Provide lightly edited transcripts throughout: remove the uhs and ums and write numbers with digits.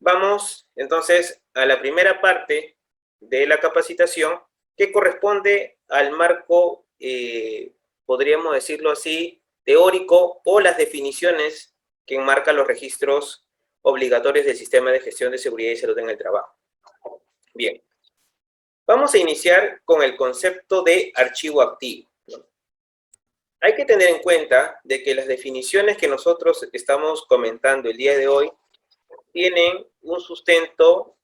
Vamos entonces a la primera parte de la capacitación que corresponde al marco, podríamos decirlo así, teórico o las definiciones que enmarcan los registros obligatorios del Sistema de Gestión de Seguridad y Salud en el Trabajo. Bien, vamos a iniciar con el concepto de archivo activo. Hay que tener en cuenta de que las definiciones que nosotros estamos comentando el día de hoy tienen un sustento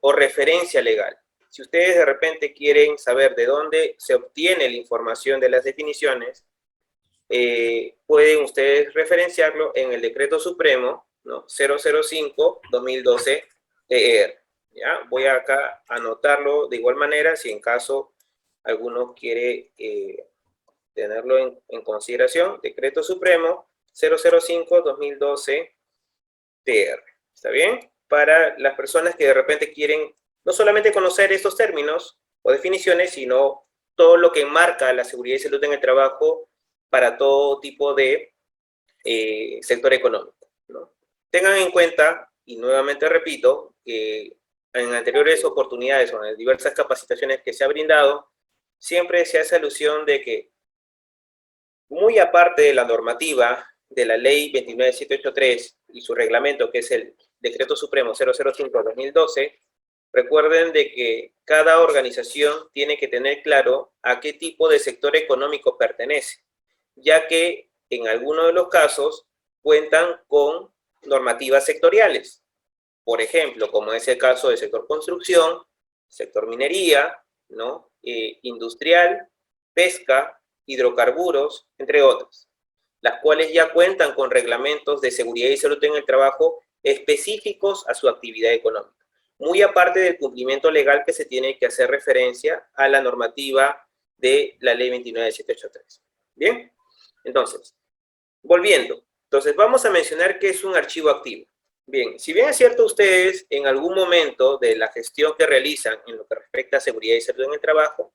o referencia legal. Si ustedes de repente quieren saber de dónde se obtiene la información de las definiciones, pueden ustedes referenciarlo en el Decreto Supremo, ¿no? 005-2012-TR. ¿Ya? Voy acá a anotarlo de igual manera, si en caso alguno quiere tenerlo en consideración. Decreto Supremo 005-2012-TR. ¿Está bien? Para las personas que de repente quieren no solamente conocer estos términos o definiciones, sino todo lo que enmarca la seguridad y salud en el trabajo para todo tipo de sector económico, ¿no? Tengan en cuenta, y nuevamente repito, que en anteriores oportunidades o en diversas capacitaciones que se ha brindado, siempre se hace alusión de que, muy aparte de la normativa de la Ley 29783 y su reglamento, que es el Decreto Supremo 005-2012, recuerden de que cada organización tiene que tener claro a qué tipo de sector económico pertenece, ya que en algunos de los casos cuentan con normativas sectoriales. Por ejemplo, como es el caso del sector construcción, sector minería, ¿no? Industrial, pesca, hidrocarburos, entre otros, las cuales ya cuentan con reglamentos de seguridad y salud en el trabajo específicos a su actividad económica, muy aparte del cumplimiento legal que se tiene que hacer referencia a la normativa de la Ley 29783. ¿Bien? Entonces, volviendo. Entonces, vamos a mencionar qué es un archivo activo. Bien, si bien es cierto ustedes en algún momento de la gestión que realizan en lo que respecta a seguridad y salud en el trabajo,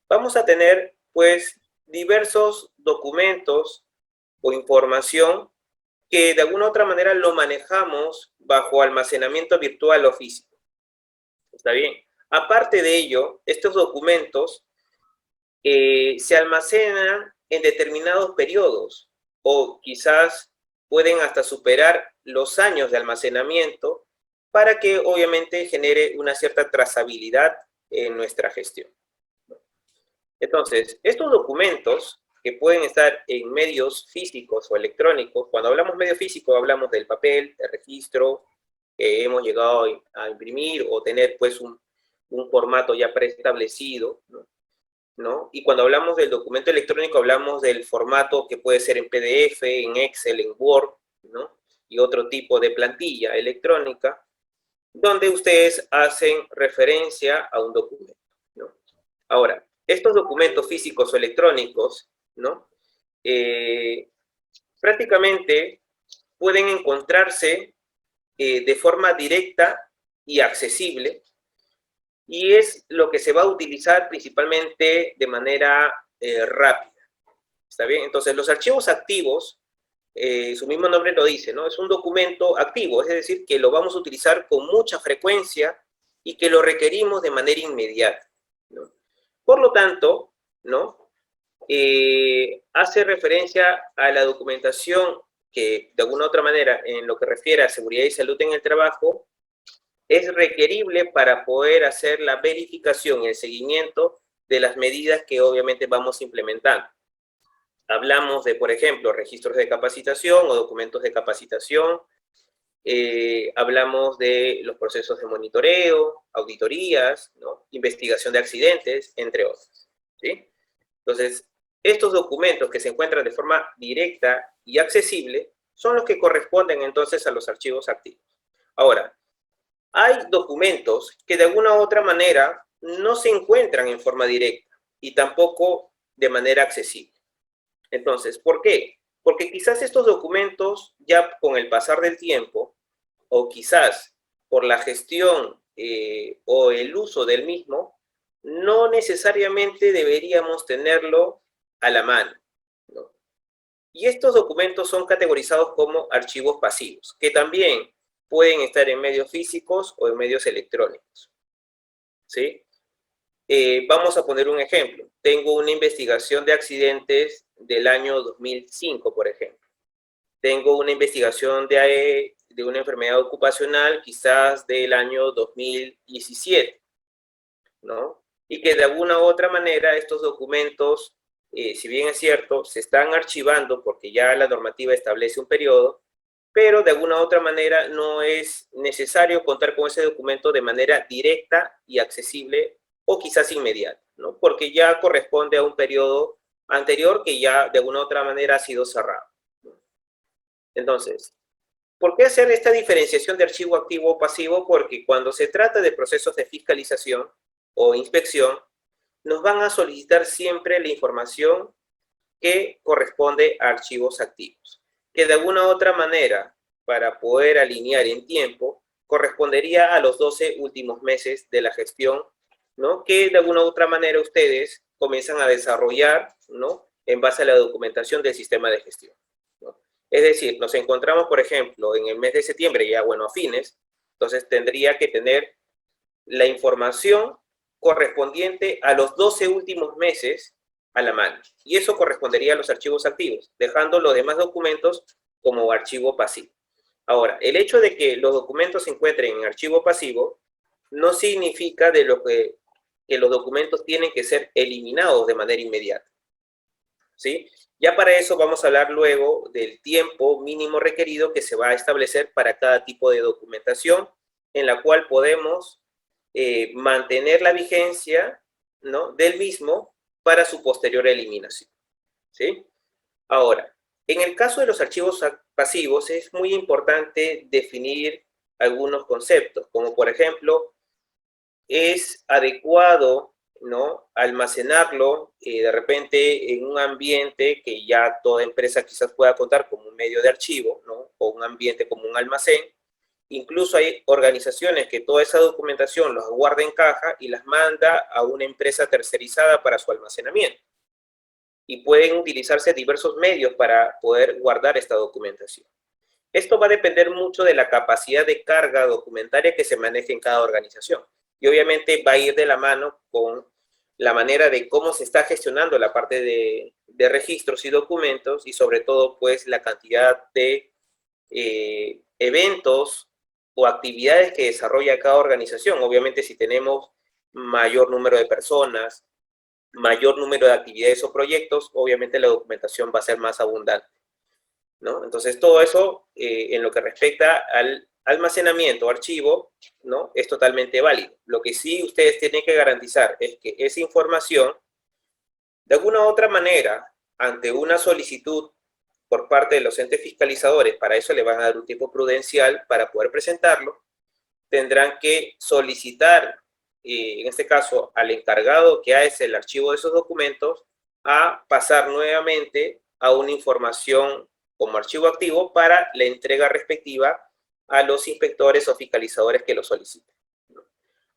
vamos a tener, pues, diversos documentos o información que de alguna u otra manera lo manejamos bajo almacenamiento virtual o físico. ¿Está bien? Aparte de ello, estos documentos se almacenan en determinados periodos o quizás pueden hasta superar los años de almacenamiento para que obviamente genere una cierta trazabilidad en nuestra gestión. Entonces, estos documentos que pueden estar en medios físicos o electrónicos, cuando hablamos medio físico hablamos del papel, del registro que hemos llegado a imprimir o tener pues un formato ya preestablecido, ¿no? Y cuando hablamos del documento electrónico hablamos del formato que puede ser en PDF, en Excel, en Word, ¿no? Y otro tipo de plantilla electrónica, donde ustedes hacen referencia a un documento, ¿no? Ahora, estos documentos físicos o electrónicos, ¿no? Prácticamente pueden encontrarse de forma directa y accesible, y es lo que se va a utilizar principalmente de manera rápida. ¿Está bien? Entonces, los archivos activos, su mismo nombre lo dice, ¿no? Es un documento activo, es decir, que lo vamos a utilizar con mucha frecuencia y que lo requerimos de manera inmediata, ¿no? Por lo tanto, ¿no? Hace referencia a la documentación que, de alguna u otra manera, en lo que refiere a seguridad y salud en el trabajo, es requerible para poder hacer la verificación y el seguimiento de las medidas que obviamente vamos implementando. Hablamos de, por ejemplo, registros de capacitación o documentos de capacitación. Hablamos de los procesos de monitoreo, auditorías, ¿no? Investigación de accidentes, entre otros, ¿sí? Entonces, estos documentos que se encuentran de forma directa y accesible son los que corresponden entonces a los archivos activos. Ahora, hay documentos que de alguna u otra manera no se encuentran en forma directa y tampoco de manera accesible. Entonces, ¿por qué? Porque quizás estos documentos ya con el pasar del tiempo o quizás por la gestión o el uso del mismo, no necesariamente deberíamos tenerlo a la mano, ¿no? Y estos documentos son categorizados como archivos pasivos, que también pueden estar en medios físicos o en medios electrónicos, ¿sí? Vamos a poner un ejemplo. Tengo una investigación de accidentes del año 2005, por ejemplo. Tengo una investigación de una enfermedad ocupacional quizás del año 2017, ¿no? Y que de alguna u otra manera estos documentos, si bien es cierto, se están archivando porque ya la normativa establece un periodo, pero de alguna u otra manera no es necesario contar con ese documento de manera directa y accesible o quizás inmediata, ¿no? Porque ya corresponde a un periodo anterior que ya de alguna u otra manera ha sido cerrado, ¿no? Entonces, ¿por qué hacer esta diferenciación de archivo activo o pasivo? Porque cuando se trata de procesos de fiscalización o inspección, nos van a solicitar siempre la información que corresponde a archivos activos, que de alguna u otra manera, para poder alinear en tiempo, correspondería a los 12 últimos meses de la gestión, ¿no? Que de alguna u otra manera ustedes comienzan a desarrollar, ¿no? En base a la documentación del sistema de gestión, ¿no? Es decir, nos encontramos, por ejemplo, en el mes de septiembre, ya bueno, a fines, entonces tendría que tener la información correspondiente a los 12 últimos meses a la mano. Y eso correspondería a los archivos activos, dejando los demás documentos como archivo pasivo. Ahora, el hecho de que los documentos se encuentren en archivo pasivo no significa que los documentos tienen que ser eliminados de manera inmediata, ¿sí? Ya para eso vamos a hablar luego del tiempo mínimo requerido que se va a establecer para cada tipo de documentación, en la cual podemos mantener la vigencia, ¿no?, del mismo para su posterior eliminación, ¿sí? Ahora, en el caso de los archivos pasivos es muy importante definir algunos conceptos, como por ejemplo, es adecuado, ¿no?, almacenarlo de repente en un ambiente que ya toda empresa quizás pueda contar como un medio de archivo, ¿no?, o un ambiente como un almacén. Incluso hay organizaciones que toda esa documentación los guarda en caja y las manda a una empresa tercerizada para su almacenamiento. Y pueden utilizarse diversos medios para poder guardar esta documentación. Esto va a depender mucho de la capacidad de carga documentaria que se maneje en cada organización. Y obviamente va a ir de la mano con la manera de cómo se está gestionando la parte de registros y documentos y sobre todo pues la cantidad de eventos o actividades que desarrolla cada organización. Obviamente si tenemos mayor número de personas, mayor número de actividades o proyectos, obviamente la documentación va a ser más abundante, ¿no? Entonces todo eso en lo que respecta al almacenamiento o archivo, ¿no?, es totalmente válido. Lo que sí ustedes tienen que garantizar es que esa información, de alguna u otra manera, ante una solicitud por parte de los entes fiscalizadores, para eso le van a dar un tiempo prudencial para poder presentarlo, tendrán que solicitar, en este caso, al encargado que hace el archivo de esos documentos, a pasar nuevamente a una información como archivo activo para la entrega respectiva a los inspectores o fiscalizadores que lo soliciten, ¿no?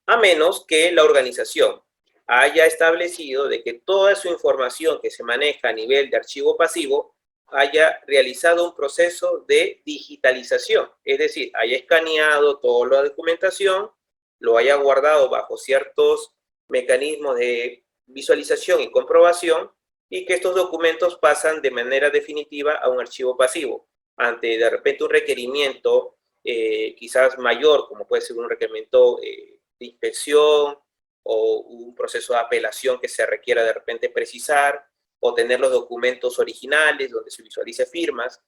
A menos que la organización haya establecido de que toda su información que se maneja a nivel de archivo pasivo haya realizado un proceso de digitalización, es decir, haya escaneado toda la documentación, lo haya guardado bajo ciertos mecanismos de visualización y comprobación, y que estos documentos pasan de manera definitiva a un archivo pasivo. Ante de repente un requerimiento quizás mayor, como puede ser un requerimiento de inspección o un proceso de apelación que se requiera de repente precisar, o tener los documentos originales donde se visualice firmas,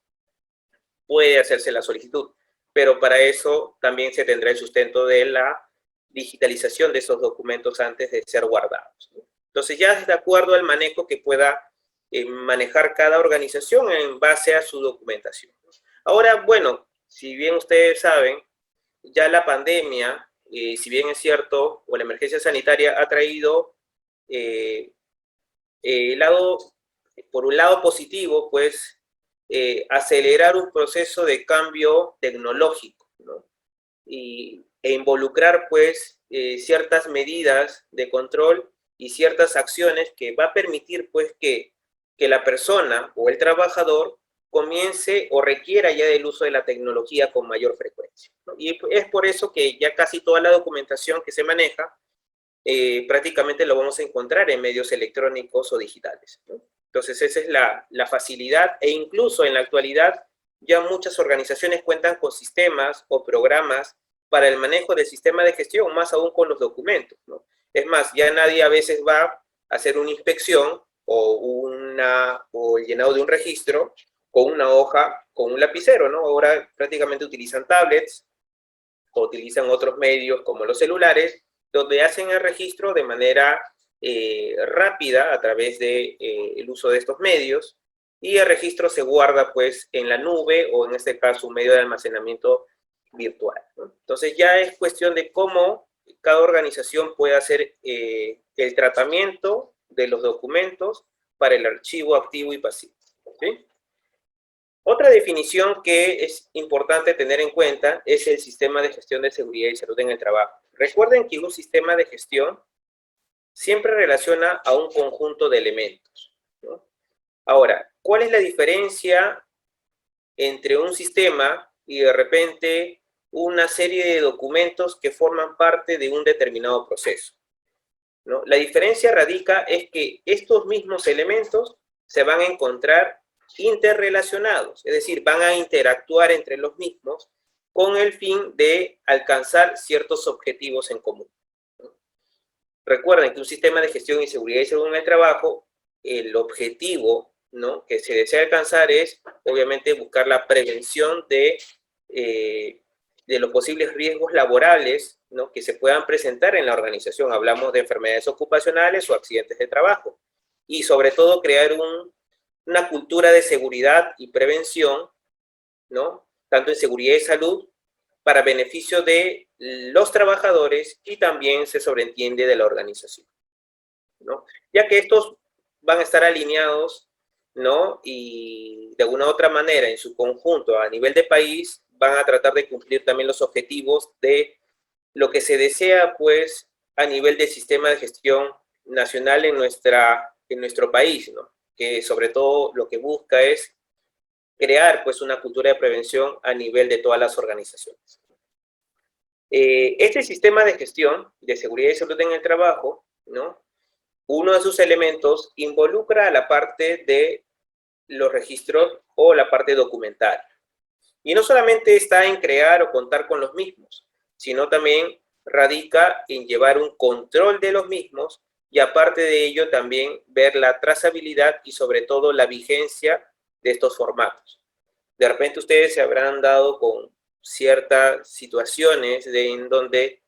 puede hacerse la solicitud. Pero para eso también se tendrá el sustento de la digitalización de esos documentos antes de ser guardados, ¿no? Entonces ya es de acuerdo al manejo que pueda manejar cada organización en base a su documentación. Ahora, bueno, si bien ustedes saben, ya la pandemia, si bien es cierto, o la emergencia sanitaria ha traído por un lado positivo, pues, acelerar un proceso de cambio tecnológico, ¿no? E involucrar, pues, ciertas medidas de control y ciertas acciones que va a permitir, pues, que la persona o el trabajador comience o requiera ya del uso de la tecnología con mayor frecuencia, ¿no? Y es por eso que ya casi toda la documentación que se maneja prácticamente lo vamos a encontrar en medios electrónicos o digitales, ¿no? Entonces esa es la facilidad, e incluso en la actualidad ya muchas organizaciones cuentan con sistemas o programas para el manejo del sistema de gestión, más aún con los documentos, ¿no? Es más, ya nadie a veces va a hacer una inspección o el llenado de un registro con una hoja, con un lapicero, ¿no? Ahora prácticamente utilizan tablets o utilizan otros medios como los celulares, donde hacen el registro de manera rápida a través de el uso de estos medios, y el registro se guarda pues en la nube o en este caso un medio de almacenamiento virtual, ¿no? Entonces ya es cuestión de cómo cada organización puede hacer el tratamiento de los documentos para el archivo activo y pasivo, ¿sí? Otra definición que es importante tener en cuenta es el sistema de gestión de seguridad y salud en el trabajo. Recuerden que un sistema de gestión siempre relaciona a un conjunto de elementos, ¿no? Ahora, ¿cuál es la diferencia entre un sistema y de repente una serie de documentos que forman parte de un determinado proceso, ¿no? La diferencia radica es que estos mismos elementos se van a encontrar interrelacionados, es decir, van a interactuar entre los mismos con el fin de alcanzar ciertos objetivos en común, ¿no? Recuerden que un sistema de gestión y seguridad y salud en el trabajo, el objetivo, ¿no?, que se desea alcanzar es, obviamente, buscar la prevención de los posibles riesgos laborales, ¿no?, que se puedan presentar en la organización. Hablamos de enfermedades ocupacionales o accidentes de trabajo. Y sobre todo crear una cultura de seguridad y prevención, ¿no?, tanto en seguridad y salud, para beneficio de los trabajadores y también se sobreentiende de la organización, ¿no? Ya que estos van a estar alineados, ¿no? Y de alguna u otra manera, en su conjunto, a nivel de país, van a tratar de cumplir también los objetivos de lo que se desea, pues, a nivel del sistema de gestión nacional en nuestro país, ¿no? Que sobre todo lo que busca es crear, pues, una cultura de prevención a nivel de todas las organizaciones. Este sistema de gestión de seguridad y salud en el trabajo, ¿no?, uno de sus elementos involucra a la parte de los registros o la parte documental. Y no solamente está en crear o contar con los mismos, sino también radica en llevar un control de los mismos y aparte de ello también ver la trazabilidad y sobre todo la vigencia de estos formatos. De repente ustedes se habrán dado con ciertas situaciones en donde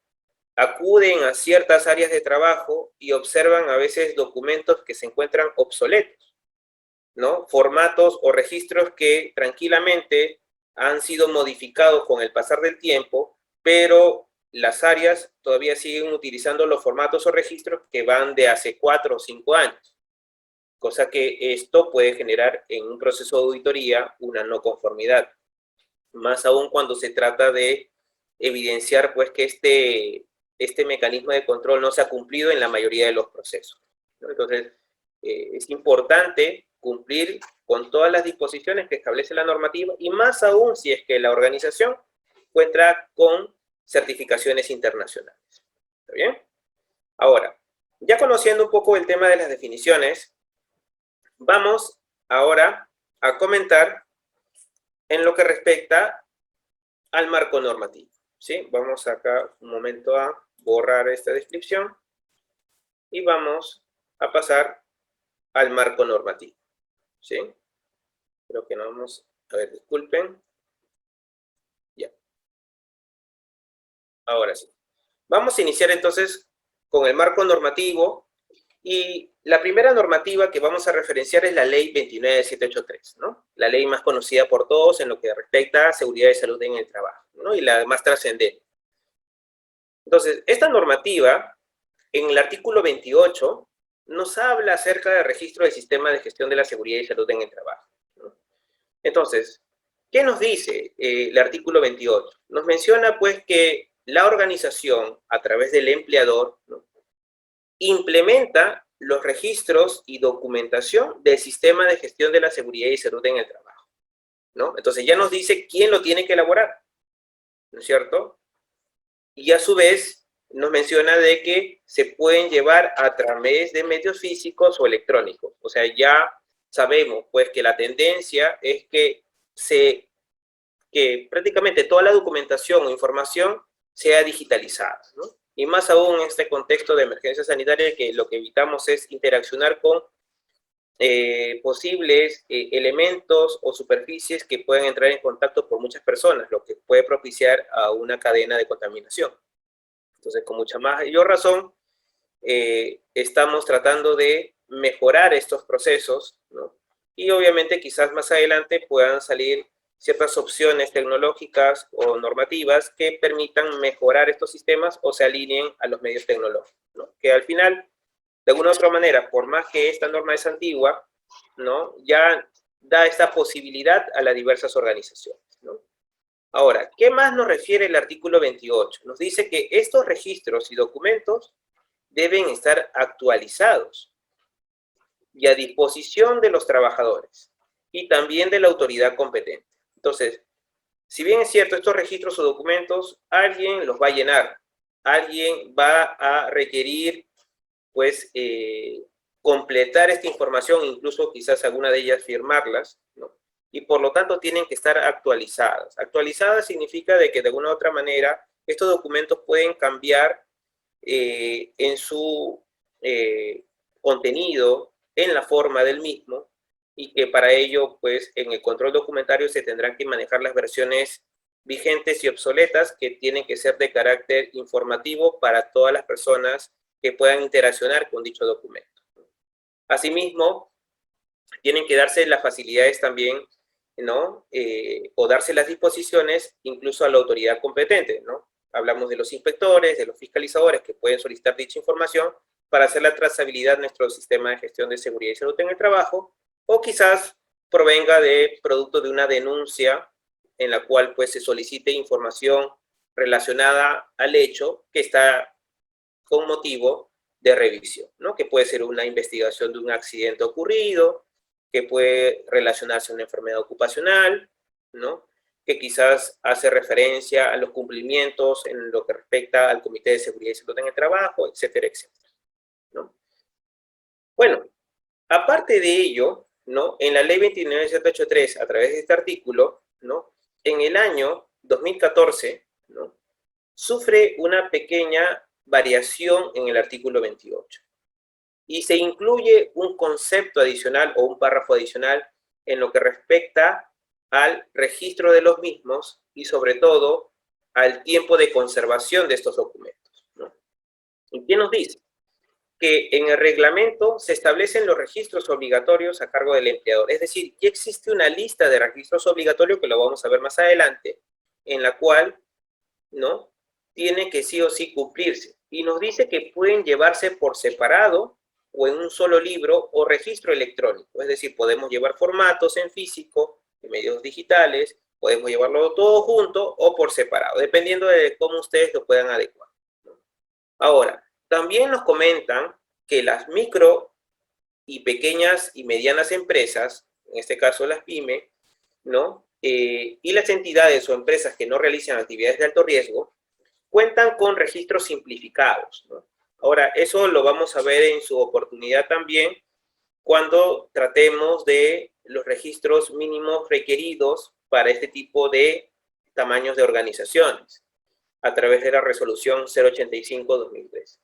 acuden a ciertas áreas de trabajo y observan a veces documentos que se encuentran obsoletos, ¿no? Formatos o registros que tranquilamente han sido modificados con el pasar del tiempo, pero las áreas todavía siguen utilizando los formatos o registros que van de hace 4 o 5 años, cosa que esto puede generar en un proceso de auditoría una no conformidad, más aún cuando se trata de evidenciar pues que este mecanismo de control no se ha cumplido en la mayoría de los procesos, ¿no? Entonces, es importante cumplir con todas las disposiciones que establece la normativa y más aún si es que la organización cuenta con certificaciones internacionales. ¿Está bien? Ahora, ya conociendo un poco el tema de las definiciones, vamos ahora a comentar en lo que respecta al marco normativo, ¿sí? Vamos acá un momento a borrar esta descripción y vamos a pasar al marco normativo, ¿sí? Creo que no vamos, a ver, disculpen. Ya. Ahora sí. Vamos a iniciar entonces con el marco normativo y la primera normativa que vamos a referenciar es la Ley 29783, ¿no? La ley más conocida por todos en lo que respecta a seguridad y salud en el trabajo, ¿no? Y la más trascendente. Entonces, esta normativa, en el artículo 28, nos habla acerca del registro del sistema de gestión de la seguridad y salud en el trabajo, ¿no? Entonces, ¿qué nos dice el artículo 28? Nos menciona, pues, que la organización, a través del empleador, ¿no?, implementa los registros y documentación del sistema de gestión de la seguridad y salud en el trabajo. ¿no? Entonces ya nos dice quién lo tiene que elaborar, ¿no es cierto? Y a su vez nos menciona de que se pueden llevar a través de medios físicos o electrónicos. O sea, ya sabemos pues que la tendencia es que prácticamente toda la documentación o información sea digitalizada, ¿no? Y más aún en este contexto de emergencia sanitaria, que lo que evitamos es interaccionar con posibles elementos o superficies que pueden entrar en contacto por muchas personas, lo que puede propiciar a una cadena de contaminación. Entonces, con mucha mayor razón, estamos tratando de mejorar estos procesos, ¿no? Y obviamente quizás más adelante puedan salir ciertas opciones tecnológicas o normativas que permitan mejorar estos sistemas o se alineen a los medios tecnológicos, ¿no? Que al final, de alguna u otra manera, por más que esta norma es antigua, ¿no? Ya da esta posibilidad a las diversas organizaciones, ¿no? Ahora, ¿qué más nos refiere el artículo 28? Nos dice que estos registros y documentos deben estar actualizados y a disposición de los trabajadores y también de la autoridad competente. Entonces, si bien es cierto, estos registros o documentos, alguien los va a llenar, alguien va a requerir, pues, completar esta información, incluso quizás alguna de ellas firmarlas, ¿no? Y por lo tanto tienen que estar actualizadas. Actualizadas significa de que de alguna u otra manera estos documentos pueden cambiar en su contenido, en la forma del mismo, y que para ello, pues, en el control documentario se tendrán que manejar las versiones vigentes y obsoletas que tienen que ser de carácter informativo para todas las personas que puedan interaccionar con dicho documento. Asimismo, tienen que darse las facilidades también, ¿no? O darse las disposiciones incluso a la autoridad competente, ¿no? Hablamos de los inspectores, de los fiscalizadores que pueden solicitar dicha información para hacer la trazabilidad de nuestro sistema de gestión de seguridad y salud en el trabajo, o quizás provenga de producto de una denuncia en la cual pues se solicite información relacionada al hecho que está con motivo de revisión, ¿no? Que puede ser una investigación de un accidente ocurrido, que puede relacionarse a una enfermedad ocupacional, ¿no? Que quizás hace referencia a los cumplimientos en lo que respecta al Comité de Seguridad y Salud en el Trabajo, etcétera, etcétera, ¿no? Bueno, aparte de ello, ¿no? En la ley 29783, a través de este artículo, ¿no? En el año 2014, ¿no? Sufre una pequeña variación en el artículo 28 y se incluye un concepto adicional o un párrafo adicional en lo que respecta al registro de los mismos y sobre todo al tiempo de conservación de estos documentos, ¿no? ¿Y qué nos dice? Que en el reglamento se establecen los registros obligatorios a cargo del empleador. Es decir, ya existe una lista de registros obligatorios, que lo vamos a ver más adelante, en la cual, ¿no? Tiene que sí o sí cumplirse. Y nos dice que pueden llevarse por separado o en un solo libro o registro electrónico. Es decir, podemos llevar formatos en físico, en medios digitales, podemos llevarlo todo junto o por separado, dependiendo de cómo ustedes lo puedan adecuar, ¿no? Ahora, también nos comentan que las micro y pequeñas y medianas empresas, en este caso las pymes, ¿no? Y las entidades o empresas que no realizan actividades de alto riesgo, cuentan con registros simplificados, ¿no? Ahora, eso lo vamos a ver en su oportunidad también cuando tratemos de los registros mínimos requeridos para este tipo de tamaños de organizaciones, a través de la resolución 085-2003,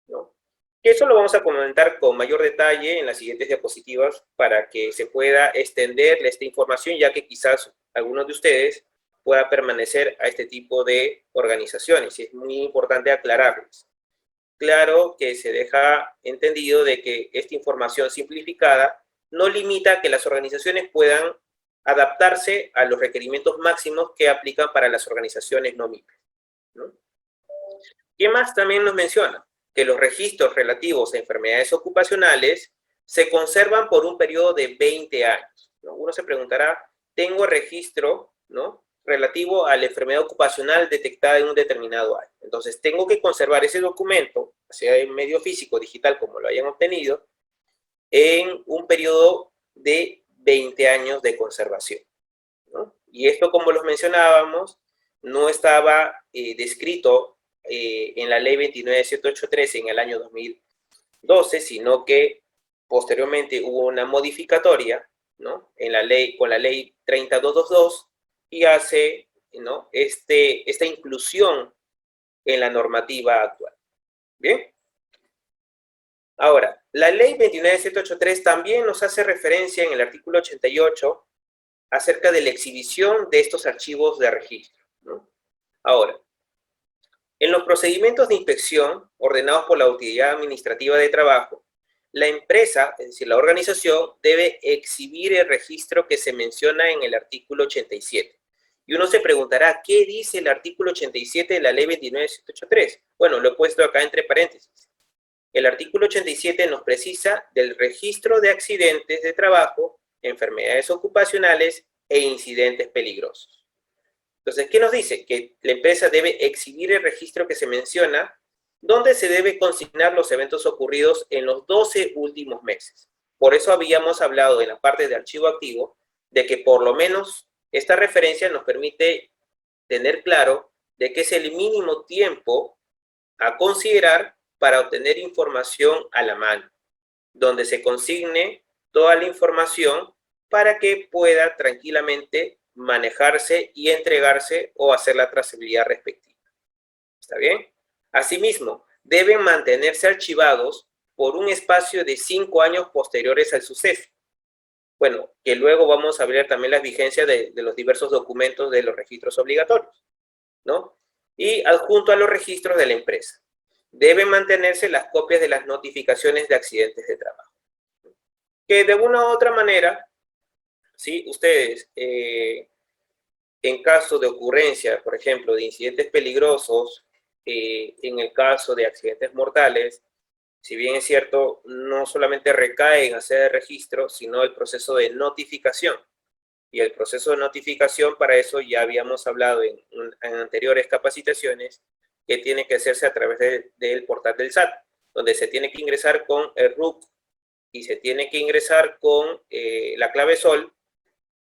¿no? Eso lo vamos a comentar con mayor detalle en las siguientes diapositivas para que se pueda extender esta información, ya que quizás algunos de ustedes pueda permanecer a este tipo de organizaciones, y es muy importante aclararles. Claro que se deja entendido de que esta información simplificada no limita que las organizaciones puedan adaptarse a los requerimientos máximos que aplican para las organizaciones no MIPYME, ¿no? ¿Qué más también nos menciona? Que los registros relativos a enfermedades ocupacionales se conservan por un periodo de 20 años, ¿no? Uno se preguntará, tengo registro, ¿no?, relativo a la enfermedad ocupacional detectada en un determinado año. Entonces, tengo que conservar ese documento, sea en medio físico o digital, como lo hayan obtenido, en un periodo de 20 años de conservación. Y esto, como los mencionábamos, no estaba descrito en la ley 29.783 en el año 2012, sino que posteriormente hubo una modificatoria, ¿no? En la ley, con la ley 30222 y hace, ¿no? esta inclusión en la normativa actual. Bien. Ahora, la ley 29.783 también nos hace referencia en el artículo 88 acerca de la exhibición de estos archivos de registro, ¿no? Ahora, en los procedimientos de inspección ordenados por la Autoridad Administrativa de Trabajo, la empresa, es decir, la organización, debe exhibir el registro que se menciona en el artículo 87. Y uno se preguntará, ¿qué dice el artículo 87 de la ley 29.783? Bueno, lo he puesto acá entre paréntesis. El artículo 87 nos precisa del registro de accidentes de trabajo, enfermedades ocupacionales e incidentes peligrosos. Entonces, ¿qué nos dice? Que la empresa debe exhibir el registro que se menciona, donde se debe consignar los eventos ocurridos en los 12 últimos meses. Por eso habíamos hablado en la parte de archivo activo de que por lo menos esta referencia nos permite tener claro de que es el mínimo tiempo a considerar para obtener información a la mano, donde se consigne toda la información para que pueda tranquilamente manejarse y entregarse o hacer la trazabilidad respectiva. ¿Está bien? Asimismo, deben mantenerse archivados por un espacio de 5 años posteriores al suceso. Bueno, que luego vamos a ver también las vigencias de los diversos documentos de los registros obligatorios, ¿no? Y adjunto a los registros de la empresa. Deben mantenerse las copias de las notificaciones de accidentes de trabajo. Que de una u otra manera, ¿sí? Ustedes, en caso de ocurrencia, por ejemplo, de incidentes peligrosos, en el caso de accidentes mortales, si bien es cierto, no solamente recae en hacer el registro, sino el proceso de notificación. Y el proceso de notificación, para eso ya habíamos hablado en anteriores capacitaciones, que tiene que hacerse a través del portal del SAT, donde se tiene que ingresar con el RUC y se tiene que ingresar con la clave SOL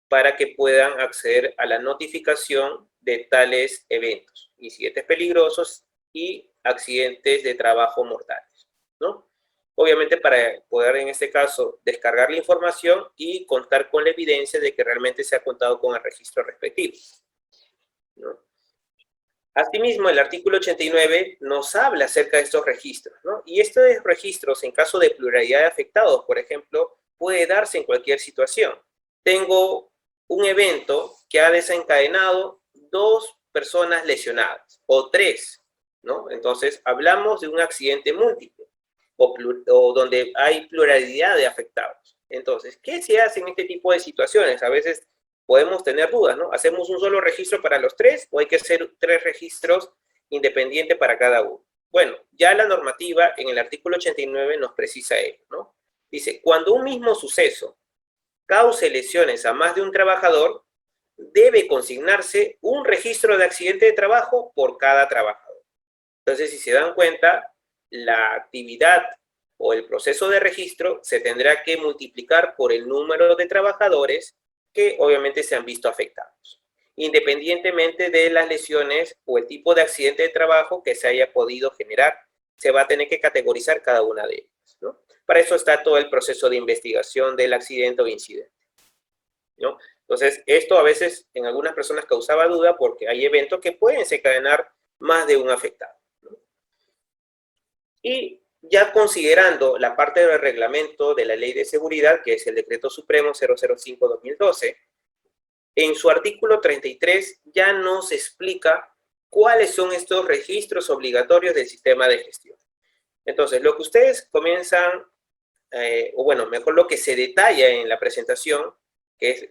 para que puedan acceder a la notificación de tales eventos, incidentes peligrosos y accidentes de trabajo mortales, ¿no? Obviamente para poder en este caso descargar la información y contar con la evidencia de que realmente se ha contado con el registro respectivo, ¿no? Asimismo, el artículo 89 nos habla acerca de estos registros, ¿no? Y estos registros, en caso de pluralidad de afectados, por ejemplo, puede darse en cualquier situación. Tengo un evento que ha desencadenado 2 personas lesionadas, o 3, ¿no? Entonces, hablamos de un accidente múltiple, o donde hay pluralidad de afectados. Entonces, ¿qué se hace en este tipo de situaciones? A veces podemos tener dudas, ¿no? ¿Hacemos un solo registro para los 3 o hay que hacer 3 registros independientes para cada uno? Bueno, ya la normativa en el artículo 89 nos precisa ello, ¿no? Dice, cuando un mismo suceso cause lesiones a más de un trabajador, debe consignarse un registro de accidente de trabajo por cada trabajador. Entonces, si se dan cuenta, la actividad o el proceso de registro se tendrá que multiplicar por el número de trabajadores que obviamente se han visto afectados, independientemente de las lesiones o el tipo de accidente de trabajo que se haya podido generar, se va a tener que categorizar cada una de ellas, ¿no? Para eso está todo el proceso de investigación del accidente o incidente, ¿no? Entonces, esto a veces en algunas personas causaba duda porque hay eventos que pueden desencadenar más de un afectado, ¿no? Y ya considerando la parte del reglamento de la Ley de Seguridad, que es el Decreto Supremo 005/2012, en su artículo 33 ya nos explica cuáles son estos registros obligatorios del sistema de gestión. Entonces, lo que ustedes comienzan, o bueno, mejor lo que se detalla en la presentación,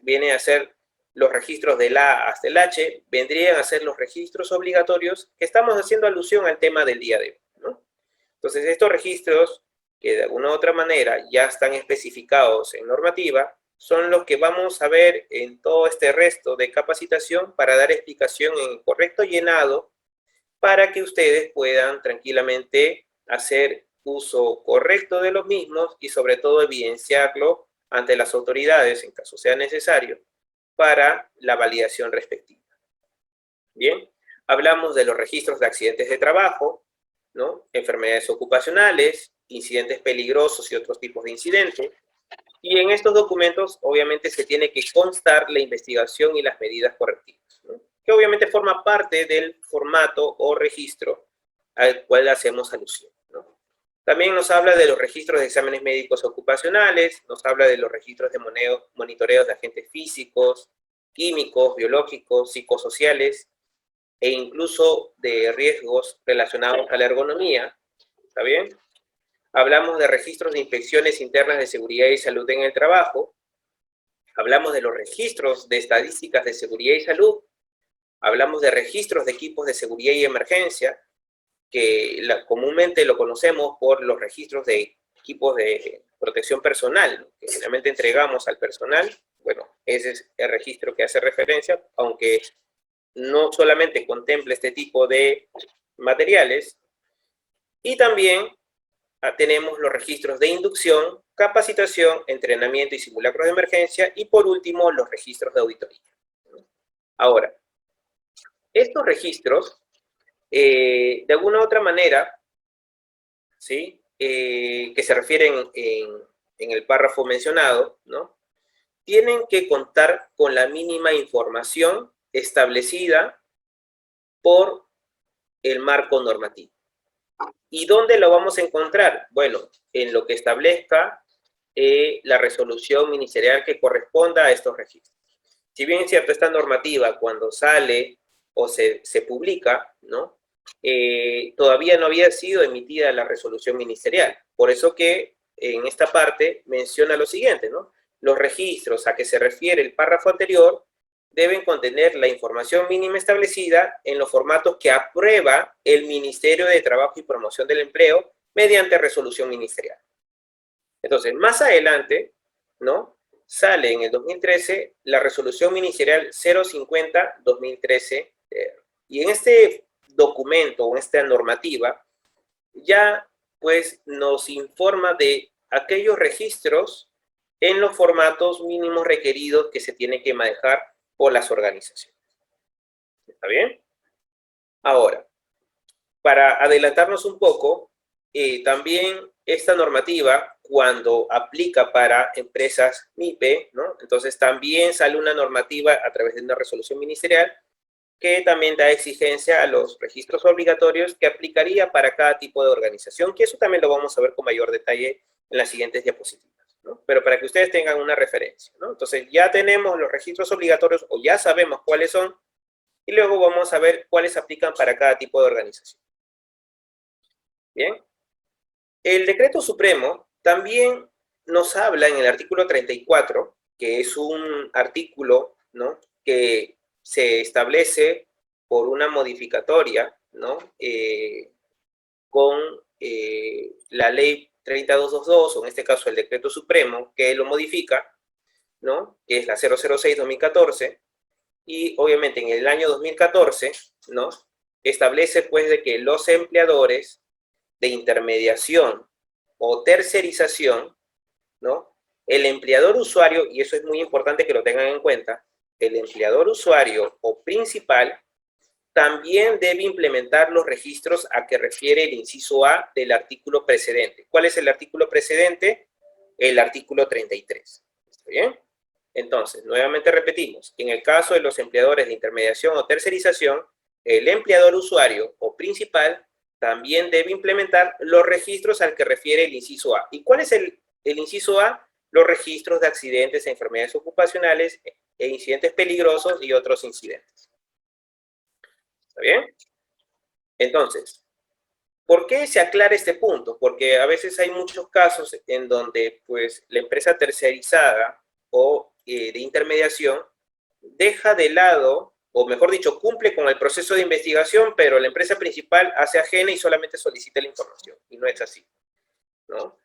viene a ser los registros del A hasta el H, vendrían a ser los registros obligatorios que estamos haciendo alusión al tema del día de hoy, ¿no? Entonces, estos registros, que de alguna u otra manera ya están especificados en normativa, son los que vamos a ver en todo este resto de capacitación para dar explicación en el correcto llenado para que ustedes puedan tranquilamente hacer uso correcto de los mismos y sobre todo evidenciarlo ante las autoridades en caso sea necesario para la validación respectiva. Bien, hablamos de los registros de accidentes de trabajo, ¿no? Enfermedades ocupacionales, incidentes peligrosos y otros tipos de incidentes. Y en estos documentos, obviamente, se tiene que constar la investigación y las medidas correctivas, ¿no? Que obviamente forma parte del formato o registro al cual hacemos alusión, ¿no? También nos habla de los registros de exámenes médicos ocupacionales, nos habla de los registros de monitoreos de agentes físicos, químicos, biológicos, psicosociales e incluso de riesgos relacionados a la ergonomía, ¿está bien? Hablamos de registros de inspecciones internas de seguridad y salud en el trabajo, hablamos de los registros de estadísticas de seguridad y salud, hablamos de registros de equipos de seguridad y emergencia, que comúnmente lo conocemos por los registros de equipos de protección personal, ¿no? Que finalmente entregamos al personal. Bueno, ese es el registro que hace referencia, aunque no solamente contempla este tipo de materiales. Y también tenemos los registros de inducción, capacitación, entrenamiento y simulacros de emergencia, y por último, los registros de auditoría. Ahora, estos registros, de alguna u otra manera, ¿sí? Que se refieren en el párrafo mencionado, ¿no? Tienen que contar con la mínima información establecida por el marco normativo. ¿Y dónde lo vamos a encontrar? Bueno, en lo que establezca la resolución ministerial que corresponda a estos registros. Si bien es cierto, esta normativa cuando sale o se publica, ¿no? Todavía no había sido emitida la resolución ministerial. Por eso que en esta parte menciona lo siguiente, ¿no? Los registros a que se refiere el párrafo anterior deben contener la información mínima establecida en los formatos que aprueba el Ministerio de Trabajo y Promoción del Empleo mediante resolución ministerial. Entonces, más adelante, ¿no? Sale en el 2013 la resolución ministerial 050-2013. Y en este documento o en esta normativa ya pues nos informa de aquellos registros en los formatos mínimos requeridos que se tienen que manejar por las organizaciones. ¿Está bien? Ahora, para adelantarnos un poco, también esta normativa, cuando aplica para empresas MIPE, ¿no? Entonces también sale una normativa a través de una resolución ministerial que también da exigencia a los registros obligatorios que aplicaría para cada tipo de organización, que eso también lo vamos a ver con mayor detalle en las siguientes diapositivas, ¿no? Pero para que ustedes tengan una referencia, ¿no? Entonces ya tenemos los registros obligatorios o ya sabemos cuáles son y luego vamos a ver cuáles aplican para cada tipo de organización. Bien. El decreto supremo también nos habla en el artículo 34, que es un artículo, ¿no? Que se establece por una modificatoria, ¿no? Con la ley 3222, o en este caso el decreto supremo, que lo modifica, ¿no? Que es la 006-2014, y obviamente en el año 2014, ¿no? Establece pues de que los empleadores de intermediación o tercerización, ¿no? El empleador usuario, y eso es muy importante que lo tengan en cuenta, el empleador usuario o principal también debe implementar los registros a que refiere el inciso A del artículo precedente. ¿Cuál es el artículo precedente? El artículo 33. ¿Está bien? Entonces, nuevamente repetimos, en el caso de los empleadores de intermediación o tercerización, el empleador usuario o principal también debe implementar los registros al que refiere el inciso A. ¿Y cuál es el inciso A? Los registros de accidentes, enfermedades ocupacionales e incidentes peligrosos y otros incidentes. ¿Está bien? Entonces, ¿por qué se aclara este punto? Porque a veces hay muchos casos en donde pues, la empresa tercerizada o de intermediación deja de lado, o mejor dicho, cumple con el proceso de investigación, pero la empresa principal hace ajena y solamente solicita la información. Y no es así, ¿no?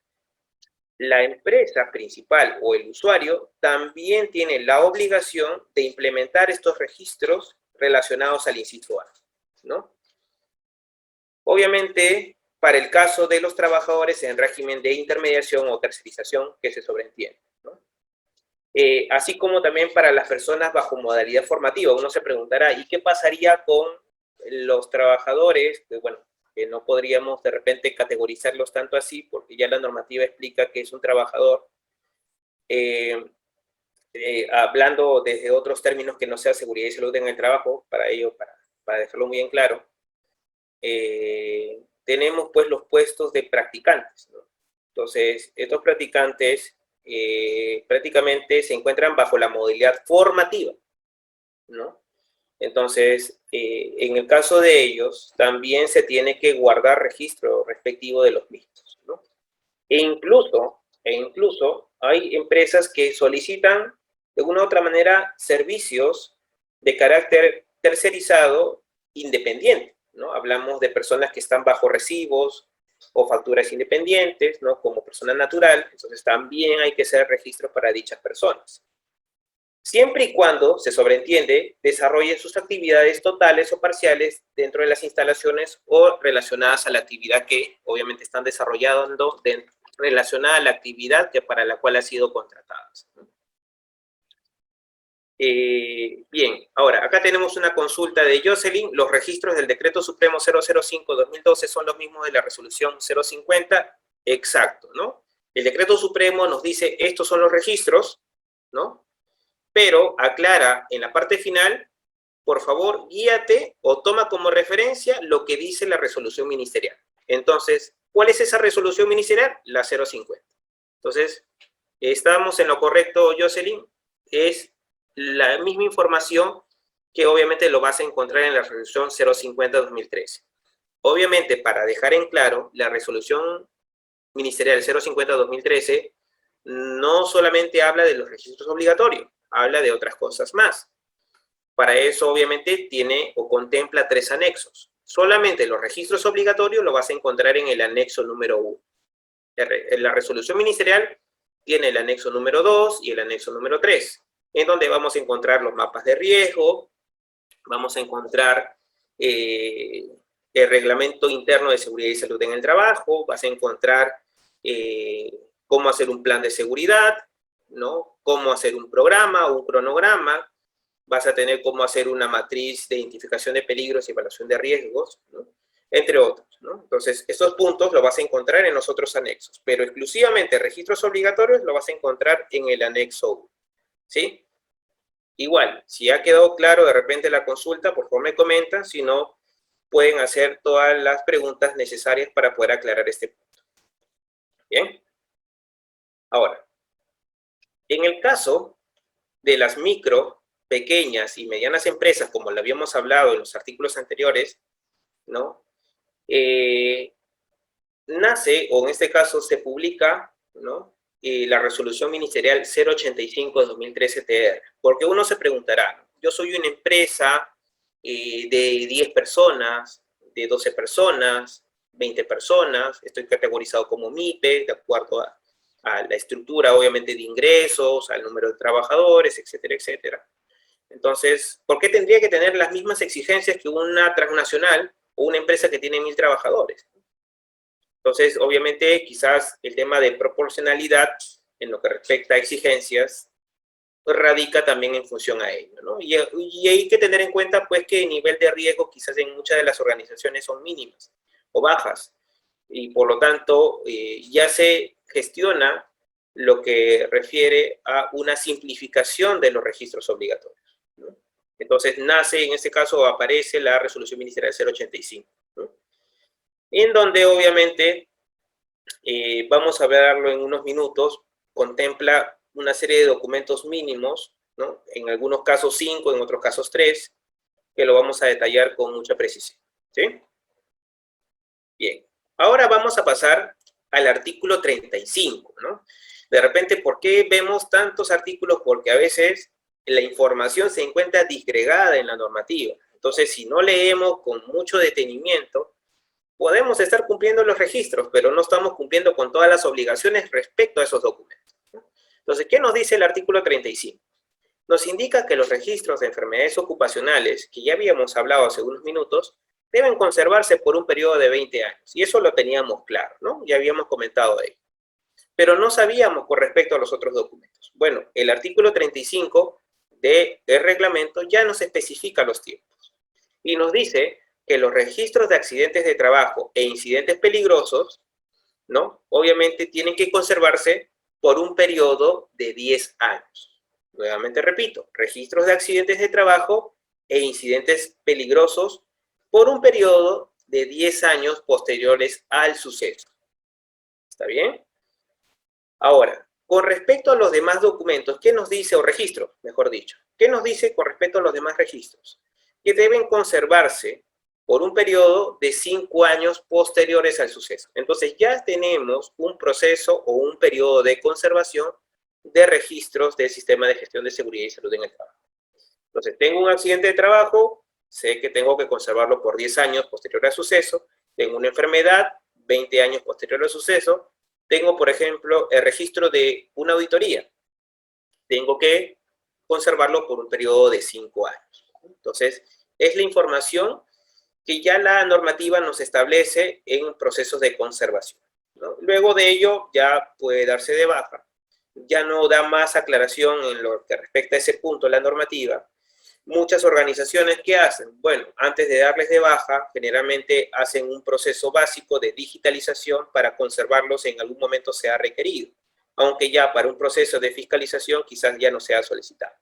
La empresa principal o el usuario también tiene la obligación de implementar estos registros relacionados al inciso A, ¿no? Obviamente, para el caso de los trabajadores en régimen de intermediación o tercerización que se sobreentiende, ¿no? así como también para las personas bajo modalidad formativa. Uno se preguntará, ¿y qué pasaría con los trabajadores? Que, bueno, que no podríamos de repente categorizarlos tanto así, porque ya la normativa explica que es un trabajador, hablando desde otros términos que no sea seguridad y salud en el trabajo, para ello, para dejarlo muy en claro, tenemos pues los puestos de practicantes, ¿no? Entonces, estos practicantes prácticamente se encuentran bajo la modalidad formativa, ¿no? Entonces, en el caso de ellos, también se tiene que guardar registro respectivo de los mismos, ¿no? E incluso hay empresas que solicitan de una u otra manera servicios de carácter tercerizado independiente, ¿no? Hablamos de personas que están bajo recibos o facturas independientes, ¿no? Como persona natural, entonces también hay que hacer registros para dichas personas. Siempre y cuando, se sobreentiende, desarrollen sus actividades totales o parciales dentro de las instalaciones o relacionadas a la actividad que obviamente están desarrollando relacionada a la actividad para la cual ha sido contratadas. Bien, ahora, acá tenemos una consulta de Jocelyn. Los registros del Decreto Supremo 005-2012 son los mismos de la Resolución 050. Exacto, ¿no? El Decreto Supremo nos dice, estos son los registros, ¿no? Pero aclara en la parte final, por favor, guíate o toma como referencia lo que dice la resolución ministerial. Entonces, ¿cuál es esa resolución ministerial? La 050. Entonces, estamos en lo correcto, Jocelyn. Es la misma información que obviamente lo vas a encontrar en la resolución 050-2013. Obviamente, para dejar en claro, la resolución ministerial 050-2013 no solamente habla de los registros obligatorios, habla de otras cosas más. Para eso, obviamente, tiene o contempla 3 anexos. Solamente los registros obligatorios lo vas a encontrar en el anexo número 1. La resolución ministerial tiene el anexo número 2 y el anexo número 3, en donde vamos a encontrar los mapas de riesgo, vamos a encontrar el reglamento interno de seguridad y salud en el trabajo, vas a encontrar cómo hacer un plan de seguridad, ¿no? Cómo hacer un programa o un cronograma, vas a tener cómo hacer una matriz de identificación de peligros y evaluación de riesgos, ¿no? Entre otros, ¿no? Entonces, estos puntos los vas a encontrar en los otros anexos, pero exclusivamente registros obligatorios lo vas a encontrar en el anexo 1, ¿sí? Igual, si ha quedado claro de repente la consulta, por favor me comentan, si no, pueden hacer todas las preguntas necesarias para poder aclarar este punto. Bien. Ahora, en el caso de las micro, pequeñas y medianas empresas, como lo habíamos hablado en los artículos anteriores, ¿no? Nace, o en este caso se publica, ¿no? La resolución ministerial 085-2013-TR, porque uno se preguntará, yo soy una empresa de 10 personas, de 12 personas, 20 personas, estoy categorizado como MIPE, de acuerdo a la estructura, obviamente, de ingresos, al número de trabajadores, etcétera, etcétera. Entonces, ¿por qué tendría que tener las mismas exigencias que una transnacional o una empresa que tiene 1000 trabajadores? Entonces, obviamente, quizás el tema de proporcionalidad en lo que respecta a exigencias radica también en función a ello, ¿no? Y hay que tener en cuenta, pues, que el nivel de riesgo quizás en muchas de las organizaciones son mínimas o bajas, y por lo tanto, ya se gestiona lo que refiere a una simplificación de los registros obligatorios, ¿no? Entonces, nace, en este caso, aparece la resolución ministerial 085, ¿no? En donde, obviamente, vamos a verlo en unos minutos, contempla una serie de documentos mínimos, ¿no? En algunos casos 5, en otros casos 3, que lo vamos a detallar con mucha precisión, ¿sí? Bien, ahora vamos a pasar al artículo 35, ¿no? De repente, ¿por qué vemos tantos artículos? Porque a veces la información se encuentra disgregada en la normativa. Entonces, si no leemos con mucho detenimiento, podemos estar cumpliendo los registros, pero no estamos cumpliendo con todas las obligaciones respecto a esos documentos, ¿no? Entonces, ¿qué nos dice el artículo 35? Nos indica que los registros de enfermedades ocupacionales, que ya habíamos hablado hace unos minutos, deben conservarse por un periodo de 20 años. Y eso lo teníamos claro, ¿no? Ya habíamos comentado de ello. pero no sabíamos con respecto a los otros documentos. Bueno, el artículo 35 del reglamento ya nos especifica los tiempos y nos dice que los registros de accidentes de trabajo e incidentes peligrosos, ¿no? Obviamente tienen que conservarse por un periodo de 10 años. Nuevamente repito, registros de accidentes de trabajo e incidentes peligrosos por un periodo de 10 años posteriores al suceso. ¿Está bien? Ahora, con respecto a los demás documentos, ¿qué nos dice, o registros, mejor dicho? ¿Qué nos dice con respecto a los demás registros? Que deben conservarse por un periodo de 5 años posteriores al suceso. Entonces ya tenemos un proceso o un periodo de conservación de registros del sistema de gestión de seguridad y salud en el trabajo. Entonces, tengo un accidente de trabajo, sé que tengo que conservarlo por 10 años posterior al suceso, tengo una enfermedad, 20 años posterior al suceso, tengo, por ejemplo, el registro de una auditoría, tengo que conservarlo por un periodo de 5 años. Entonces, es la información que ya la normativa nos establece en procesos de conservación, ¿no? Luego de ello, ya puede darse de baja. Ya no da más aclaración en lo que respecta a ese punto la normativa. Muchas organizaciones, ¿qué hacen? Bueno, antes de darles de baja, generalmente hacen un proceso básico de digitalización para conservarlos en algún momento sea requerido, aunque ya para un proceso de fiscalización quizás ya no sea solicitado,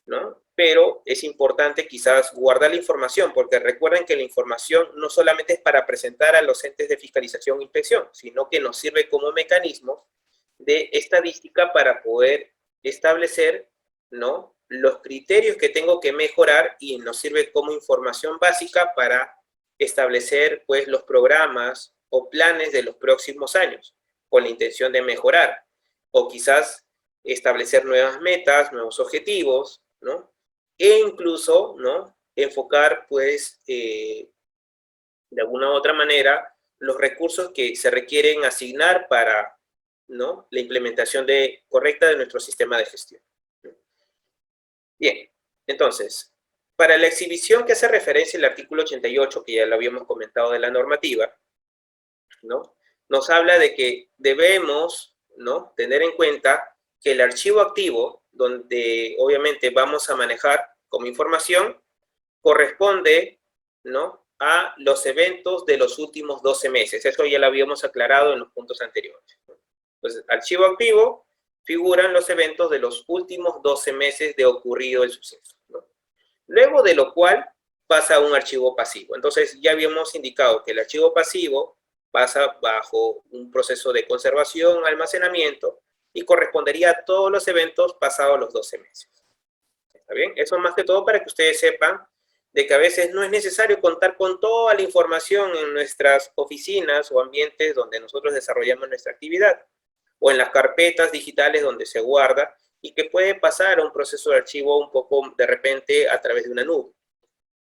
¿no? Pero es importante quizás guardar la información, porque recuerden que la información no solamente es para presentar a los entes de fiscalización e inspección, sino que nos sirve como mecanismo de estadística para poder establecer, ¿no?, los criterios que tengo que mejorar, y nos sirve como información básica para establecer, pues, los programas o planes de los próximos años, con la intención de mejorar, o quizás establecer nuevas metas, nuevos objetivos, ¿no? E incluso, ¿no?, enfocar, pues, de alguna u otra manera, los recursos que se requieren asignar para, ¿no?, la implementación correcta de nuestro sistema de gestión. Bien, entonces, para la exhibición que hace referencia el artículo 88, que ya lo habíamos comentado de la normativa, ¿no?, nos habla de que debemos, ¿no?, tener en cuenta que el archivo activo, donde obviamente vamos a manejar como información, corresponde, ¿no?, a los eventos de los últimos 12 meses. Eso ya lo habíamos aclarado en los puntos anteriores. Entonces, archivo activo figuran los eventos de los últimos 12 meses de ocurrido el suceso, ¿no? Luego de lo cual pasa a un archivo pasivo. Entonces, ya habíamos indicado que el archivo pasivo pasa bajo un proceso de conservación, almacenamiento, y correspondería a todos los eventos pasados los 12 meses. ¿Está bien? Eso más que todo para que ustedes sepan de que a veces no es necesario contar con toda la información en nuestras oficinas o ambientes donde nosotros desarrollamos nuestra actividad, o en las carpetas digitales donde se guarda, y que puede pasar a un proceso de archivo un poco de repente a través de una nube.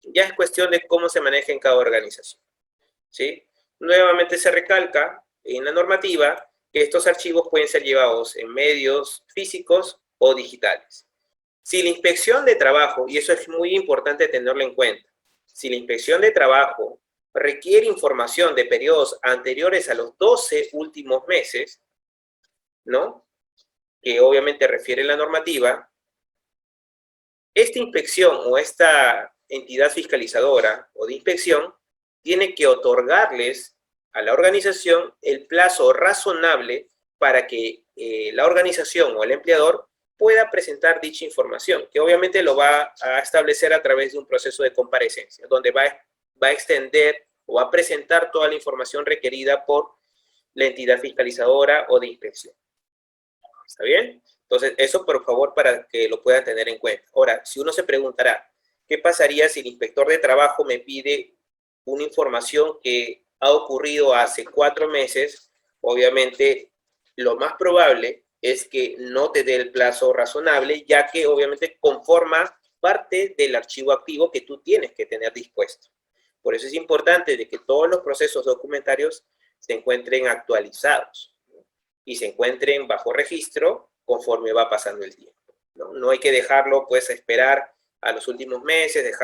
Ya es cuestión de cómo se maneja en cada organización, ¿sí? Nuevamente se recalca en la normativa que estos archivos pueden ser llevados en medios físicos o digitales. Si la inspección de trabajo, y eso es muy importante tenerlo en cuenta, si la inspección de trabajo requiere información de periodos anteriores a los 12 últimos meses, ¿no?, que obviamente refiere la normativa, esta inspección o esta entidad fiscalizadora o de inspección tiene que otorgarles a la organización el plazo razonable para que la organización o el empleador pueda presentar dicha información, que obviamente lo va a establecer a través de un proceso de comparecencia, donde va a extender o va a presentar toda la información requerida por la entidad fiscalizadora o de inspección. ¿Está bien? Entonces, eso por favor para que lo puedan tener en cuenta. Ahora, si uno se preguntará, ¿qué pasaría si el inspector de trabajo me pide una información que ha ocurrido hace 4 meses? Obviamente, lo más probable es que no te dé el plazo razonable, ya que obviamente conforma parte del archivo activo que tú tienes que tener dispuesto. Por eso es importante de que todos los procesos documentarios se encuentren actualizados y se encuentren bajo registro conforme va pasando el tiempo, ¿no? No hay que dejarlo, pues, a esperar a los últimos meses,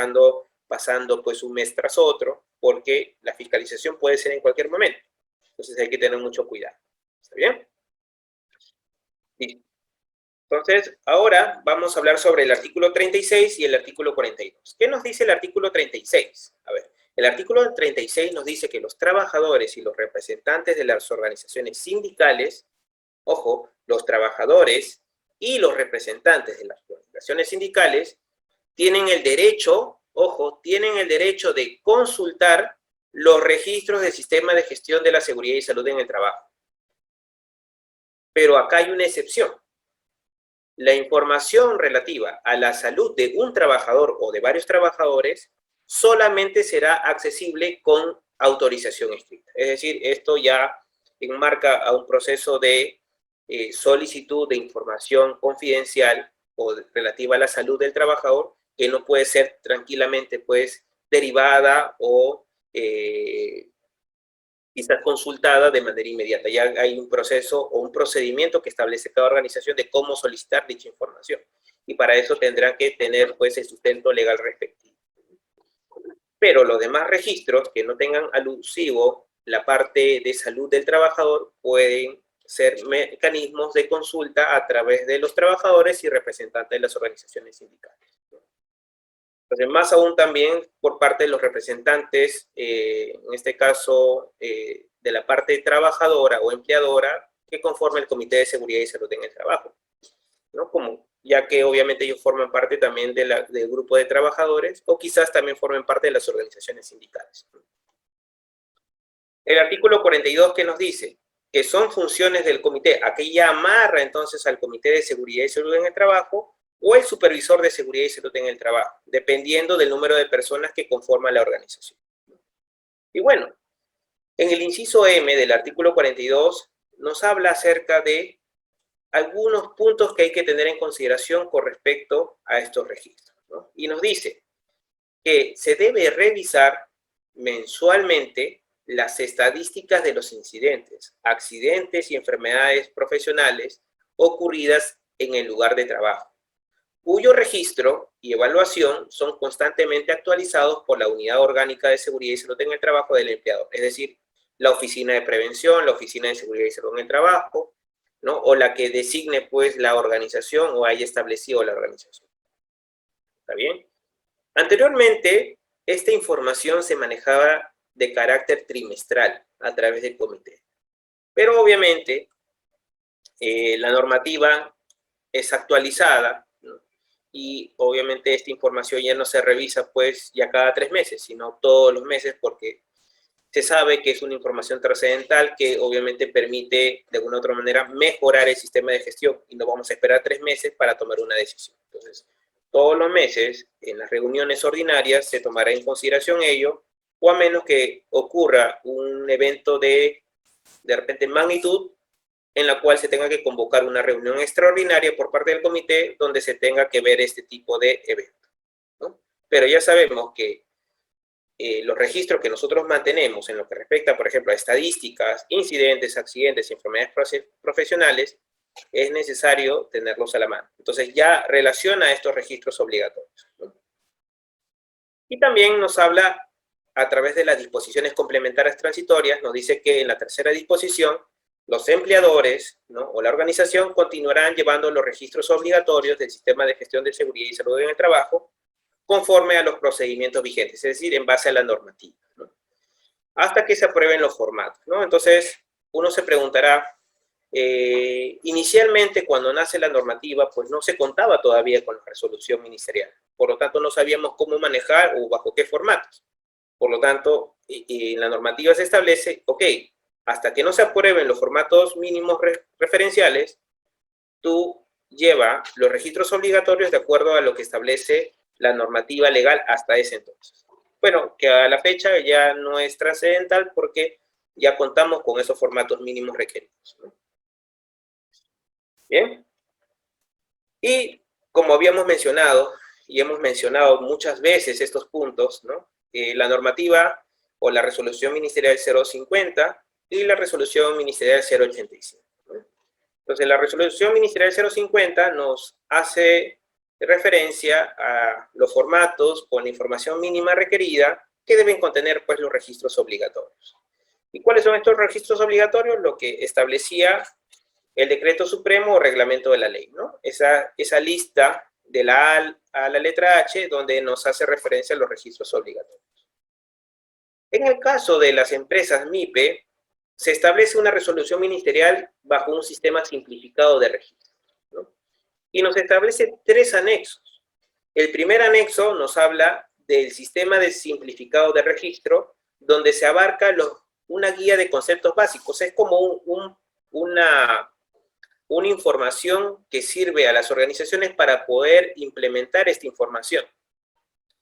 pasando, pues, un mes tras otro, porque la fiscalización puede ser en cualquier momento. Entonces hay que tener mucho cuidado. ¿Está bien? Entonces, ahora vamos a hablar sobre el artículo 36 y el artículo 42. ¿Qué nos dice el artículo 36? A ver, el artículo 36 nos dice que los trabajadores y los representantes de las organizaciones sindicales, ojo, los trabajadores y los representantes de las organizaciones sindicales tienen el derecho, ojo, tienen el derecho de consultar los registros del sistema de gestión de la seguridad y salud en el trabajo. Pero acá hay una excepción. La información relativa a la salud de un trabajador o de varios trabajadores solamente será accesible con autorización escrita. Es decir, esto ya enmarca a un proceso de solicitud de información confidencial o relativa a la salud del trabajador que no puede ser tranquilamente pues derivada o quizás consultada de manera inmediata. Ya hay un proceso o un procedimiento que establece cada organización de cómo solicitar dicha información. Y para eso tendrán que tener pues el sustento legal respectivo. Pero los demás registros que no tengan alusivo la parte de salud del trabajador pueden ser mecanismos de consulta a través de los trabajadores y representantes de las organizaciones sindicales. Entonces, más aún también por parte de los representantes, en este caso, de la parte trabajadora o empleadora, que conforma el Comité de Seguridad y Salud en el Trabajo, ¿no? Como, ya que obviamente ellos forman parte también del grupo de trabajadores, o quizás también formen parte de las organizaciones sindicales. El artículo 42 que nos dice que son funciones del comité, aquí ya amarra entonces al Comité de Seguridad y Salud en el Trabajo, o el supervisor de seguridad y salud en el trabajo, dependiendo del número de personas que conforman la organización. Y bueno, en el inciso M del artículo 42 nos habla acerca de algunos puntos que hay que tener en consideración con respecto a estos registros, ¿no? Y nos dice que se debe revisar mensualmente las estadísticas de los incidentes, accidentes y enfermedades profesionales ocurridas en el lugar de trabajo, cuyo registro y evaluación son constantemente actualizados por la Unidad Orgánica de Seguridad y Salud en el Trabajo del empleador, es decir, la Oficina de Prevención, la Oficina de Seguridad y Salud en el Trabajo, ¿no? O la que designe, pues, la organización o haya establecido la organización. ¿Está bien? Anteriormente, esta información se manejaba de carácter trimestral a través del comité, pero obviamente la normativa es actualizada, ¿no? Y obviamente esta información ya no se revisa pues ya cada 3 meses, sino todos los meses, porque se sabe que es una información trascendental que obviamente permite de alguna u otra manera mejorar el sistema de gestión y no vamos a esperar 3 meses para tomar una decisión. Entonces, todos los meses en las reuniones ordinarias se tomará en consideración ello, o a menos que ocurra un evento de repente magnitud en la cual se tenga que convocar una reunión extraordinaria por parte del comité donde se tenga que ver este tipo de evento, ¿no? Pero ya sabemos que los registros que nosotros mantenemos en lo que respecta, por ejemplo, a estadísticas, incidentes, accidentes y enfermedades profesionales, es necesario tenerlos a la mano. Entonces ya relaciona estos registros obligatorios, ¿no? Y también nos habla a través de las disposiciones complementarias transitorias, nos dice que en la tercera disposición los empleadores, ¿no? O la organización continuarán llevando los registros obligatorios del sistema de gestión de seguridad y salud en el trabajo conforme a los procedimientos vigentes, es decir, en base a la normativa, ¿no? Hasta que se aprueben los formatos, ¿no? Entonces, uno se preguntará, inicialmente cuando nace la normativa, pues no se contaba todavía con la resolución ministerial, por lo tanto no sabíamos cómo manejar o bajo qué formatos. Por lo tanto, en la normativa se establece, ok, hasta que no se aprueben los formatos mínimos referenciales, tú lleva los registros obligatorios de acuerdo a lo que establece la normativa legal hasta ese entonces. Bueno, que a la fecha ya no es trascendental porque ya contamos con esos formatos mínimos requeridos, ¿no? Bien. Y como habíamos mencionado, y hemos mencionado muchas veces estos puntos, ¿no? La normativa o la resolución ministerial 050 y la resolución ministerial 085, ¿no? Entonces, la resolución ministerial 050 nos hace referencia a los formatos con la información mínima requerida que deben contener, pues, los registros obligatorios. ¿Y cuáles son estos registros obligatorios? Lo que establecía el decreto supremo o reglamento de la ley, ¿no? Esa lista de la A a la letra H, donde nos hace referencia a los registros obligatorios. En el caso de las empresas MIPE, se establece una resolución ministerial bajo un sistema simplificado de registro, ¿no? Y nos establece 3 anexos. El primer anexo nos habla del sistema de simplificado de registro, donde se abarca una guía de conceptos básicos. Es como una información que sirve a las organizaciones para poder implementar esta información,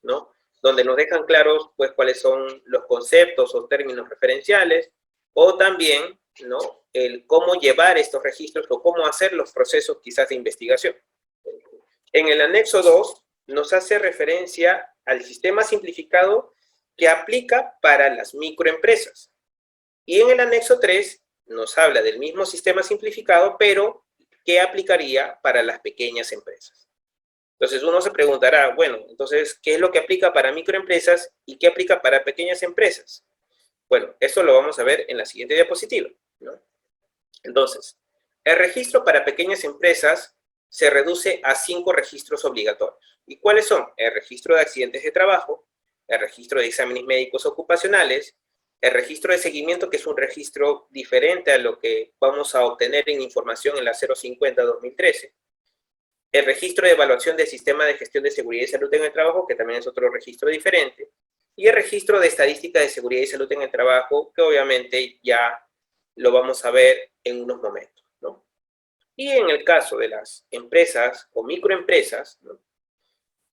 ¿no? Donde nos dejan claros, pues, cuáles son los conceptos o términos referenciales, o también, ¿no?, el cómo llevar estos registros o cómo hacer los procesos quizás de investigación. En el anexo 2 nos hace referencia al sistema simplificado que aplica para las microempresas. Y en el anexo 3 nos habla del mismo sistema simplificado, pero que aplicaría para las pequeñas empresas. Entonces uno se preguntará, bueno, entonces, ¿qué es lo que aplica para microempresas y qué aplica para pequeñas empresas? Bueno, eso lo vamos a ver en la siguiente diapositiva, ¿no? Entonces, el registro para pequeñas empresas se reduce a 5 registros obligatorios. ¿Y cuáles son? El registro de accidentes de trabajo, el registro de exámenes médicos ocupacionales, el registro de seguimiento, que es un registro diferente a lo que vamos a obtener en información en la 050-2013, el registro de evaluación del sistema de gestión de seguridad y salud en el trabajo, que también es otro registro diferente, y el registro de estadística de seguridad y salud en el trabajo, que obviamente ya lo vamos a ver en unos momentos, ¿no? Y en el caso de las empresas o microempresas, ¿no?,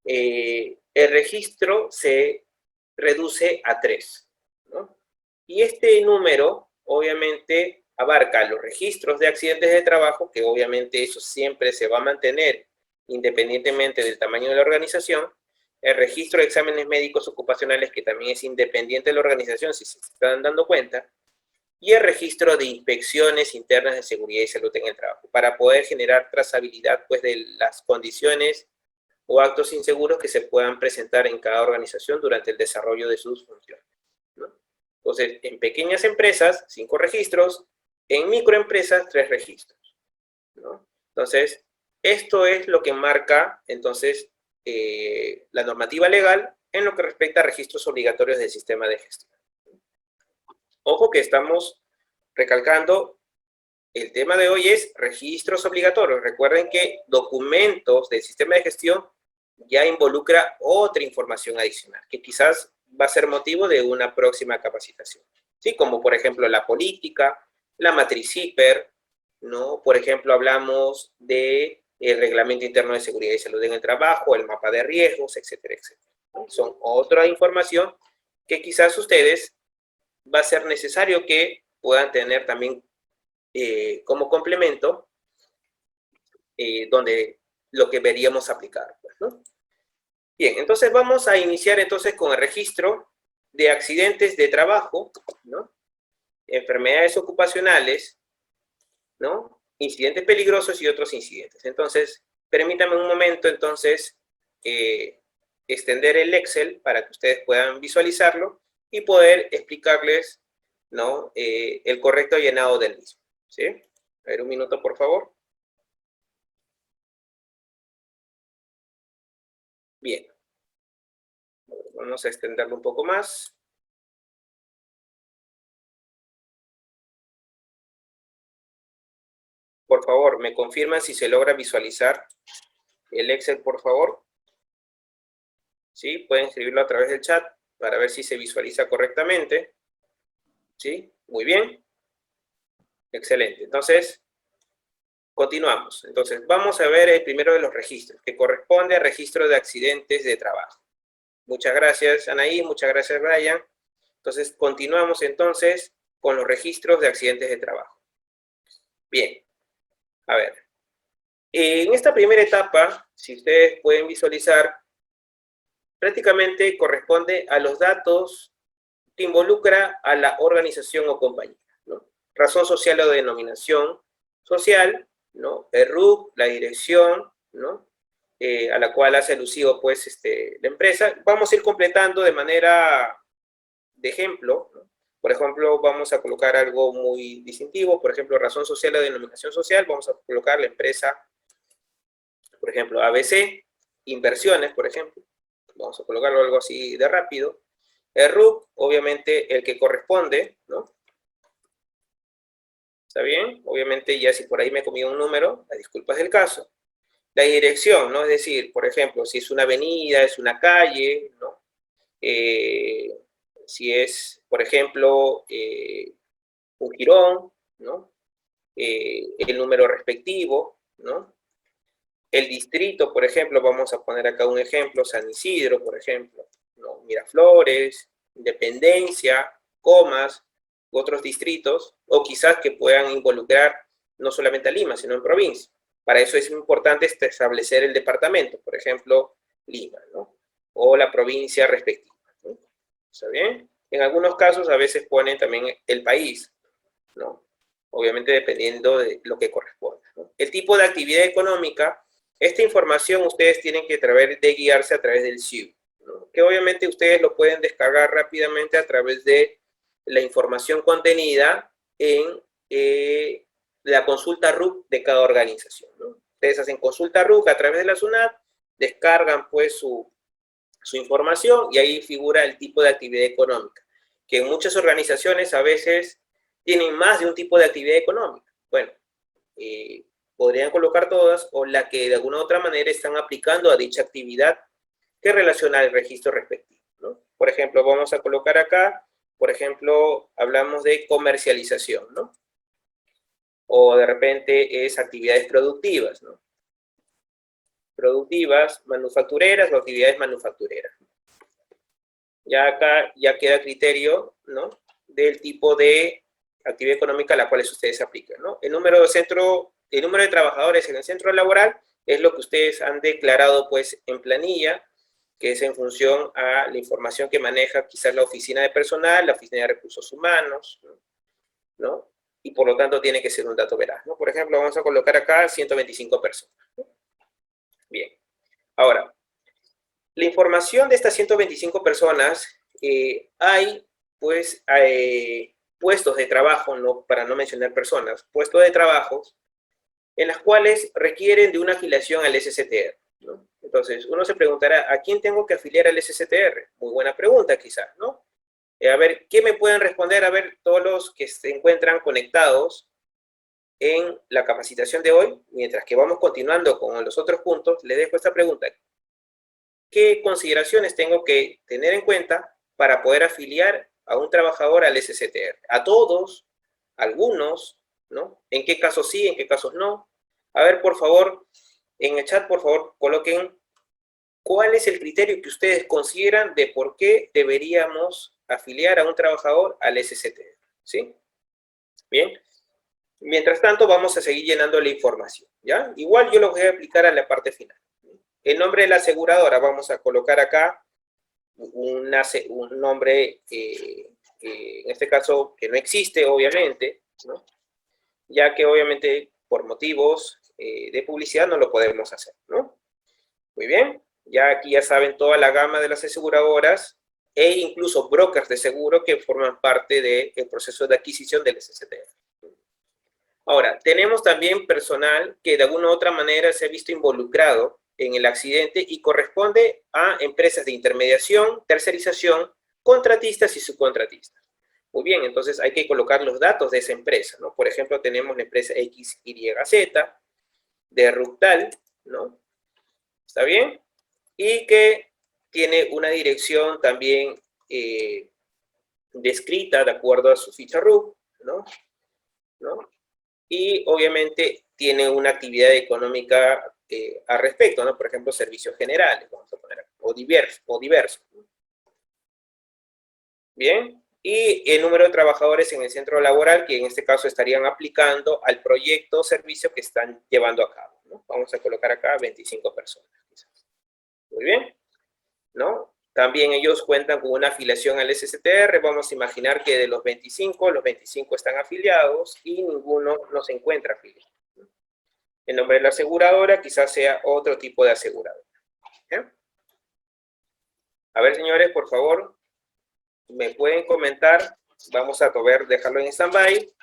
el registro se reduce a 3, ¿no? Y este número, obviamente, abarca los registros de accidentes de trabajo, que obviamente eso siempre se va a mantener independientemente del tamaño de la organización, el registro de exámenes médicos ocupacionales, que también es independiente de la organización, si se están dando cuenta, y el registro de inspecciones internas de seguridad y salud en el trabajo, para poder generar trazabilidad, pues, de las condiciones o actos inseguros que se puedan presentar en cada organización durante el desarrollo de sus funciones, ¿no? Entonces, en pequeñas empresas, 5 registros, en microempresas, 3 registros, ¿no? Entonces, esto es lo que marca, entonces, la normativa legal en lo que respecta a registros obligatorios del sistema de gestión. Ojo que estamos recalcando, el tema de hoy es registros obligatorios. Recuerden que documentos del sistema de gestión ya involucra otra información adicional, que quizás va a ser motivo de una próxima capacitación, ¿sí? Como por ejemplo la política, la matriz CIPER, ¿no? Por ejemplo, hablamos de el reglamento interno de seguridad y salud en el trabajo, el mapa de riesgos, etcétera, etcétera, ¿no? Son otra información que quizás ustedes va a ser necesario que puedan tener también como complemento, donde lo que veríamos aplicar, pues, ¿no? Bien, entonces vamos a iniciar entonces con el registro de accidentes de trabajo, ¿no?, enfermedades ocupacionales, ¿no?, incidentes peligrosos y otros incidentes. Entonces, permítanme un momento, entonces, extender el Excel para que ustedes puedan visualizarlo y poder explicarles, ¿no?, el correcto llenado del mismo, ¿sí? A ver, un minuto, por favor. Bien. Vamos a extenderlo un poco más. Por favor, me confirman si se logra visualizar el Excel, por favor. ¿Sí? Pueden escribirlo a través del chat para ver si se visualiza correctamente. ¿Sí? Muy bien. Excelente. Entonces, continuamos. Entonces, vamos a ver el primero de los registros, que corresponde al registro de accidentes de trabajo. Muchas gracias, Anaí. Muchas gracias, Brian. Entonces, continuamos entonces con los registros de accidentes de trabajo. Bien. A ver. En esta primera etapa, si ustedes pueden visualizar, prácticamente corresponde a los datos que involucra a la organización o compañía, ¿no? Razón social o denominación social, ¿no? El RUC, la dirección, ¿no?, a la cual hace alusivo, pues, la empresa. Vamos a ir completando de manera de ejemplo, ¿no?, Por ejemplo, vamos a colocar algo muy distintivo, por ejemplo, razón social o denominación social, vamos a colocar la empresa, por ejemplo, ABC, inversiones, por ejemplo, vamos a colocarlo algo así de rápido. El RUC, obviamente, el que corresponde, ¿no? ¿Está bien? Obviamente, ya si por ahí me comí un número, la disculpa es del caso. La dirección, ¿no? Es decir, por ejemplo, si es una avenida, es una calle, ¿no? Si es, por ejemplo, un jirón, ¿no? El número respectivo, ¿no? El distrito, por ejemplo, vamos a poner acá un ejemplo, San Isidro, por ejemplo, ¿no? Miraflores, Independencia, Comas, otros distritos, o quizás que puedan involucrar no solamente a Lima, sino en provincia. Para eso es importante establecer el departamento, por ejemplo, Lima, ¿no? O la provincia respectiva, ¿no? ¿Está bien? En algunos casos a veces ponen también el país, ¿no? Obviamente dependiendo de lo que corresponda, ¿no? El tipo de actividad económica, esta información ustedes tienen que tratar de guiarse a través del SIU, ¿no? Que obviamente ustedes lo pueden descargar rápidamente a través de la información contenida en la consulta RUC de cada organización, ¿no? Ustedes hacen consulta RUC a través de la SUNAT, descargan pues su información y ahí figura el tipo de actividad económica, que en muchas organizaciones a veces tienen más de un tipo de actividad económica. Bueno, podrían colocar todas o la que de alguna u otra manera están aplicando a dicha actividad que relaciona al registro respectivo, ¿no? Por ejemplo, vamos a colocar acá, por ejemplo, hablamos de comercialización, ¿no? O de repente es actividades productivas, ¿no? Productivas, manufactureras o actividades manufactureras. Ya acá ya queda criterio, ¿no? Del tipo de actividad económica a la cual ustedes aplican, ¿no? El número de trabajadores en el centro laboral es lo que ustedes han declarado, pues, en planilla, que es en función a la información que maneja quizás la oficina de personal, la oficina de recursos humanos, ¿no? Y por lo tanto tiene que ser un dato veraz, ¿no? Por ejemplo, vamos a colocar acá 125 personas, ¿no? Bien. Ahora, la información de estas 125 personas, hay, pues, puestos de trabajo, no, para no mencionar personas, puestos de trabajo en las cuales requieren de una afiliación al SCTR, ¿no? Entonces, uno se preguntará, ¿a quién tengo que afiliar al SCTR? Muy buena pregunta, quizás, ¿no? A ver, ¿qué me pueden responder? A ver, todos los que se encuentran conectados en la capacitación de hoy, mientras que vamos continuando con los otros puntos, les dejo esta pregunta. ¿Qué consideraciones tengo que tener en cuenta para poder afiliar a un trabajador al SCTR? ¿A todos? ¿Algunos? ¿No? ¿En qué casos sí? ¿En qué casos no? A ver, por favor, en el chat, por favor, coloquen cuál es el criterio que ustedes consideran de por qué deberíamos afiliar a un trabajador al SCTR. ¿Sí? Bien. Mientras tanto, vamos a seguir llenando la información, ¿ya? Igual yo lo voy a aplicar a la parte final. El nombre de la aseguradora, vamos a colocar acá un nombre, en este caso, que no existe, obviamente, ¿no? Ya que obviamente por motivos de publicidad no lo podemos hacer, ¿no? Muy bien, ya aquí ya saben toda la gama de las aseguradoras e incluso brokers de seguro que forman parte del proceso de adquisición del SCTR. Ahora, tenemos también personal que de alguna u otra manera se ha visto involucrado en el accidente y corresponde a empresas de intermediación, tercerización, contratistas y subcontratistas. Muy bien, entonces hay que colocar los datos de esa empresa, ¿no? Por ejemplo, tenemos la empresa XYZ de Ructal, ¿no? ¿Está bien? Y que tiene una dirección también descrita de acuerdo a su ficha RUC, ¿no? ¿No? Y obviamente tiene una actividad económica al respecto, ¿no? Por ejemplo, servicios generales, vamos a poner, o diverso. Bien, y el número de trabajadores en el centro laboral, que en este caso estarían aplicando al proyecto o servicio que están llevando a cabo, ¿no? Vamos a colocar acá 25 personas, quizás. Muy bien, ¿no? También ellos cuentan con una afiliación al SCTR, vamos a imaginar que de los 25 están afiliados y ninguno no se encuentra afiliado. El nombre de la aseguradora quizás sea otro tipo de aseguradora. ¿Eh? A ver, señores, por favor, me pueden comentar vamos a dejarlo en stand-by.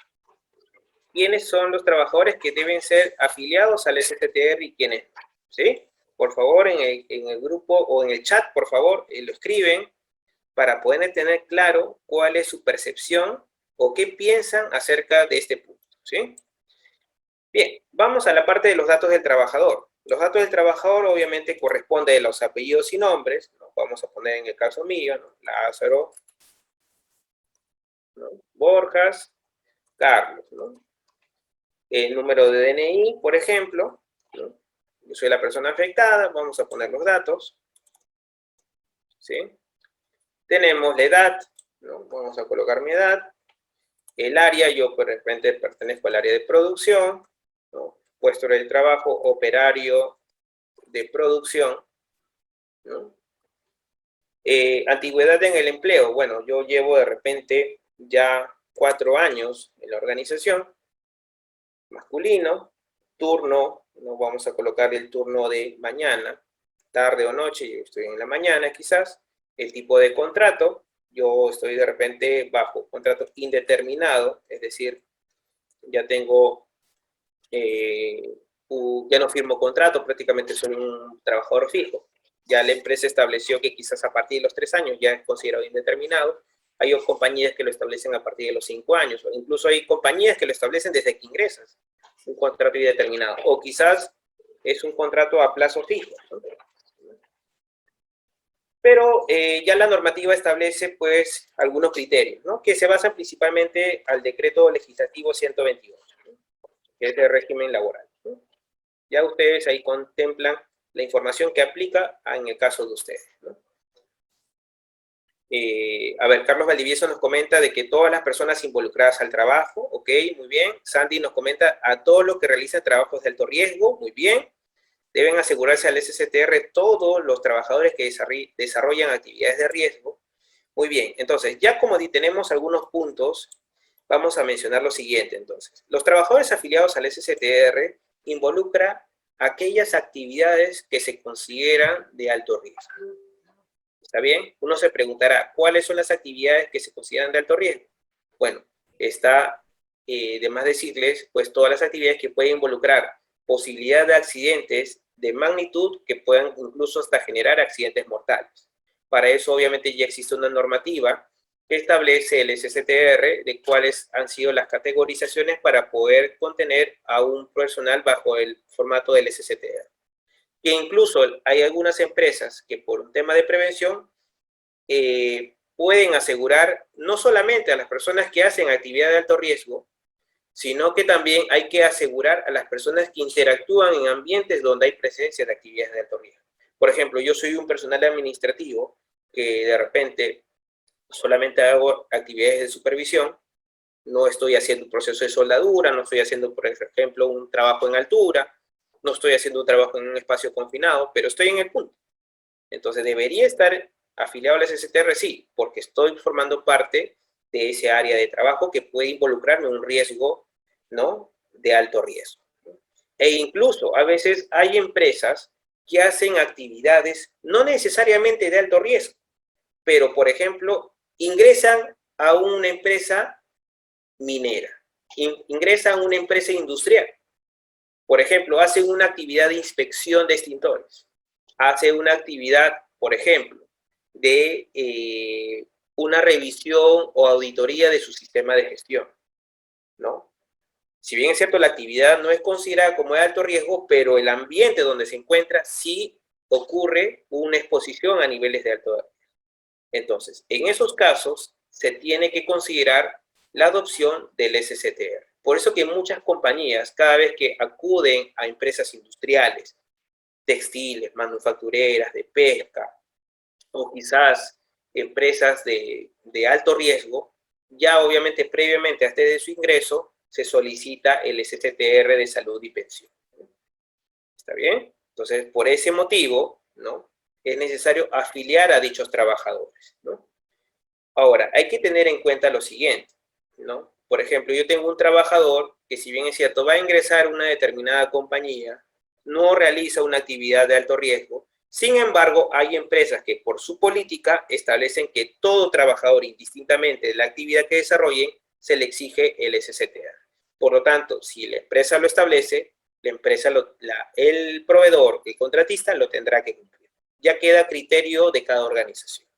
¿Quiénes son los trabajadores que deben ser afiliados al STTR y quiénes no? ¿Sí? Por favor, en el grupo o en el chat, por favor, lo escriben para poder tener claro cuál es su percepción o qué piensan acerca de este punto. ¿Sí? Bien, vamos a la parte de los datos del trabajador. Los datos del trabajador obviamente corresponden a los apellidos y nombres, ¿no? Vamos a poner en el caso mío, ¿no? Lázaro, ¿no? Borjas, Carlos, ¿no? El número de DNI, por ejemplo, ¿no? Yo soy la persona afectada, vamos a poner los datos, ¿sí? Tenemos la edad, ¿no? Vamos a colocar mi edad. El área, yo de repente pertenezco al área de producción, ¿no? Puesto de trabajo, operario de producción, ¿no? Antigüedad en el empleo, bueno, yo llevo de repente ya 4 años en la organización, masculino, turno, no vamos a colocar el turno de mañana, tarde o noche, yo estoy en la mañana quizás, el tipo de contrato, yo estoy de repente bajo contrato indeterminado, es decir, ya tengo, ya no firmo contrato, prácticamente soy un trabajador fijo. Ya la empresa estableció que quizás a partir de los 3 años ya es considerado indeterminado. Hay compañías que lo establecen a partir de los 5 años, o incluso hay compañías que lo establecen desde que ingresas, un contrato indeterminado, o quizás es un contrato a plazo fijo, ¿no? Pero ya la normativa establece, pues, algunos criterios, ¿no? Que se basan principalmente al decreto legislativo 128, ¿no? Que es el régimen laboral, ¿no? Ya ustedes ahí contemplan la información que aplica en el caso de ustedes, ¿no? A ver, Carlos Valdivieso nos comenta de que todas las personas involucradas al trabajo, ok, muy bien. Sandy nos comenta a todos los que realizan trabajos de alto riesgo, muy bien. Deben asegurarse al SSTR todos los trabajadores que desarrollan actividades de riesgo. Muy bien, entonces, ya como tenemos algunos puntos, vamos a mencionar lo siguiente, entonces. Los trabajadores afiliados al SSTR involucra aquellas actividades que se consideran de alto riesgo. ¿Está bien? Uno se preguntará, ¿cuáles son las actividades que se consideran de alto riesgo? Bueno, está de más decirles, pues todas las actividades que pueden involucrar posibilidad de accidentes de magnitud que puedan incluso hasta generar accidentes mortales. Para eso obviamente ya existe una normativa que establece el SSTR de cuáles han sido las categorizaciones para poder contener a un personal bajo el formato del SSTR. Que incluso hay algunas empresas que por un tema de prevención pueden asegurar no solamente a las personas que hacen actividad de alto riesgo, sino que también hay que asegurar a las personas que interactúan en ambientes donde hay presencia de actividades de alto riesgo. Por ejemplo, yo soy un personal administrativo que de repente solamente hago actividades de supervisión, no estoy haciendo un proceso de soldadura, no estoy haciendo, por ejemplo, un trabajo en altura, no estoy haciendo un trabajo en un espacio confinado, pero estoy en el punto. Entonces, ¿debería estar afiliado al SSTR? Sí, porque estoy formando parte de ese área de trabajo que puede involucrarme en un riesgo, ¿no?, de alto riesgo. E incluso, a veces hay empresas que hacen actividades no necesariamente de alto riesgo, pero, por ejemplo, ingresan a una empresa minera, ingresan a una empresa industrial. Por ejemplo, hacen una actividad de inspección de extintores, hacen una actividad, por ejemplo, de una revisión o auditoría de su sistema de gestión, ¿no? Si bien es cierto, la actividad no es considerada como de alto riesgo, pero el ambiente donde se encuentra sí ocurre una exposición a niveles de alto riesgo. Entonces, en esos casos, se tiene que considerar la adopción del SSTR. Por eso que muchas compañías, cada vez que acuden a empresas industriales, textiles, manufactureras, de pesca, o quizás empresas de alto riesgo, ya obviamente previamente antes de su ingreso, se solicita el SSTR de salud y pensión. ¿Está bien? Entonces, por ese motivo, ¿no?, es necesario afiliar a dichos trabajadores, ¿no? Ahora, hay que tener en cuenta lo siguiente, ¿no? Por ejemplo, yo tengo un trabajador que, si bien es cierto, va a ingresar a una determinada compañía, no realiza una actividad de alto riesgo, Sin embargo, hay empresas que por su política establecen que todo trabajador, indistintamente de la actividad que desarrollen, se le exige el SCTR. Por lo tanto, si la empresa lo establece, la empresa, el proveedor, el contratista, lo tendrá que cumplir. Ya queda a criterio de cada organización.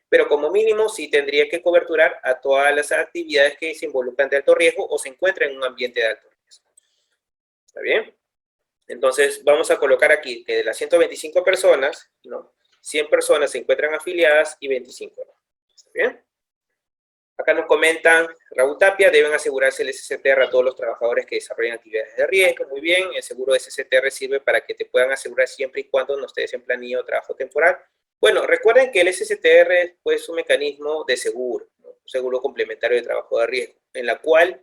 Pero como mínimo sí tendría que coberturar a todas las actividades que se involucran de alto riesgo o se encuentran en un ambiente de alto riesgo. ¿Está bien? Entonces, vamos a colocar aquí que de las 125 personas, ¿no? 100 personas se encuentran afiliadas y 25 no. ¿Está bien? Acá nos comentan, Raúl Tapia, deben asegurarse el SCTR a todos los trabajadores que desarrollan actividades de riesgo. Muy bien, el seguro de SCTR sirve para que te puedan asegurar siempre y cuando no estés en planilla o trabajo temporal. Bueno, recuerden que el SCTR es pues, un mecanismo de seguro, ¿no? Un seguro complementario de trabajo de riesgo, en la cual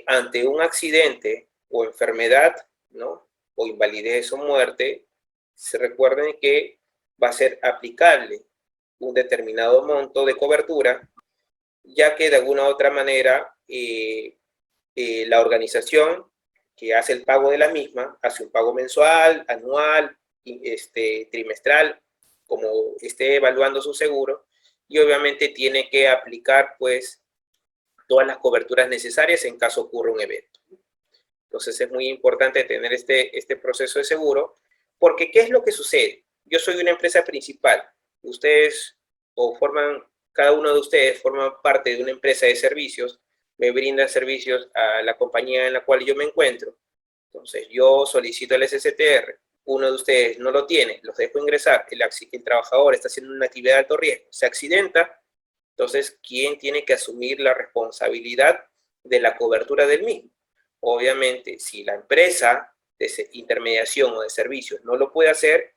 ante un accidente o enfermedad, ¿no? O invalidez o muerte, se recuerden que va a ser aplicable un determinado monto de cobertura, ya que de alguna u otra manera la organización que hace el pago de la misma hace un pago mensual, anual, trimestral, como esté evaluando su seguro, y obviamente tiene que aplicar pues todas las coberturas necesarias en caso ocurra un evento. Entonces es muy importante tener este proceso de seguro, porque ¿qué es lo que sucede? Yo soy una empresa principal, ustedes cada uno de ustedes forma parte de una empresa de servicios, me brinda servicios a la compañía en la cual yo me encuentro. Entonces yo solicito el SCTR, uno de ustedes no lo tiene, los dejo ingresar, el trabajador está haciendo una actividad de alto riesgo, se accidenta, entonces ¿quién tiene que asumir la responsabilidad de la cobertura del mismo? Obviamente, si la empresa de intermediación o de servicios no lo puede hacer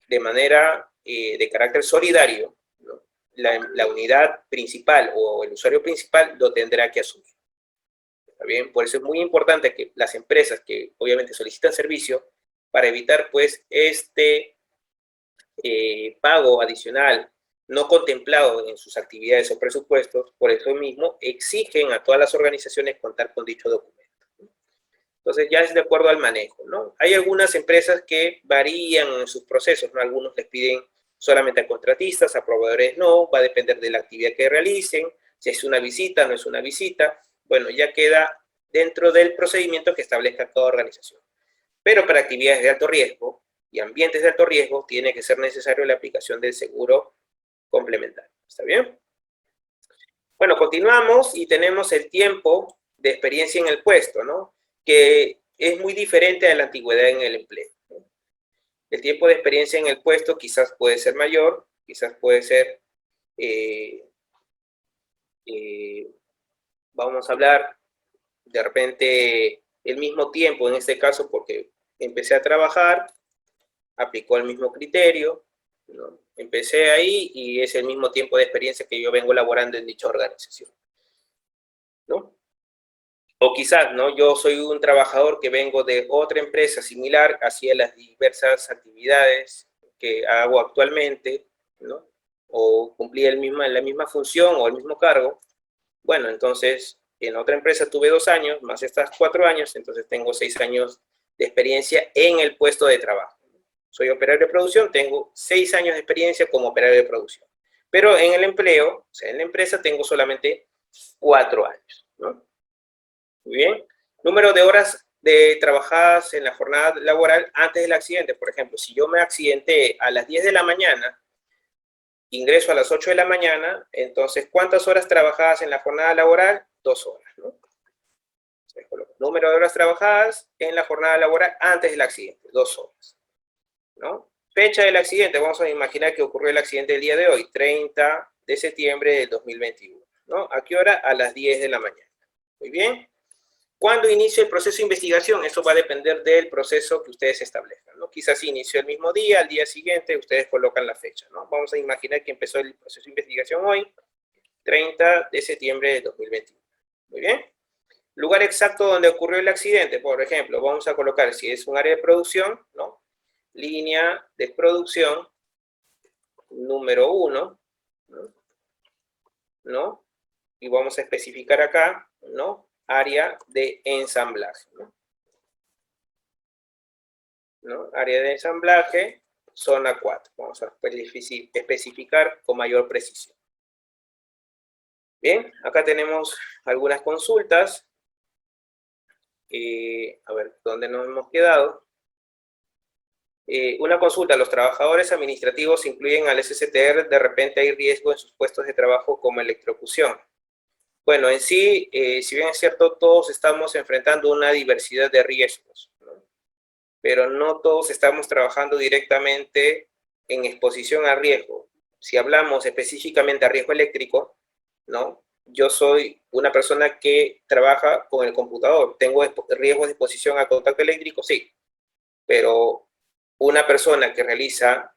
de manera de carácter solidario, ¿no? La unidad principal o el usuario principal lo tendrá que asumir. ¿Está bien? Por eso es muy importante que las empresas que obviamente solicitan servicio, para evitar pues pago adicional no contemplado en sus actividades o presupuestos, por eso mismo exigen a todas las organizaciones contar con dicho documento. Entonces ya es de acuerdo al manejo, ¿no? Hay algunas empresas que varían en sus procesos, ¿no? Algunos les piden solamente a contratistas, a proveedores no, va a depender de la actividad que realicen, si es una visita, no es una visita, bueno, ya queda dentro del procedimiento que establezca cada organización. Pero para actividades de alto riesgo y ambientes de alto riesgo, tiene que ser necesario la aplicación del seguro complementario. ¿Está bien? Bueno, continuamos y tenemos el tiempo de experiencia en el puesto, ¿no? Que es muy diferente a la antigüedad en el empleo, ¿no? El tiempo de experiencia en el puesto quizás puede ser mayor, quizás puede ser, vamos a hablar de repente el mismo tiempo en este caso porque empecé a trabajar, aplicó el mismo criterio, ¿no? Empecé ahí y es el mismo tiempo de experiencia que yo vengo laborando en dicha organización, ¿no? O quizás, ¿no? Yo soy un trabajador que vengo de otra empresa similar, hacía las diversas actividades que hago actualmente, ¿no? O cumplía la misma función o el mismo cargo. Bueno, entonces, en otra empresa tuve 2 años, más estas 4 años, entonces tengo 6 años de experiencia en el puesto de trabajo. Soy operario de producción, tengo 6 años de experiencia como operario de producción. Pero en el empleo, o sea, en la empresa tengo solamente 4 años, ¿no? Muy bien. Número de horas trabajadas en la jornada laboral antes del accidente. Por ejemplo, si yo me accidenté a las 10 de la mañana, ingreso a las 8 de la mañana, entonces, ¿cuántas horas trabajadas en la jornada laboral? 2 horas, ¿no? Número de horas trabajadas en la jornada laboral antes del accidente, 2 horas, ¿no? Fecha del accidente, vamos a imaginar que ocurrió el accidente el día de hoy, 30 de septiembre del 2021, ¿no? ¿A qué hora? A las 10 de la mañana. Muy bien. ¿Cuándo inicia el proceso de investigación? Eso va a depender del proceso que ustedes establezcan, ¿no? Quizás inició el mismo día, al día siguiente ustedes colocan la fecha, ¿no? Vamos a imaginar que empezó el proceso de investigación hoy, 30 de septiembre de 2021. Muy bien. Lugar exacto donde ocurrió el accidente, por ejemplo, vamos a colocar si es un área de producción, ¿no? Línea de producción número 1, ¿no? Y vamos a especificar acá, ¿no? Área de ensamblaje, ¿no? Área de ensamblaje, zona 4. Vamos a especificar con mayor precisión. Bien, acá tenemos algunas consultas. A ver, ¿dónde nos hemos quedado? Una consulta, ¿los trabajadores administrativos incluyen al SCTR? De repente hay riesgo en sus puestos de trabajo como electrocución. Bueno, en sí, si bien es cierto, todos estamos enfrentando una diversidad de riesgos, ¿no? Pero no todos estamos trabajando directamente en exposición a riesgo. Si hablamos específicamente a riesgo eléctrico, ¿no? Yo soy una persona que trabaja con el computador. ¿Tengo riesgos de exposición a contacto eléctrico? Sí. Pero una persona que realiza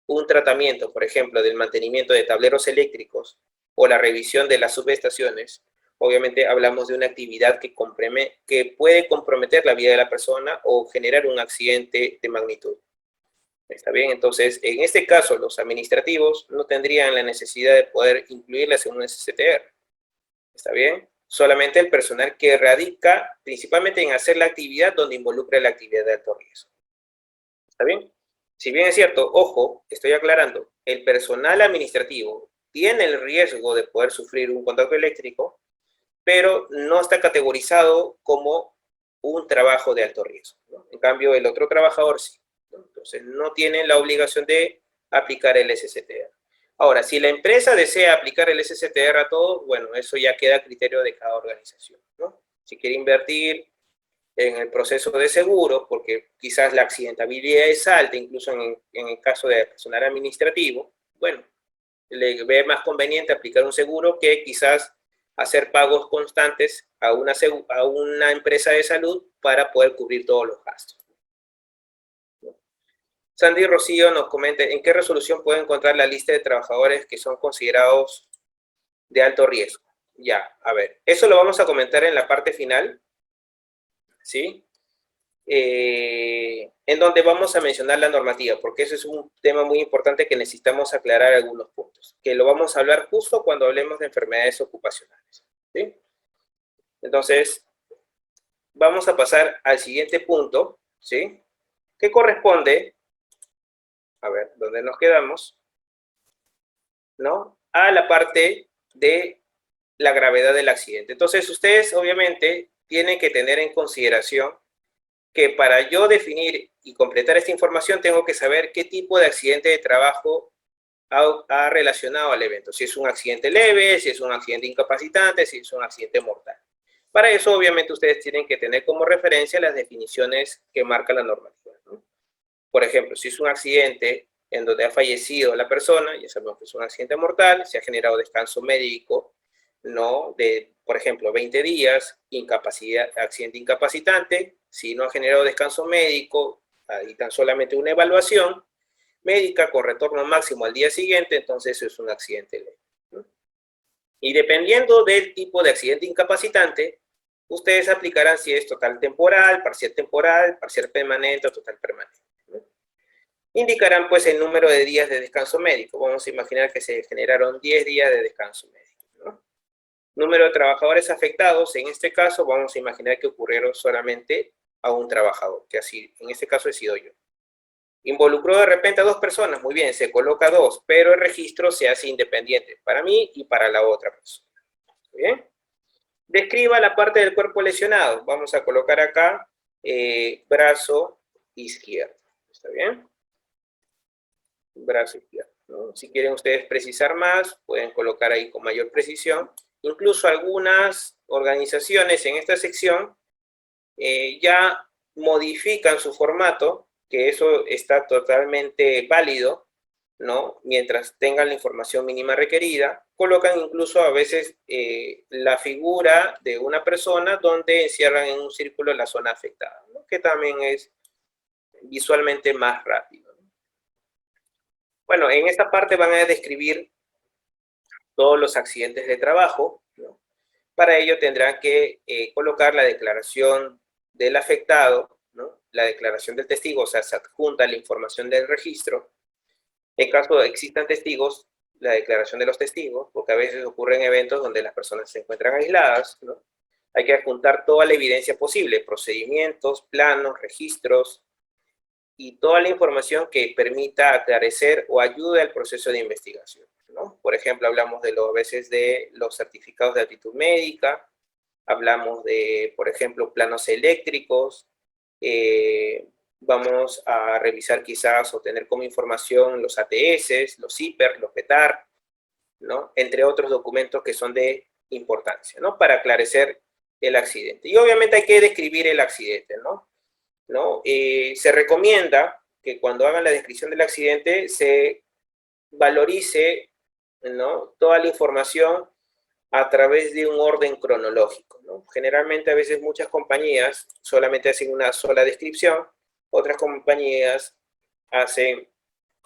un tratamiento, por ejemplo, del mantenimiento de tableros eléctricos o la revisión de las subestaciones, obviamente hablamos de una actividad que puede comprometer la vida de la persona o generar un accidente de magnitud. ¿Está bien? Entonces, en este caso, los administrativos no tendrían la necesidad de poder incluirlas en un SCTR. ¿Está bien? Solamente el personal que radica principalmente en hacer la actividad donde involucra la actividad de alto riesgo. ¿Está bien? Si bien es cierto, ojo, estoy aclarando, el personal administrativo tiene el riesgo de poder sufrir un contacto eléctrico, pero no está categorizado como un trabajo de alto riesgo, ¿no? En cambio, el otro trabajador sí, ¿no? Entonces, no tiene la obligación de aplicar el SCTR. Ahora, si la empresa desea aplicar el SCTR a todos, bueno, eso ya queda a criterio de cada organización, ¿no? Si quiere invertir en el proceso de seguro, porque quizás la accidentabilidad es alta, incluso en el caso de personal administrativo, bueno, le ve más conveniente aplicar un seguro que quizás hacer pagos constantes a una empresa de salud para poder cubrir todos los gastos. Sandy Rocío nos comenta, ¿en qué resolución puede encontrar la lista de trabajadores que son considerados de alto riesgo? Ya, a ver, eso lo vamos a comentar en la parte final, ¿sí? En donde vamos a mencionar la normativa, porque eso es un tema muy importante que necesitamos aclarar algunos puntos, que lo vamos a hablar justo cuando hablemos de enfermedades ocupacionales, ¿sí? Entonces, vamos a pasar al siguiente punto, ¿sí? Que corresponde, a ver, ¿dónde nos quedamos? ¿No? A la parte de la gravedad del accidente. Entonces, ustedes obviamente tienen que tener en consideración que para yo definir y completar esta información tengo que saber qué tipo de accidente de trabajo ha relacionado al evento. Si es un accidente leve, si es un accidente incapacitante, si es un accidente mortal. Para eso, obviamente, ustedes tienen que tener como referencia las definiciones que marca la normativa, ¿no? Por ejemplo, si es un accidente en donde ha fallecido la persona, ya sabemos que es un accidente mortal, se ha generado descanso médico, ¿no? De, por ejemplo, 20 días, incapacidad, accidente incapacitante, si no ha generado descanso médico y tan solamente una evaluación médica con retorno máximo al día siguiente, entonces eso es un accidente leve, ¿no? Y dependiendo del tipo de accidente incapacitante, ustedes aplicarán si es total temporal, parcial permanente o total permanente, ¿no? Indicarán pues el número de días de descanso médico. Vamos a imaginar que se generaron 10 días de descanso médico, ¿no? Número de trabajadores afectados, en este caso vamos a imaginar que ocurrieron solamente a un trabajador, que así, en este caso he sido yo. Involucró de repente a 2 personas, muy bien, se coloca 2, pero el registro se hace independiente para mí y para la otra persona. ¿Bien? Describa la parte del cuerpo lesionado. Vamos a colocar acá brazo izquierdo. ¿Está bien? Brazo izquierdo, ¿no? Si quieren ustedes precisar más, pueden colocar ahí con mayor precisión. Incluso algunas organizaciones en esta sección ya modifican su formato, que eso está totalmente válido, ¿no? Mientras tengan la información mínima requerida, colocan incluso a veces la figura de una persona donde encierran en un círculo la zona afectada, ¿no? Que también es visualmente más rápido, ¿no? Bueno, en esta parte van a describir todos los accidentes de trabajo, ¿no? Para ello tendrán que colocar la declaración del afectado, ¿no? La declaración del testigo, o sea, se adjunta la información del registro. En caso de existan testigos, la declaración de los testigos, porque a veces ocurren eventos donde las personas se encuentran aisladas, ¿no? Hay que adjuntar toda la evidencia posible, procedimientos, planos, registros, y toda la información que permita aclarecer o ayude al proceso de investigación, ¿no? Por ejemplo, hablamos a veces de los certificados de aptitud médica, hablamos de, por ejemplo, planos eléctricos, vamos a revisar quizás o tener como información los ATS, los CIPER, los PETAR, ¿no? Entre otros documentos que son de importancia, ¿no? Para aclarecer el accidente. Y obviamente hay que describir el accidente, ¿no? Se recomienda que cuando hagan la descripción del accidente se valorice, ¿no?, toda la información a través de un orden cronológico, ¿no? Generalmente a veces muchas compañías solamente hacen una sola descripción, otras compañías hacen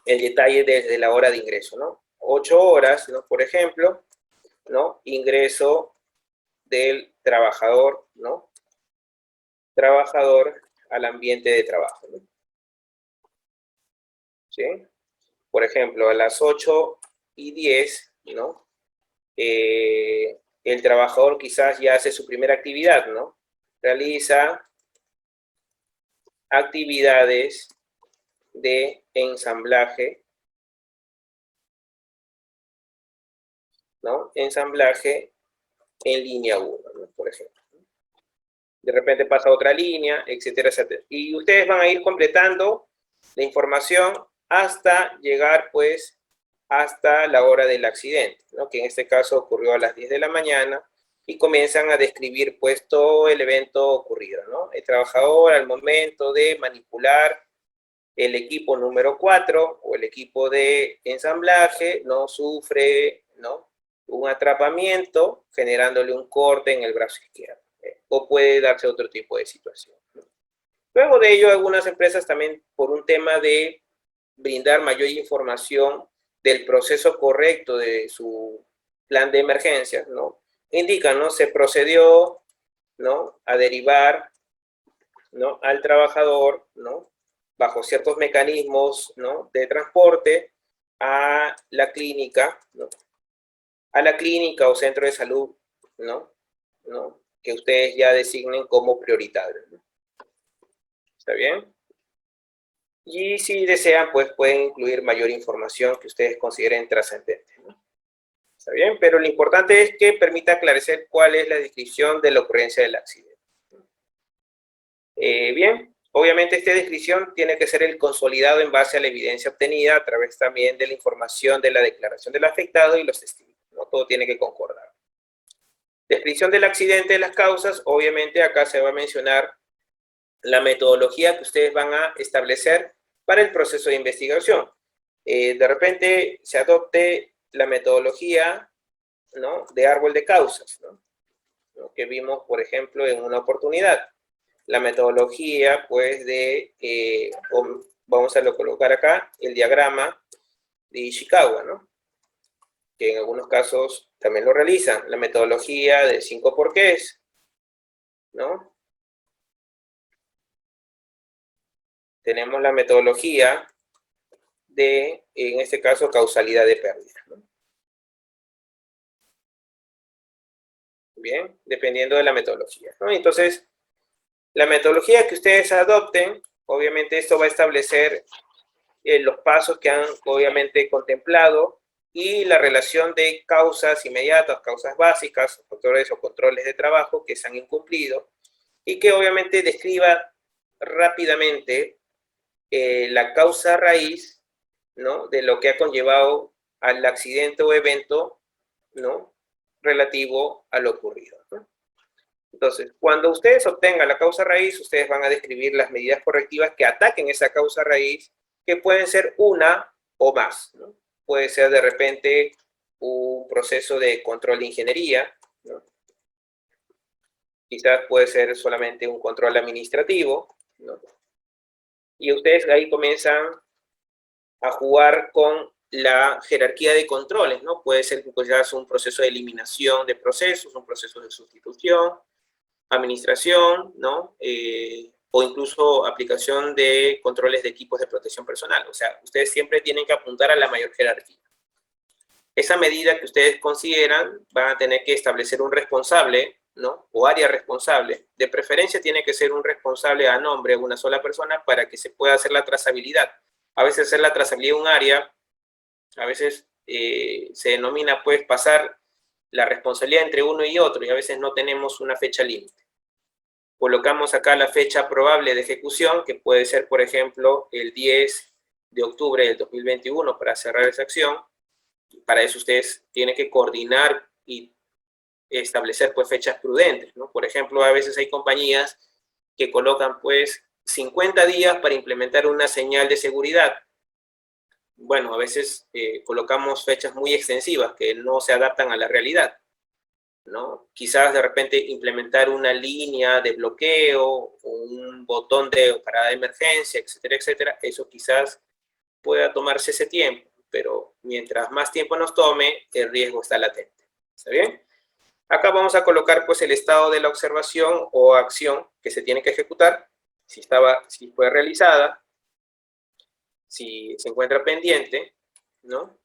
el detalle desde la hora de ingreso, ¿no? 8 horas, ¿no?, por ejemplo, ¿no?, ingreso del trabajador, ¿no?, trabajador al ambiente de trabajo, ¿no? ¿Sí? Por ejemplo, a las 8:10, ¿no?, el trabajador quizás ya hace su primera actividad, ¿no? Realiza actividades de ensamblaje, ¿no? Ensamblaje en línea 1, ¿no?, por ejemplo. De repente pasa a otra línea, etcétera, etcétera. Y ustedes van a ir completando la información hasta llegar, pues, hasta la hora del accidente, ¿no?, que en este caso ocurrió a las 10 de la mañana, y comienzan a describir, pues, todo el evento ocurrido, ¿no? El trabajador, al momento de manipular el equipo número 4 o el equipo de ensamblaje, no sufre, ¿no?, un atrapamiento, generándole un corte en el brazo izquierdo, o puede darse otro tipo de situación, ¿no? Luego de ello, algunas empresas también, por un tema de brindar mayor información del proceso correcto de su plan de emergencias, ¿no?, indican, ¿no?, se procedió, ¿no?, a derivar, ¿no?, al trabajador, ¿no?, bajo ciertos mecanismos, ¿no?, de transporte a la clínica, ¿no?, a la clínica o centro de salud, ¿no?, que ustedes ya designen como prioritario, ¿no? ¿Está bien? Y si desean, pues pueden incluir mayor información que ustedes consideren trascendente, ¿no? ¿Está bien? Pero lo importante es que permita aclarecer cuál es la descripción de la ocurrencia del accidente. Bien, obviamente esta descripción tiene que ser el consolidado en base a la evidencia obtenida a través también de la información de la declaración del afectado y los testigos, ¿no? Todo tiene que concordar. Descripción del accidente, de las causas, obviamente acá se va a mencionar la metodología que ustedes van a establecer para el proceso de investigación. De repente se adopte la metodología, ¿no?, de árbol de causas, ¿no?, que vimos, por ejemplo, en una oportunidad. La metodología, pues, vamos a colocar acá el diagrama de Ishikawa, ¿no?, que en algunos casos también lo realizan. La metodología de 5 porqués, ¿no? Tenemos la metodología de, en este caso, causalidad de pérdida, ¿no? Bien, dependiendo de la metodología, ¿no? Entonces, la metodología que ustedes adopten, obviamente esto va a establecer los pasos que han obviamente contemplado y la relación de causas inmediatas, causas básicas, factores o controles de trabajo que se han incumplido, y que obviamente describa rápidamente la causa raíz, ¿no?, de lo que ha conllevado al accidente o evento, ¿no?, relativo a lo ocurrido, ¿no? Entonces, cuando ustedes obtengan la causa raíz, ustedes van a describir las medidas correctivas que ataquen esa causa raíz, que pueden ser una o más, ¿no? Puede ser de repente un proceso de control de ingeniería, ¿no? Quizás puede ser solamente un control administrativo, ¿no? Y ustedes ahí comienzan a jugar con la jerarquía de controles, ¿no? Puede ser quizás un proceso de eliminación de procesos, un proceso de sustitución, administración, ¿no? O incluso aplicación de controles de equipos de protección personal. O sea, ustedes siempre tienen que apuntar a la mayor jerarquía. Esa medida que ustedes consideran van a tener que establecer un responsable ¿no? O área responsable. De preferencia tiene que ser un responsable a nombre de una sola persona para que se pueda hacer la trazabilidad. A veces hacer la trazabilidad de un área, a veces se denomina pues pasar la responsabilidad entre uno y otro, y a veces no tenemos una fecha límite. Colocamos acá la fecha probable de ejecución, que puede ser, por ejemplo, el 10 de octubre del 2021 para cerrar esa acción. Para eso ustedes tienen que coordinar y establecer pues fechas prudentes, ¿no? Por ejemplo, a veces hay compañías que colocan pues 50 días para implementar una señal de seguridad. Bueno, a veces colocamos fechas muy extensivas que no se adaptan a la realidad, ¿no? Quizás de repente implementar una línea de bloqueo, un botón de parada de emergencia, etcétera, etcétera. Eso quizás pueda tomarse ese tiempo, pero mientras más tiempo nos tome, el riesgo está latente. ¿Está bien? Acá vamos a colocar pues el estado de la observación o acción que se tiene que ejecutar, si fue realizada, si se encuentra pendiente, ¿no?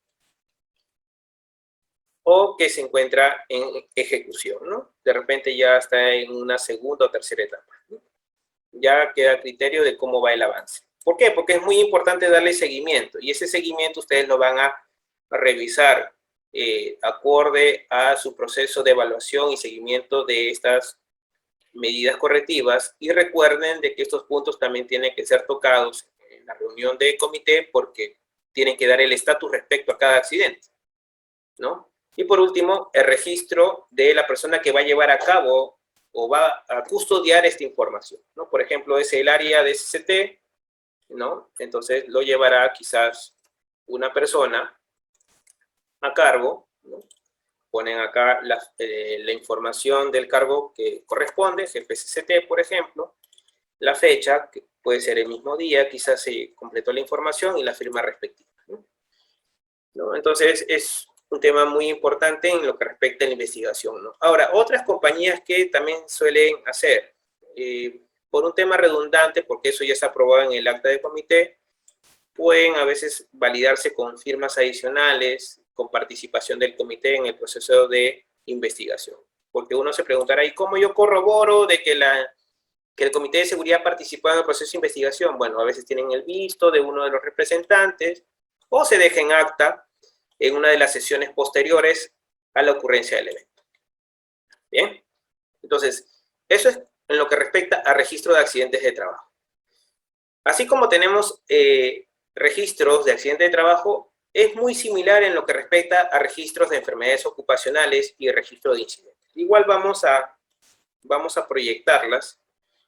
O que se encuentra en ejecución, ¿no? De repente ya está en una segunda o tercera etapa, ¿no? Ya queda a criterio de cómo va el avance. ¿Por qué? Porque es muy importante darle seguimiento, y ese seguimiento ustedes lo van a revisar acorde a su proceso de evaluación y seguimiento de estas medidas correctivas, y recuerden de que estos puntos también tienen que ser tocados en la reunión de comité porque tienen que dar el estatus respecto a cada accidente, ¿no? Y por último, el registro de la persona que va a llevar a cabo o va a custodiar esta información, ¿no? Por ejemplo, es el área de SCT, ¿no? Entonces lo llevará quizás una persona a cargo, ¿no? Ponen acá la información del cargo que corresponde, GPCCT, por ejemplo, la fecha, que puede ser el mismo día, quizás se completó la información y la firma respectiva, ¿no? Entonces, es un tema muy importante en lo que respecta a la investigación, ¿no? Ahora, otras compañías que también suelen hacer, por un tema redundante, porque eso ya está aprobado en el acta de comité, pueden a veces validarse con firmas adicionales, con participación del comité en el proceso de investigación. Porque uno se preguntará, ¿y cómo yo corroboro de que el comité de seguridad participó en el proceso de investigación? Bueno, a veces tienen el visto de uno de los representantes o se deja en acta en una de las sesiones posteriores a la ocurrencia del evento. Bien, entonces, eso es en lo que respecta a registro de accidentes de trabajo. Así como tenemos registros de accidentes de trabajo, es muy similar en lo que respecta a registros de enfermedades ocupacionales y registro de incidentes. Igual vamos a proyectarlas,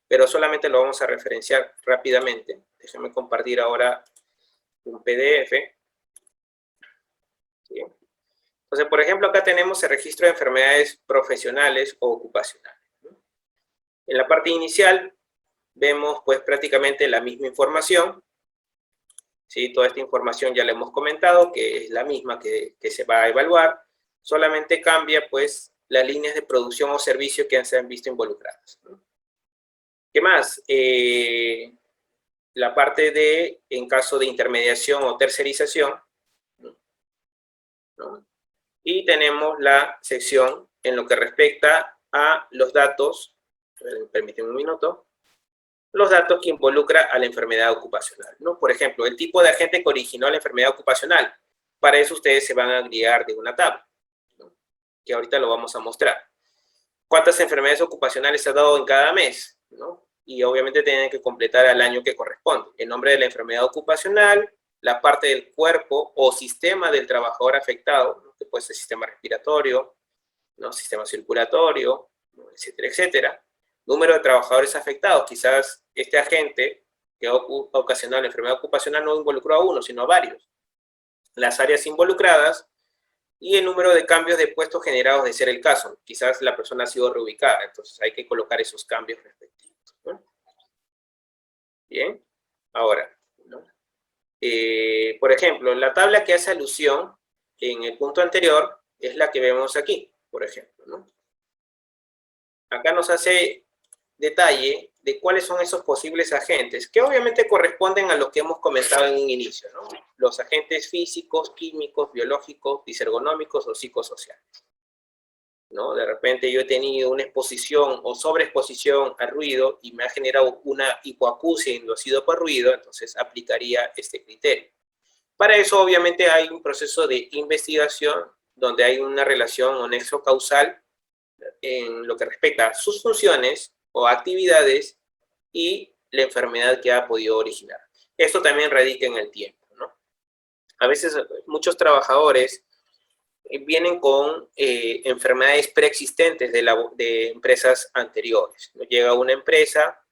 pero solamente lo vamos a referenciar rápidamente. Déjenme compartir ahora un PDF. ¿Sí? Entonces, por ejemplo, acá tenemos el registro de enfermedades profesionales o ocupacionales, ¿no? En la parte inicial vemos pues prácticamente la misma información. ¿Sí? Toda esta información ya la hemos comentado, que es la misma que se va a evaluar, solamente cambia pues las líneas de producción o servicio que se han visto involucradas, ¿no? ¿Qué más? La parte de, en caso de intermediación o tercerización, ¿no? Y tenemos la sección en lo que respecta a los datos, permíteme un minuto, los datos que involucra a la enfermedad ocupacional, ¿no? Por ejemplo, el tipo de agente que originó la enfermedad ocupacional. Para eso ustedes se van a guiar de una tabla, ¿no? Que ahorita lo vamos a mostrar. ¿Cuántas enfermedades ocupacionales se ha dado en cada mes? ¿No? Y obviamente tienen que completar al año que corresponde. El nombre de la enfermedad ocupacional, la parte del cuerpo o sistema del trabajador afectado, ¿no? Que puede ser sistema respiratorio, ¿no? Sistema circulatorio, ¿no? Etcétera, etcétera. Número de trabajadores afectados. Quizás este agente que ha ocasionado la enfermedad ocupacional no involucró a uno, sino a varios. Las áreas involucradas y el número de cambios de puestos generados de ser el caso. Quizás la persona ha sido reubicada, entonces hay que colocar esos cambios respectivos, ¿no? Bien, ahora, ¿no? Por ejemplo, la tabla que hace alusión en el punto anterior es la que vemos aquí, por ejemplo, ¿no? Acá nos hace detalle de cuáles son esos posibles agentes, que obviamente corresponden a lo que hemos comentado en un inicio, ¿no? Los agentes físicos, químicos, biológicos, disergonómicos o psicosociales. ¿no? De repente yo he tenido una exposición o sobreexposición al ruido y me ha generado una hipoacusia inducida por ruido, entonces aplicaría este criterio. Para eso, obviamente, hay un proceso de investigación donde hay una relación o nexo causal en lo que respecta a sus funciones o actividades y la enfermedad que ha podido originar. Esto también radica en el tiempo, ¿no? A veces muchos trabajadores vienen con enfermedades preexistentes de empresas anteriores, ¿no? Llega una empresa,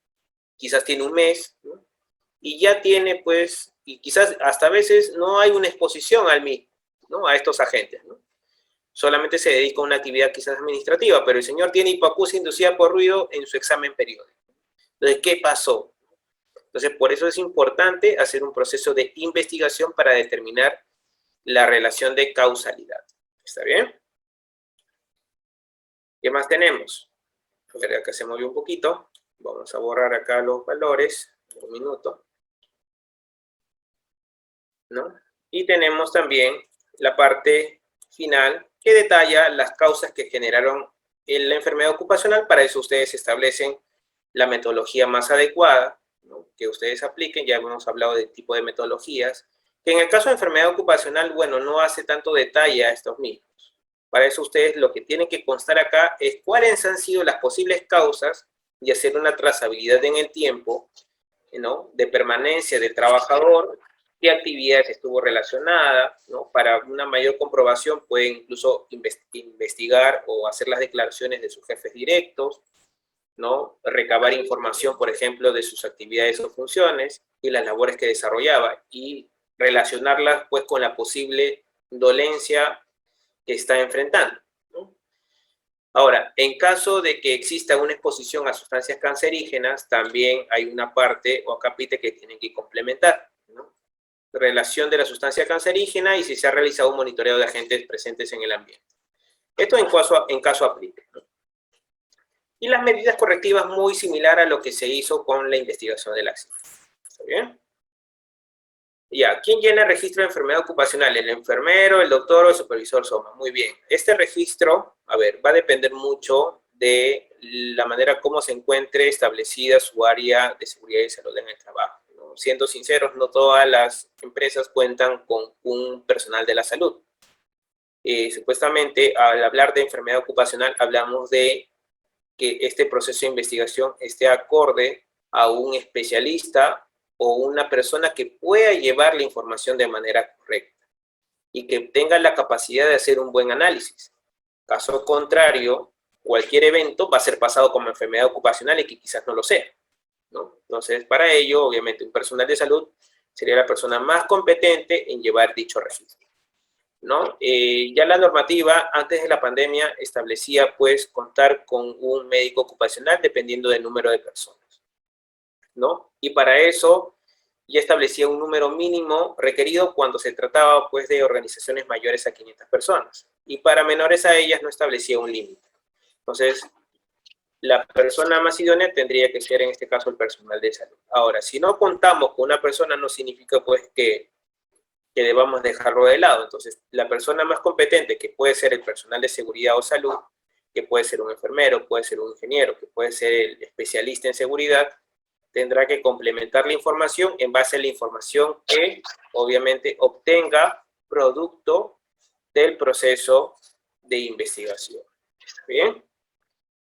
quizás tiene un mes, ¿no? Y ya tiene, pues, y quizás hasta a veces no hay una exposición al mismo, ¿no? A estos agentes, ¿no? Solamente se dedica a una actividad quizás administrativa, pero el señor tiene hipoacusia inducida por ruido en su examen periódico. Entonces, ¿qué pasó? Entonces, por eso es importante hacer un proceso de investigación para determinar la relación de causalidad. ¿Está bien? ¿Qué más tenemos? A ver, acá se movió un poquito. Vamos a borrar acá los valores. Un minuto. ¿No? Y tenemos también la parte final que detalla las causas que generaron la enfermedad ocupacional. Para eso ustedes establecen la metodología más adecuada, ¿no? Que ustedes apliquen. Ya hemos hablado del tipo de metodologías, que en el caso de enfermedad ocupacional, bueno, no hace tanto detalle a estos mismos. Para eso ustedes lo que tienen que constar acá es cuáles han sido las posibles causas y hacer una trazabilidad en el tiempo, ¿no? De permanencia del trabajador, qué actividades estuvo relacionada, ¿no? Para una mayor comprobación pueden incluso investigar o hacer las declaraciones de sus jefes directos, ¿no? Recabar información, por ejemplo, de sus actividades o funciones y las labores que desarrollaba y relacionarlas pues con la posible dolencia que está enfrentando, ¿no? Ahora, en caso de que exista una exposición a sustancias cancerígenas, también hay una parte o capítulo que tienen que complementar, ¿no? Relación de la sustancia cancerígena y si se ha realizado un monitoreo de agentes presentes en el ambiente. Esto en caso aplique, ¿no? Y las medidas correctivas muy similar a lo que se hizo con la investigación del accidente. ¿Está bien? Ya, ¿quién llena el registro de enfermedad ocupacional? ¿El enfermero, el doctor o el supervisor SOMA? Muy bien. Este registro, a ver, va a depender mucho de la manera como se encuentre establecida su área de seguridad y salud en el trabajo, ¿no? Siendo sinceros, no todas las empresas cuentan con un personal de la salud. Supuestamente, al hablar de enfermedad ocupacional, hablamos de que este proceso de investigación esté acorde a un especialista o una persona que pueda llevar la información de manera correcta y que tenga la capacidad de hacer un buen análisis. Caso contrario, cualquier evento va a ser pasado como enfermedad ocupacional y que quizás no lo sea, ¿no? Entonces, para ello, obviamente, un personal de salud sería la persona más competente en llevar dicho registro, ¿no? Ya la normativa antes de la pandemia establecía pues contar con un médico ocupacional dependiendo del número de personas, ¿no? Y para eso ya establecía un número mínimo requerido cuando se trataba pues de organizaciones mayores a 500 personas y para menores a ellas no establecía un límite. Entonces, la persona más idónea tendría que ser en este caso el personal de salud. Ahora, si no contamos con una persona no significa pues que debamos dejarlo de lado. Entonces, la persona más competente, que puede ser el personal de seguridad o salud, que puede ser un enfermero, puede ser un ingeniero, que puede ser el especialista en seguridad, tendrá que complementar la información en base a la información que, obviamente, obtenga producto del proceso de investigación. ¿Está bien?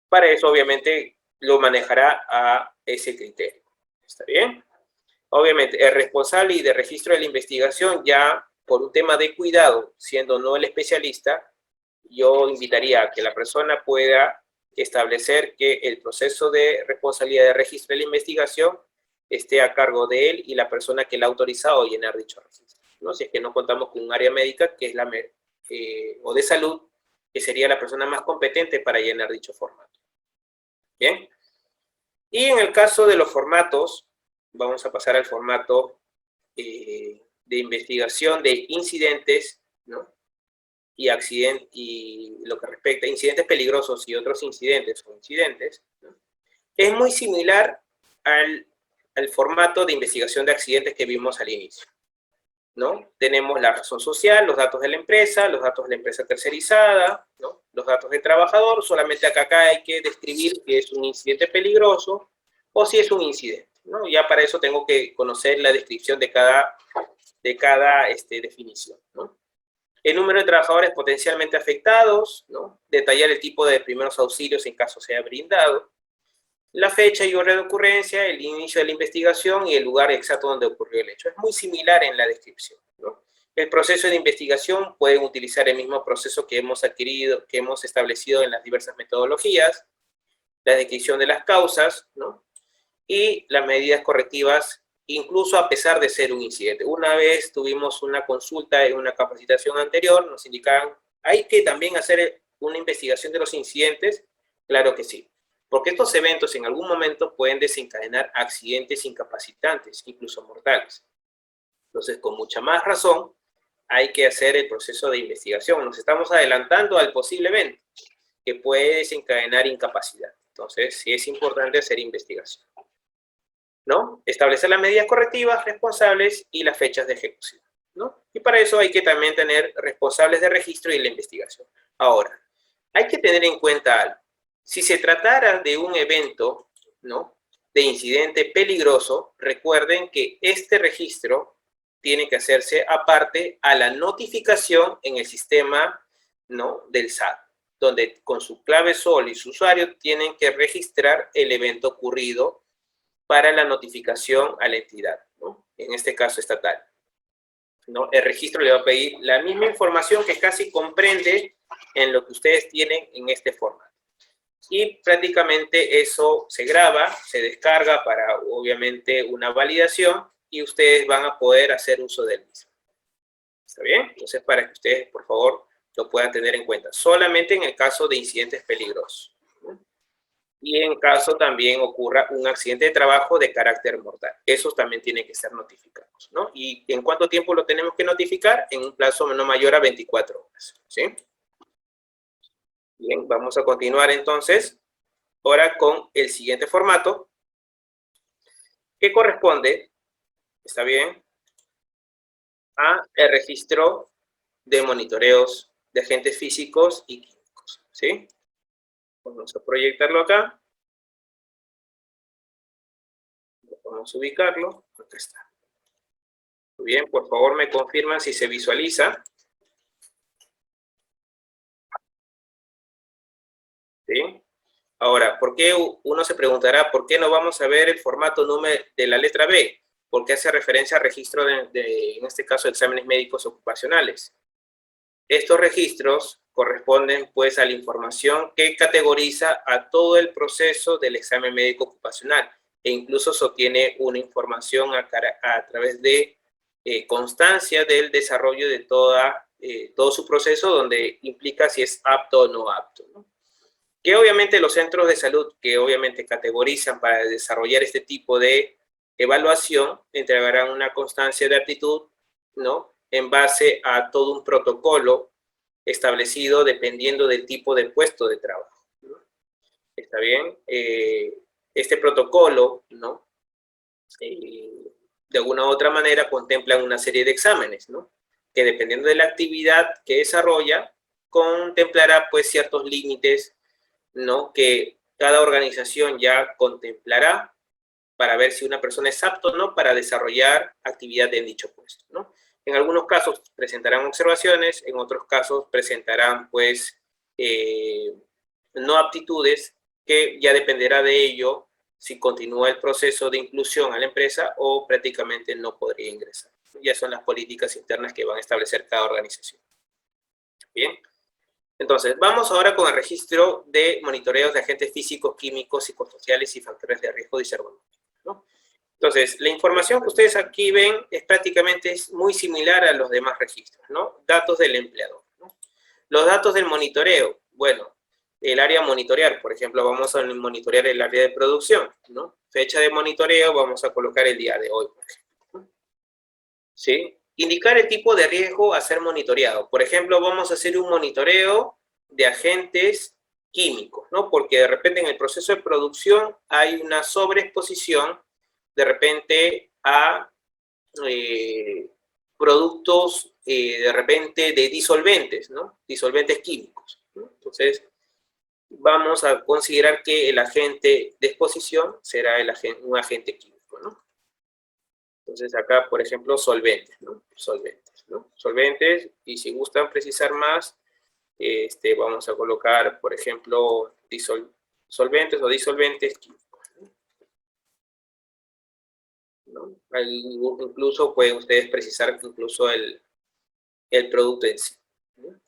Para eso, obviamente, lo manejará a ese criterio. ¿Está bien? Obviamente, el responsable y de registro de la investigación ya por un tema de cuidado, siendo no el especialista, yo invitaría a que la persona pueda establecer que el proceso de responsabilidad de registro de la investigación esté a cargo de él y la persona que la ha autorizado a llenar dicho registro, ¿no? Si es que no contamos con un área médica que es o de salud, que sería la persona más competente para llenar dicho formato. ¿Bien? Y en el caso de los formatos, vamos a pasar al formato de investigación de incidentes, ¿no? Y lo que respecta a incidentes peligrosos y otros incidentes o incidentes, ¿no? Es muy similar al formato de investigación de accidentes que vimos al inicio, ¿no? Tenemos la razón social, los datos de la empresa tercerizada, ¿no? los datos del trabajador, solamente acá hay que describir si es un incidente peligroso o si es un incidente, ¿no? Ya para eso tengo que conocer la descripción de cada definición, ¿no? El número de trabajadores potencialmente afectados, ¿no? Detallar el tipo de primeros auxilios en caso sea brindado, la fecha y hora de ocurrencia, el inicio de la investigación y el lugar exacto donde ocurrió el hecho. Es muy similar en la descripción, ¿no? El proceso de investigación pueden utilizar el mismo proceso que hemos adquirido, que hemos establecido en las diversas metodologías, la descripción de las causas, ¿no? Y las medidas correctivas, incluso a pesar de ser un incidente. Una vez tuvimos una consulta en una capacitación anterior, nos indicaban, ¿hay que también hacer una investigación de los incidentes? Claro que sí, porque estos eventos en algún momento pueden desencadenar accidentes incapacitantes, incluso mortales. Entonces, con mucha más razón, hay que hacer el proceso de investigación. Nos estamos adelantando al posible evento que puede desencadenar incapacidad. Entonces, sí es importante hacer investigación, ¿no? Establecer las medidas correctivas, responsables y las fechas de ejecución, ¿no? Y para eso hay que también tener responsables de registro y la investigación. Ahora, hay que tener en cuenta algo. Si se tratara de un evento, ¿no?, de incidente peligroso, recuerden que este registro tiene que hacerse aparte a la notificación en el sistema, ¿no?, del SAT, donde con su clave SOL y su usuario tienen que registrar el evento ocurrido para la notificación a la entidad, ¿no?, en este caso estatal, ¿no? El registro le va a pedir la misma información que casi comprende en lo que ustedes tienen en este formato. Y prácticamente eso se graba, se descarga para obviamente una validación y ustedes van a poder hacer uso del mismo. ¿Está bien? Entonces, para que ustedes, por favor, lo puedan tener en cuenta. Solamente en el caso de incidentes peligrosos, ¿no? Y en caso también ocurra un accidente de trabajo de carácter mortal. Esos también tienen que ser notificados, ¿no? ¿Y en cuánto tiempo lo tenemos que notificar? En un plazo no mayor a 24 horas, ¿sí? Bien, vamos a continuar entonces ahora con el siguiente formato, que corresponde, ¿está bien?, a el registro de monitoreos de agentes físicos y químicos, ¿sí? Vamos a proyectarlo acá. Vamos a ubicarlo. Acá está. Muy bien, por favor me confirman si se visualiza. ¿Sí? Ahora, ¿por qué uno se preguntará por qué no vamos a ver el formato número de la letra B? Porque hace referencia al registro en este caso, exámenes médicos ocupacionales. Estos registros corresponden pues a la información que categoriza a todo el proceso del examen médico ocupacional e incluso sostiene una información a través de constancia del desarrollo de todo su proceso, donde implica si es apto o no apto, ¿no? Que obviamente los centros de salud que obviamente categorizan para desarrollar este tipo de evaluación entregarán una constancia de aptitud, ¿no?, en base a todo un protocolo establecido dependiendo del tipo de puesto de trabajo, ¿no? ¿Está bien? Este protocolo, ¿no?, de alguna u otra manera contemplan una serie de exámenes, ¿no?, que dependiendo de la actividad que desarrolla, contemplará pues ciertos límites, ¿no?, que cada organización ya contemplará para ver si una persona es apta o no para desarrollar actividad en dicho puesto, ¿no? En algunos casos presentarán observaciones, en otros casos presentarán pues no aptitudes, que ya dependerá de ello si continúa el proceso de inclusión a la empresa o prácticamente no podría ingresar. Ya son las políticas internas que van a establecer cada organización. Bien. Entonces, vamos ahora con el registro de monitoreos de agentes físicos, químicos, psicosociales y factores de riesgo disergonómicos, ¿no? Entonces, la información que ustedes aquí ven es prácticamente muy similar a los demás registros, ¿no? Datos del empleador, ¿no? Los datos del monitoreo, bueno, el área a monitorear, por ejemplo, vamos a monitorear el área de producción, ¿no? Fecha de monitoreo, vamos a colocar el día de hoy, por ejemplo, ¿sí? Indicar el tipo de riesgo a ser monitoreado. Por ejemplo, vamos a hacer un monitoreo de agentes químicos, ¿no? Porque de repente en el proceso de producción hay una sobreexposición de repente a productos de repente de disolventes, ¿no? Disolventes químicos, ¿no? Entonces, vamos a considerar que el agente de exposición será un agente químico, ¿no? Entonces, acá, por ejemplo, solventes, ¿no? Solventes, ¿no? Solventes, y si gustan precisar más, vamos a colocar, por ejemplo, solventes o disolventes químicos, ¿no? Incluso pueden ustedes precisar incluso el producto en sí, ¿no?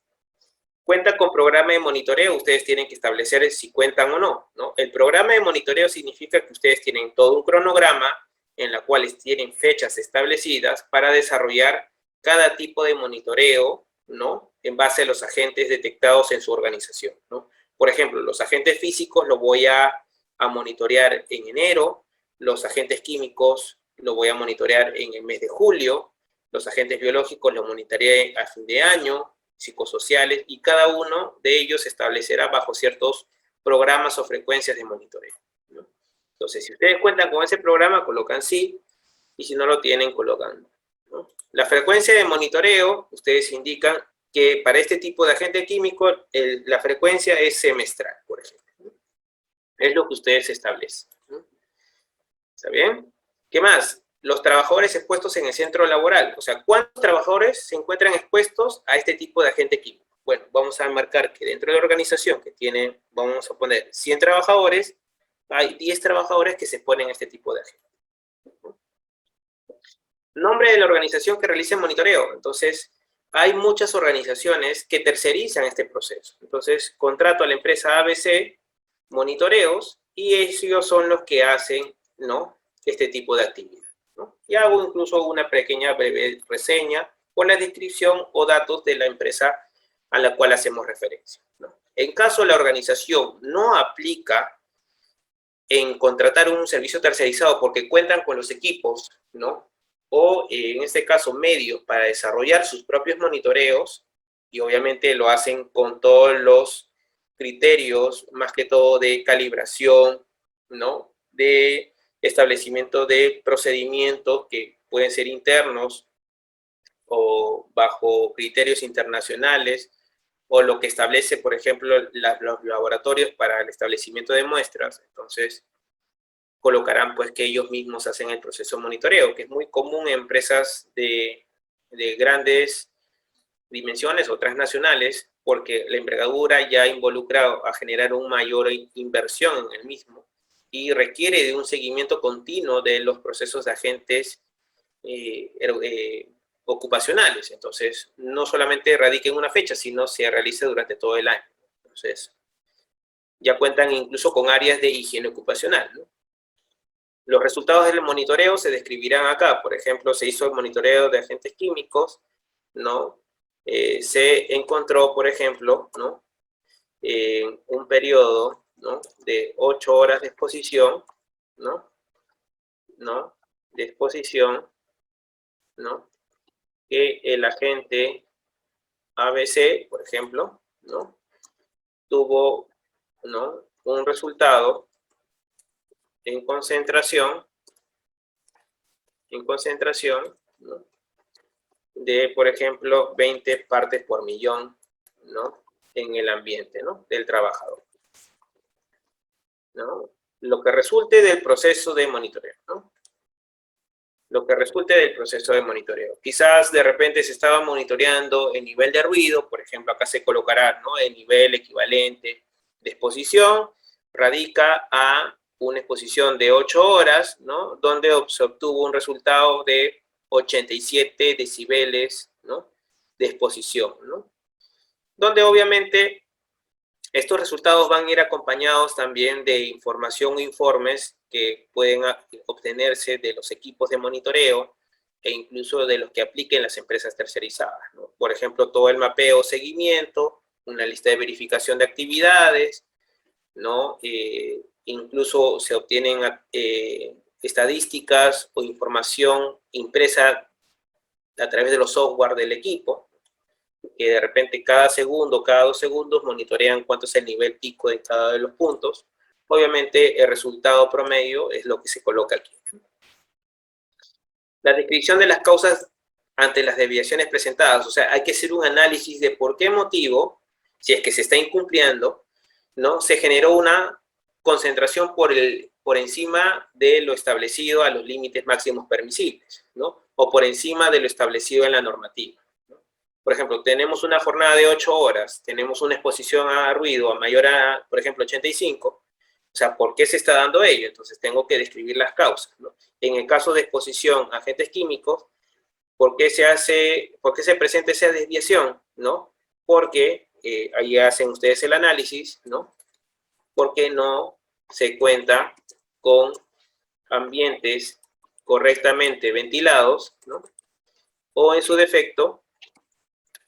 Cuenta con programa de monitoreo, ustedes tienen que establecer si cuentan o no, ¿no? El programa de monitoreo significa que ustedes tienen todo un cronograma en la cual tienen fechas establecidas para desarrollar cada tipo de monitoreo, ¿no? En base a los agentes detectados en su organización, ¿no? Por ejemplo, los agentes físicos los voy a monitorear en enero, los agentes químicos los voy a monitorear en el mes de julio, los agentes biológicos los monitorearé a fin de año, psicosociales, y cada uno de ellos se establecerá bajo ciertos programas o frecuencias de monitoreo, ¿no? Entonces, si ustedes cuentan con ese programa, colocan sí, y si no lo tienen, colocan no, ¿no? La frecuencia de monitoreo, ustedes indican que para este tipo de agente químico, la frecuencia es semestral, por ejemplo, ¿no? Es lo que ustedes establecen, ¿no? ¿Está bien? ¿Qué más? Los trabajadores expuestos en el centro laboral. O sea, ¿cuántos trabajadores se encuentran expuestos a este tipo de agente químico? Bueno, vamos a marcar que dentro de la organización que tiene, vamos a poner 100 trabajadores, hay 10 trabajadores que se exponen a este tipo de agente. Nombre de la organización que realice el monitoreo. Entonces, hay muchas organizaciones que tercerizan este proceso. Entonces, contrato a la empresa ABC monitoreos y ellos son los que hacen, ¿no?, este tipo de actividad, ¿no? Y hago incluso una pequeña breve reseña con la descripción o datos de la empresa a la cual hacemos referencia, ¿no? En caso la organización no aplica en contratar un servicio tercerizado porque cuentan con los equipos, ¿no?, o en este caso medios para desarrollar sus propios monitoreos, y obviamente lo hacen con todos los criterios, más que todo de calibración, ¿no?, de establecimiento de procedimientos que pueden ser internos o bajo criterios internacionales, o lo que establece, por ejemplo, los laboratorios para el establecimiento de muestras. Entonces, colocarán pues que ellos mismos hacen el proceso de monitoreo, que es muy común en empresas de grandes dimensiones o transnacionales, porque la envergadura ya involucra a generar una mayor inversión en el mismo y requiere de un seguimiento continuo de los procesos de agentes ocupacionales. Entonces, no solamente radica en una fecha, sino se realiza durante todo el año. Entonces, ya cuentan incluso con áreas de higiene ocupacional, ¿no? Los resultados del monitoreo se describirán acá. Por ejemplo, se hizo el monitoreo de agentes químicos, ¿no? Se encontró, por ejemplo, ¿no?, un periodo, ¿no?, de 8 horas de exposición, ¿no? ¿No? De exposición, ¿no?, que el agente ABC, por ejemplo, ¿no?, tuvo, ¿no?, un resultado en concentración, ¿no?, de, por ejemplo, 20 partes por millón, ¿no?, en el ambiente, ¿no?, del trabajador, ¿no? Lo que resulte del proceso de monitoreo, ¿no? Lo que resulte del proceso de monitoreo. Quizás de repente se estaba monitoreando el nivel de ruido, por ejemplo, acá se colocará, ¿no?, el nivel equivalente de exposición, radica a una exposición de 8 horas, ¿no?, donde se obtuvo un resultado de 87 decibeles, ¿no?, de exposición, ¿no? Donde obviamente estos resultados van a ir acompañados también de información o informes que pueden obtenerse de los equipos de monitoreo e incluso de los que apliquen las empresas tercerizadas, ¿no? Por ejemplo, todo el mapeo o seguimiento, una lista de verificación de actividades, ¿no? Incluso se obtienen estadísticas o información impresa a través de los software del equipo, que de repente cada segundo, cada 2 segundos monitorean cuánto es el nivel pico de cada de los puntos. Obviamente el resultado promedio es lo que se coloca aquí. La descripción de las causas ante las desviaciones presentadas, o sea, hay que hacer un análisis de por qué motivo si es que se está incumpliendo, ¿no? Se generó una concentración por encima de lo establecido a los límites máximos permisibles, ¿no? O por encima de lo establecido en la normativa, ¿no? Por ejemplo, tenemos una jornada de 8 horas, tenemos una exposición a ruido a mayor a, por ejemplo, 85, o sea, ¿por qué se está dando ello? Entonces tengo que describir las causas, ¿no? En el caso de exposición a agentes químicos, ¿por qué se presenta esa desviación? ¿No? Porque ahí hacen ustedes el análisis, ¿no? Porque no se cuenta con ambientes correctamente ventilados, ¿no? O en su defecto,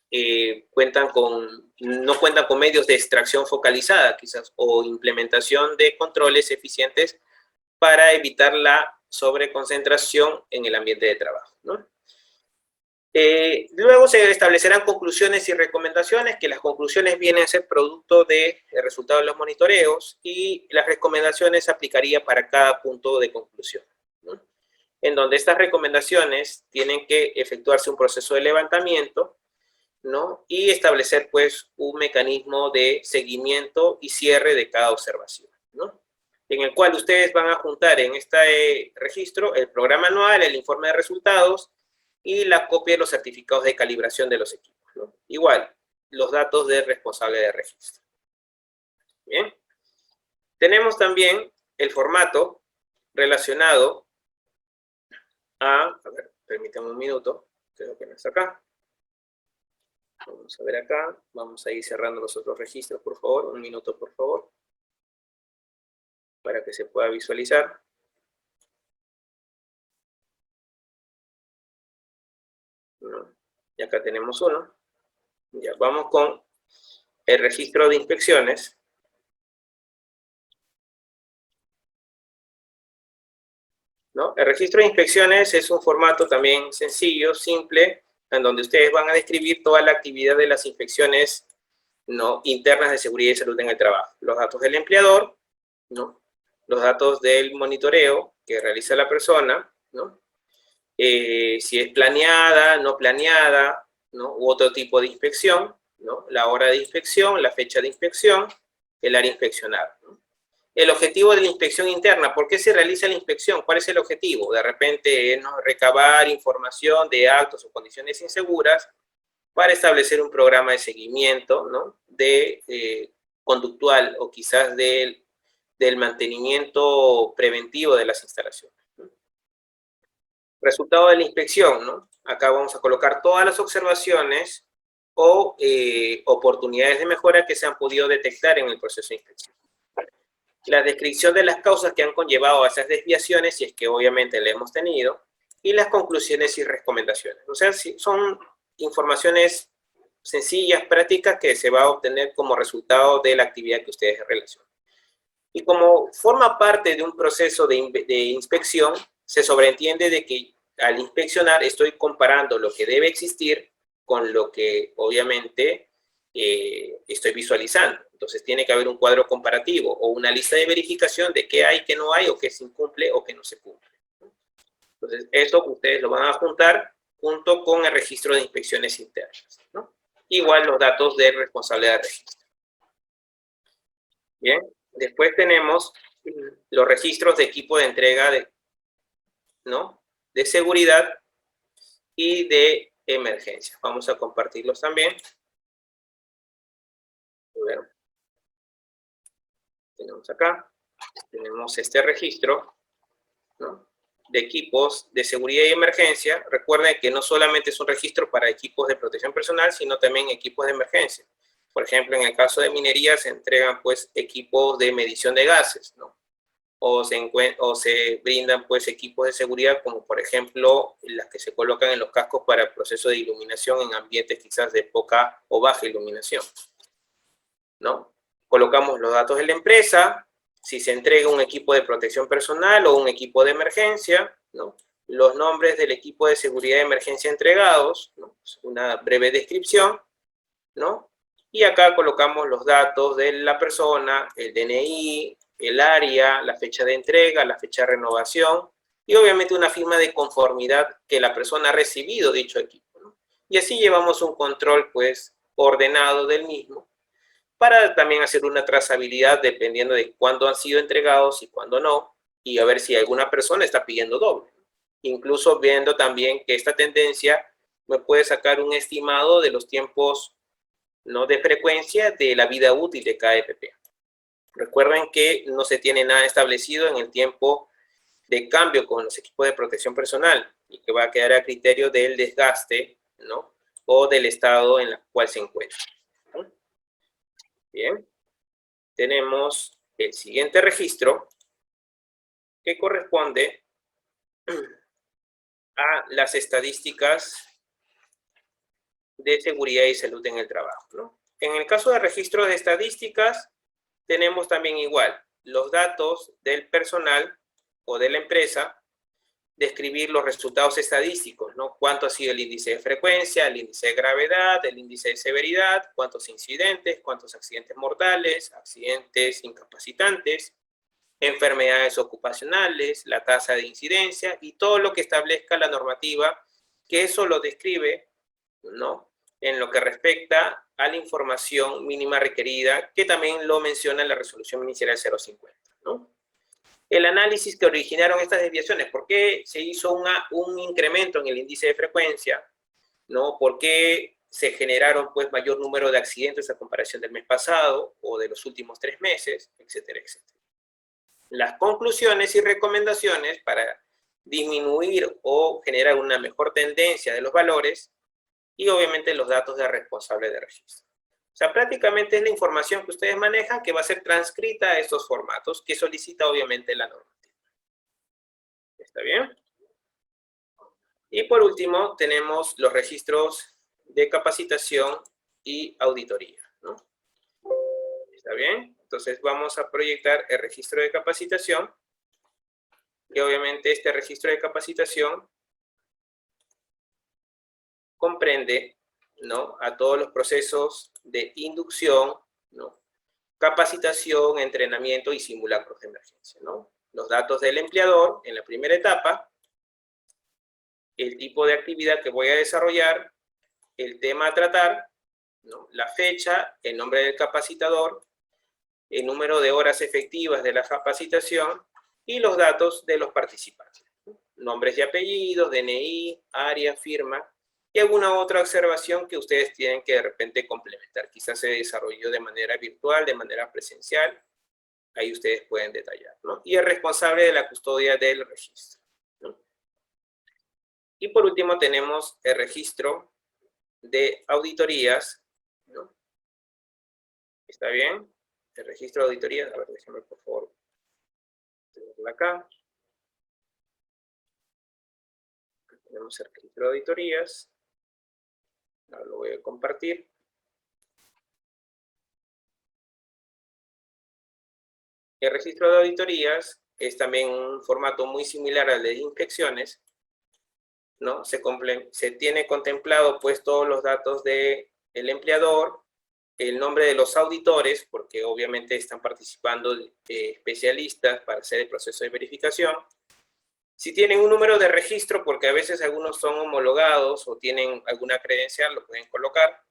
no cuentan con medios de extracción focalizada, quizás, o implementación de controles eficientes para evitar la sobreconcentración en el ambiente de trabajo, ¿no? Luego se establecerán conclusiones y recomendaciones, que las conclusiones vienen a ser producto del resultado de los monitoreos y las recomendaciones se aplicaría para cada punto de conclusión, ¿no? En donde estas recomendaciones tienen que efectuarse un proceso de levantamiento, ¿no? Y establecer pues un mecanismo de seguimiento y cierre de cada observación, ¿no? En el cual ustedes van a juntar en este registro el programa anual, el informe de resultados, y la copia de los certificados de calibración de los equipos, ¿no? Igual, los datos del responsable de registro. Bien. Tenemos también el formato relacionado a ver, permítanme un minuto, creo que no está acá. Vamos a ver acá, vamos a ir cerrando los otros registros, por favor, un minuto, por favor, para que se pueda visualizar. Y acá tenemos uno. Ya, vamos con el registro de inspecciones. ¿No? El registro de inspecciones es un formato también sencillo, simple, en donde ustedes van a describir toda la actividad de las inspecciones, ¿no?, internas de seguridad y salud en el trabajo. Los datos del empleador, ¿no?, los datos del monitoreo que realiza la persona, ¿no?, si es planeada, no planeada, ¿no?, u otro tipo de inspección, ¿no?, la hora de inspección, la fecha de inspección, el área inspeccionada, ¿no? El objetivo de la inspección interna, ¿por qué se realiza la inspección? ¿Cuál es el objetivo? De repente, ¿no?, recabar información de actos o condiciones inseguras para establecer un programa de seguimiento, ¿no?, de conductual o quizás del mantenimiento preventivo de las instalaciones, ¿no? Resultado de la inspección, ¿no? Acá vamos a colocar todas las observaciones o oportunidades de mejora que se han podido detectar en el proceso de inspección. La descripción de las causas que han conllevado a esas desviaciones, si es que obviamente la hemos tenido, y las conclusiones y recomendaciones. O sea, son informaciones sencillas, prácticas, que se va a obtener como resultado de la actividad que ustedes relacionan. Y como forma parte de un proceso de inspección, se sobreentiende de que al inspeccionar estoy comparando lo que debe existir con lo que obviamente estoy visualizando. Entonces tiene que haber un cuadro comparativo o una lista de verificación de qué hay, qué no hay, o qué se incumple o qué no se cumple. Entonces eso ustedes lo van a juntar junto con el registro de inspecciones internas, ¿no? Igual los datos del responsable de registro. Bien, después tenemos los registros de equipo de entrega ¿no?, de seguridad y de emergencia. Vamos a compartirlos también. Bueno, tenemos acá, tenemos este registro, ¿no?, de equipos de seguridad y emergencia. Recuerden que no solamente es un registro para equipos de protección personal, sino también equipos de emergencia. Por ejemplo, en el caso de minería se entregan pues equipos de medición de gases, ¿no?, o se brindan pues equipos de seguridad como por ejemplo las que se colocan en los cascos para el proceso de iluminación en ambientes quizás de poca o baja iluminación, ¿no? Colocamos los datos de la empresa, si se entrega un equipo de protección personal o un equipo de emergencia, ¿no?, los nombres del equipo de seguridad de emergencia entregados, ¿no?, una breve descripción, ¿no? Y acá colocamos los datos de la persona, el DNI, el área, la fecha de entrega, la fecha de renovación y obviamente una firma de conformidad que la persona ha recibido dicho equipo, ¿no? Y así llevamos un control pues ordenado del mismo, para también hacer una trazabilidad dependiendo de cuándo han sido entregados y cuándo no, y a ver si alguna persona está pidiendo doble. Incluso viendo también que esta tendencia me puede sacar un estimado de los tiempos, ¿no?, de frecuencia de la vida útil de cada EPP. Recuerden que no se tiene nada establecido en el tiempo de cambio con los equipos de protección personal y que va a quedar a criterio del desgaste, ¿no?, o del estado en el cual se encuentra. Bien, tenemos el siguiente registro que corresponde a las estadísticas de seguridad y salud en el trabajo, ¿no? En el caso de registros de estadísticas, tenemos también igual los datos del personal o de la empresa, describir los resultados estadísticos, ¿no? Cuánto ha sido el índice de frecuencia, el índice de gravedad, el índice de severidad, cuántos incidentes, cuántos accidentes mortales, accidentes incapacitantes, enfermedades ocupacionales, la tasa de incidencia y todo lo que establezca la normativa, que eso lo describe, ¿no?, en lo que respecta a la información mínima requerida, que también lo menciona en la resolución ministerial 050, ¿no? El análisis que originaron estas desviaciones, ¿por qué se hizo un incremento en el índice de frecuencia? ¿No? ¿Por qué se generaron, pues, mayor número de accidentes a comparación del mes pasado o de los últimos 3 meses, etcétera, etcétera? Las conclusiones y recomendaciones para disminuir o generar una mejor tendencia de los valores y obviamente los datos de responsable de registro. O sea, prácticamente es la información que ustedes manejan que va a ser transcrita a estos formatos que solicita obviamente la normativa. ¿Está bien? Y por último, tenemos los registros de capacitación y auditoría, ¿no? ¿Está bien? Entonces vamos a proyectar el registro de capacitación, que obviamente este registro de capacitación comprende, ¿no?, a todos los procesos de inducción, ¿no?, capacitación, entrenamiento y simulacros de emergencia, ¿no? Los datos del empleador en la primera etapa, el tipo de actividad que voy a desarrollar, el tema a tratar, ¿no?, la fecha, el nombre del capacitador, el número de horas efectivas de la capacitación y los datos de los participantes, ¿no?, nombres y apellidos, DNI, área, firma, y alguna otra observación que ustedes tienen que de repente complementar. Quizás se desarrolló de manera virtual, de manera presencial, ahí ustedes pueden detallar, ¿no? Y el responsable de la custodia del registro, ¿no? Y por último tenemos el registro de auditorías, ¿no? ¿Está bien? El registro de auditorías, a ver, déjenme por favor tenerlo acá. Tenemos el registro de auditorías. Ahora lo voy a compartir. El registro de auditorías es también un formato muy similar al de inspecciones, ¿no? Se tiene contemplado, pues, todos los datos del empleador, el nombre de los auditores, porque obviamente están participando especialistas para hacer el proceso de verificación. Si tienen un número de registro, porque a veces algunos son homologados o tienen alguna credencial, lo pueden colocar.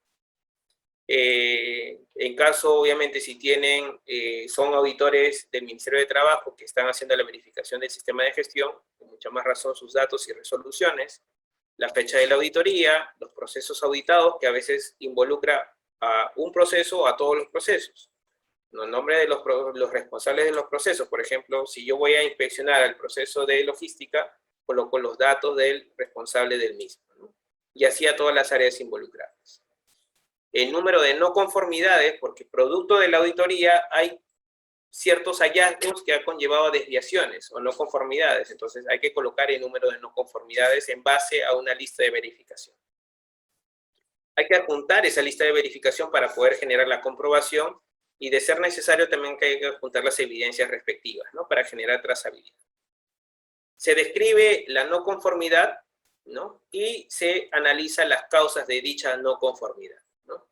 En caso, obviamente, si tienen, son auditores del Ministerio de Trabajo que están haciendo la verificación del sistema de gestión, con mucha más razón sus datos y resoluciones, la fecha de la auditoría, los procesos auditados, que a veces involucra a un proceso o a todos los procesos. El nombre de los responsables de los procesos, por ejemplo, si yo voy a inspeccionar el proceso de logística, coloco los datos del responsable del mismo, ¿no? Y así a todas las áreas involucradas. El número de no conformidades, porque producto de la auditoría hay ciertos hallazgos que han conllevado desviaciones o no conformidades, entonces hay que colocar el número de no conformidades en base a una lista de verificación. Hay que adjuntar esa lista de verificación para poder generar la comprobación y, de ser necesario, también hay que adjuntar las evidencias respectivas, ¿no?, para generar trazabilidad. Se describe la no conformidad, ¿no?, y se analizan las causas de dicha no conformidad, ¿no?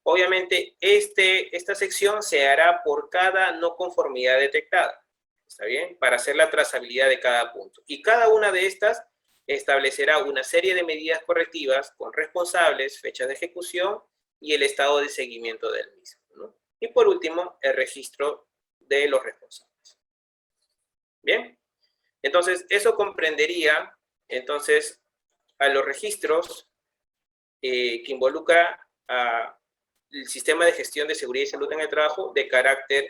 Obviamente, esta sección se hará por cada no conformidad detectada, ¿está bien?, para hacer la trazabilidad de cada punto. Y cada una de estas establecerá una serie de medidas correctivas con responsables, fechas de ejecución y el estado de seguimiento del mismo, ¿no? Y por último, el registro de los responsables. Bien, entonces eso comprendería entonces a los registros que involucra el sistema de gestión de seguridad y salud en el trabajo de carácter,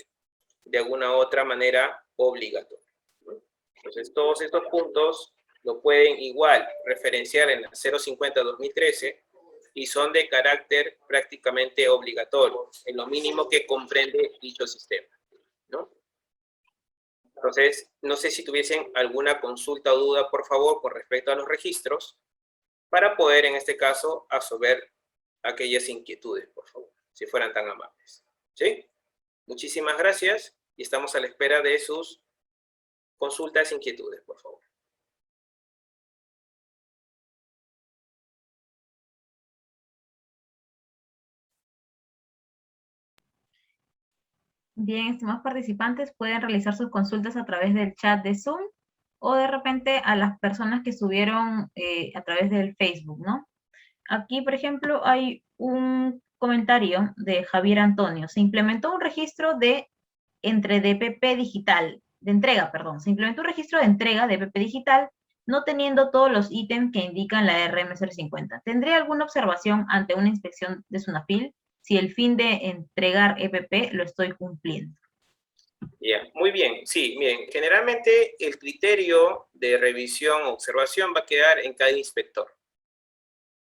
de alguna u otra manera, obligatorio. Entonces, todos estos puntos lo pueden igual referenciar en la 050-2013 y son de carácter prácticamente obligatorio, en lo mínimo que comprende dicho sistema, ¿no? Entonces, no sé si tuviesen alguna consulta o duda, por favor, con respecto a los registros, para poder, en este caso, absorber aquellas inquietudes, por favor, si fueran tan amables. ¿Sí? Muchísimas gracias y estamos a la espera de sus consultas e inquietudes, por favor. Bien, estimados participantes, pueden realizar sus consultas a través del chat de Zoom o de repente a las personas que subieron a través del Facebook, ¿no? Aquí, por ejemplo, hay un comentario de Javier Antonio. Se implementó un registro de DPP digital, de entrega, perdón. Se implementó un registro de entrega de DPP digital no teniendo todos los ítems que indican la RM050. ¿Tendría alguna observación ante una inspección de SUNAFIL si el fin de entregar EPP lo estoy cumpliendo? Bien, muy bien. Sí, miren, generalmente el criterio de revisión o observación va a quedar en cada inspector.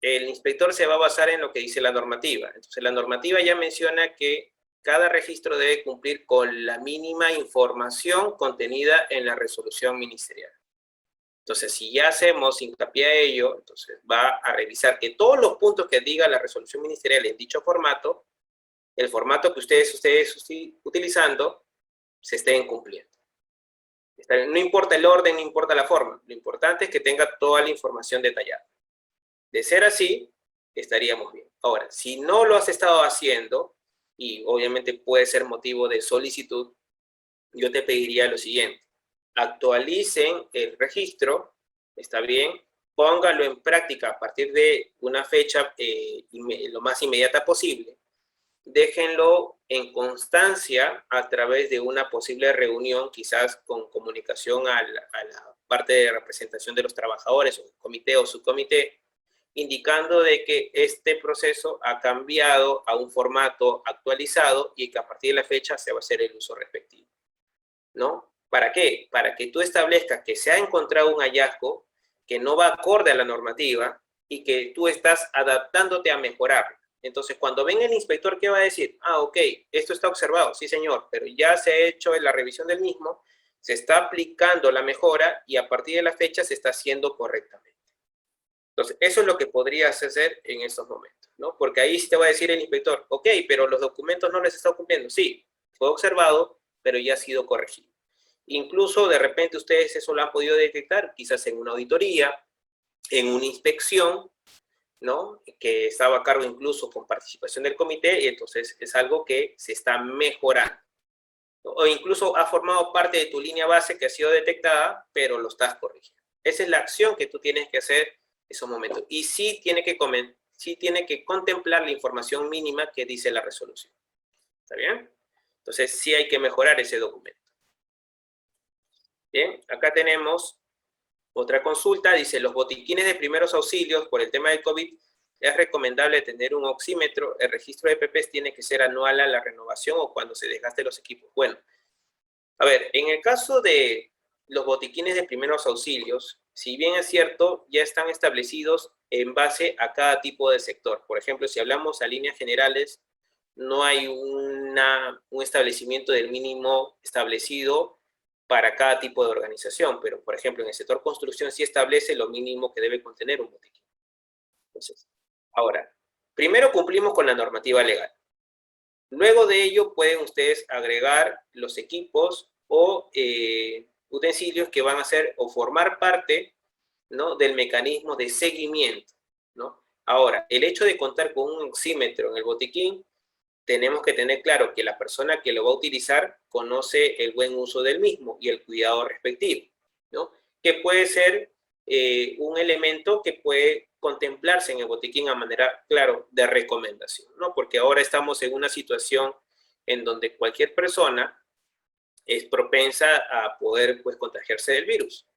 El inspector se va a basar en lo que dice la normativa. Entonces, la normativa ya menciona que cada registro debe cumplir con la mínima información contenida en la resolución ministerial. Entonces, si ya hacemos hincapié a ello, entonces va a revisar que todos los puntos que diga la resolución ministerial en dicho formato, el formato que ustedes estén utilizando, se estén cumpliendo. No importa el orden, no importa la forma. Lo importante es que tenga toda la información detallada. De ser así, estaríamos bien. Ahora, si no lo has estado haciendo, y obviamente puede ser motivo de solicitud, yo te pediría lo siguiente. Actualicen el registro, está bien, póngalo en práctica a partir de una fecha lo más inmediata posible. Déjenlo en constancia a través de una posible reunión, quizás con comunicación a la parte de representación de los trabajadores, o comité o subcomité, indicando de que este proceso ha cambiado a un formato actualizado y que a partir de la fecha se va a hacer el uso respectivo, ¿no? ¿Para qué? Para que tú establezcas que se ha encontrado un hallazgo que no va acorde a la normativa y que tú estás adaptándote a mejorar. Entonces, cuando venga el inspector, ¿qué va a decir? Ah, ok, esto está observado, sí señor, pero ya se ha hecho la revisión del mismo, se está aplicando la mejora y a partir de la fecha se está haciendo correctamente. Entonces, eso es lo que podrías hacer en estos momentos, ¿no? Porque ahí sí te va a decir el inspector, ok, pero los documentos no les está cumpliendo. Sí, fue observado, pero ya ha sido corregido. Incluso de repente ustedes eso lo han podido detectar, quizás en una auditoría, en una inspección, ¿no? Que estaba a cargo incluso con participación del comité, y entonces es algo que se está mejorando. O incluso ha formado parte de tu línea base que ha sido detectada, pero lo estás corrigiendo. Esa es la acción que tú tienes que hacer en esos momentos. Y sí tiene que contemplar la información mínima que dice la resolución. ¿Está bien? Entonces sí hay que mejorar ese documento. Bien, acá tenemos otra consulta. Dice, los botiquines de primeros auxilios por el tema del COVID, es recomendable tener un oxímetro. El registro de EPPs tiene que ser anual a la renovación o cuando se desgaste los equipos. Bueno, a ver, en el caso de los botiquines de primeros auxilios, si bien es cierto, ya están establecidos en base a cada tipo de sector. Por ejemplo, si hablamos a líneas generales, no hay un establecimiento del mínimo establecido para cada tipo de organización, pero por ejemplo en el sector construcción sí establece lo mínimo que debe contener un botiquín. Entonces, ahora, primero cumplimos con la normativa legal. Luego de ello pueden ustedes agregar los equipos o utensilios que van a ser o formar parte, ¿no?, del mecanismo de seguimiento, ¿no? Ahora, el hecho de contar con un oxímetro en el botiquín, tenemos que tener claro que la persona que lo va a utilizar conoce el buen uso del mismo y el cuidado respectivo, ¿no? Que puede ser un elemento que puede contemplarse en el botiquín a manera, claro, de recomendación, ¿no? Porque ahora estamos en una situación en donde cualquier persona es propensa a poder pues, contagiarse del virus,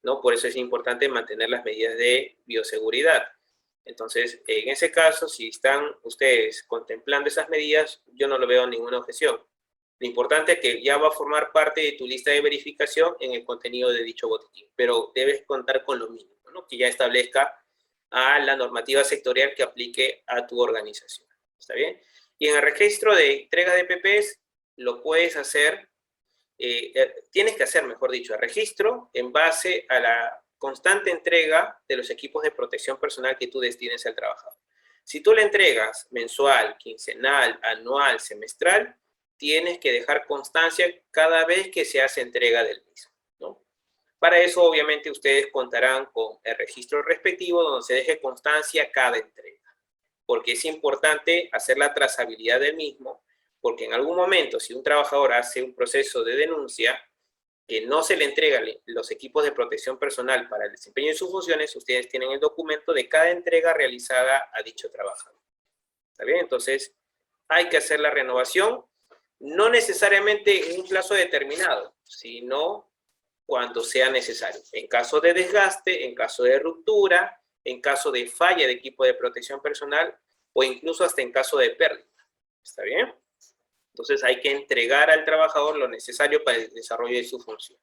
¿no? Por eso es importante mantener las medidas de bioseguridad. Entonces, en ese caso, si están ustedes contemplando esas medidas, yo no lo veo ninguna objeción. Lo importante es que ya va a formar parte de tu lista de verificación en el contenido de dicho boletín, pero debes contar con lo mínimo, ¿no? Que ya establezca a la normativa sectorial que aplique a tu organización. ¿Está bien? Y en el registro de entrega de PPs, lo puedes hacer, tienes que hacer, mejor dicho, el registro en base a la constante entrega de los equipos de protección personal que tú destines al trabajador. Si tú le entregas mensual, quincenal, anual, semestral, tienes que dejar constancia cada vez que se hace entrega del mismo, ¿no? Para eso, obviamente, ustedes contarán con el registro respectivo donde se deje constancia cada entrega, porque es importante hacer la trazabilidad del mismo, porque en algún momento, si un trabajador hace un proceso de denuncia, que no se le entregan los equipos de protección personal para el desempeño de sus funciones, ustedes tienen el documento de cada entrega realizada a dicho trabajador. ¿Está bien? Entonces, hay que hacer la renovación, no necesariamente en un plazo determinado, sino cuando sea necesario. En caso de desgaste, en caso de ruptura, en caso de falla de equipo de protección personal o incluso hasta en caso de pérdida. ¿Está bien? Entonces hay que entregar al trabajador lo necesario para el desarrollo de su función.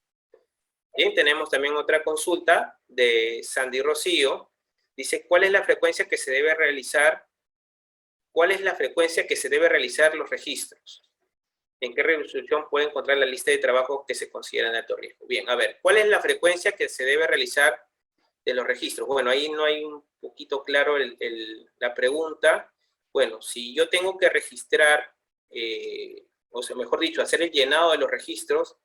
Bien, tenemos también otra consulta de Sandy Rocío. Dice, ¿cuál es la frecuencia que se debe realizar? ¿Cuál es la frecuencia que se debe realizar los registros? ¿En qué resolución puede encontrar la lista de trabajos que se consideran de alto riesgo? Bien, a ver, ¿cuál es la frecuencia que se debe realizar de los registros? Bueno, ahí no hay un poquito claro la pregunta. Bueno, si yo tengo que registrar, o sea, mejor dicho, hacer el llenado de los registros,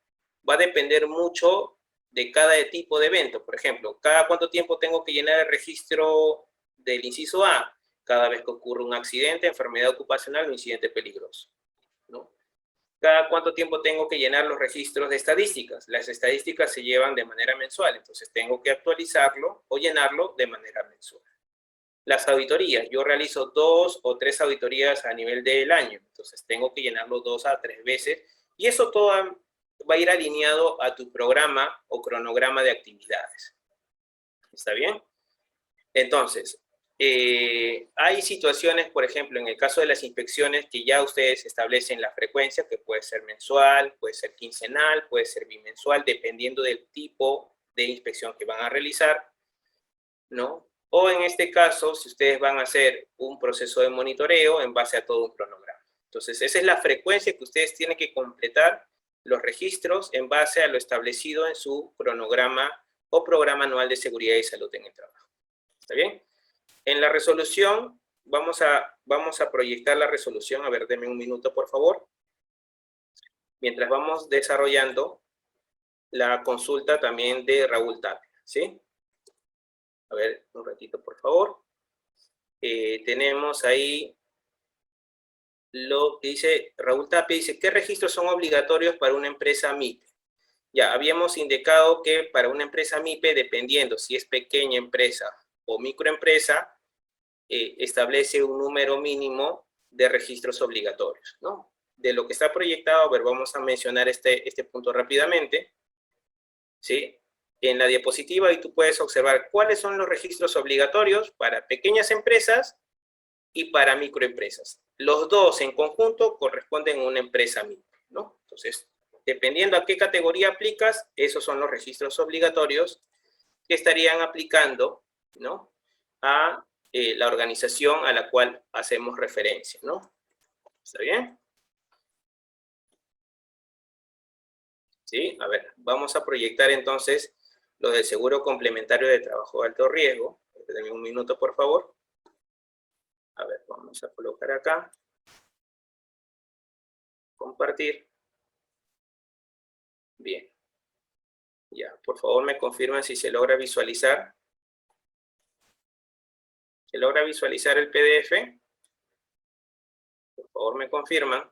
va a depender mucho de cada tipo de evento. Por ejemplo, ¿cada cuánto tiempo tengo que llenar el registro del inciso A? Cada vez que ocurre un accidente, enfermedad ocupacional o incidente peligroso, ¿no? ¿Cada cuánto tiempo tengo que llenar los registros de estadísticas? Las estadísticas se llevan de manera mensual, entonces tengo que actualizarlo o llenarlo de manera mensual. Las auditorías, yo realizo 2 o 3 auditorías a nivel del año, entonces tengo que llenarlo 2 a 3 veces, y eso todo va a ir alineado a tu programa o cronograma de actividades. ¿Está bien? Entonces, hay situaciones, por ejemplo, en el caso de las inspecciones, que ya ustedes establecen la frecuencia, que puede ser mensual, puede ser quincenal, puede ser bimensual, dependiendo del tipo de inspección que van a realizar, ¿no? O en este caso, si ustedes van a hacer un proceso de monitoreo en base a todo un cronograma. Entonces, esa es la frecuencia que ustedes tienen que completar los registros en base a lo establecido en su cronograma o programa anual de seguridad y salud en el trabajo. ¿Está bien? En la resolución, vamos a proyectar la resolución. A ver, denme un minuto, por favor. Mientras vamos desarrollando la consulta también de Raúl Tapia, ¿sí? A ver, un ratito, por favor. Tenemos ahí lo que dice Raúl Tapia. Dice, ¿qué registros son obligatorios para una empresa MIPE? Ya, habíamos indicado que para una empresa MIPE, dependiendo si es pequeña empresa o microempresa, establece un número mínimo de registros obligatorios, ¿no? De lo que está proyectado, a ver, vamos a mencionar este punto rápidamente, ¿sí? En la diapositiva ahí tú puedes observar cuáles son los registros obligatorios para pequeñas empresas y para microempresas. Los dos en conjunto corresponden a una empresa MIPE, ¿no? Entonces, dependiendo a qué categoría aplicas, esos son los registros obligatorios que estarían aplicando, ¿no? A la organización a la cual hacemos referencia, ¿no? ¿Está bien? ¿Sí? A ver, vamos a proyectar entonces lo del seguro complementario de trabajo de alto riesgo. Denme un minuto, por favor. A ver, vamos a colocar acá. Compartir. Bien. Ya, por favor me confirman si se logra visualizar. ¿Se logra visualizar el PDF? Por favor me confirman.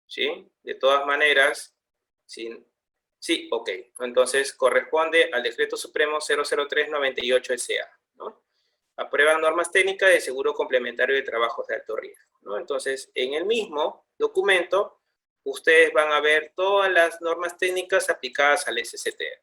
¿Sí? De todas maneras, sí, ok. Entonces corresponde al Decreto Supremo 003/98 SA, ¿no? Aprueban normas técnicas de seguro complementario de trabajos de alto riesgo, ¿no? Entonces, en el mismo documento, ustedes van a ver todas las normas técnicas aplicadas al SCTR,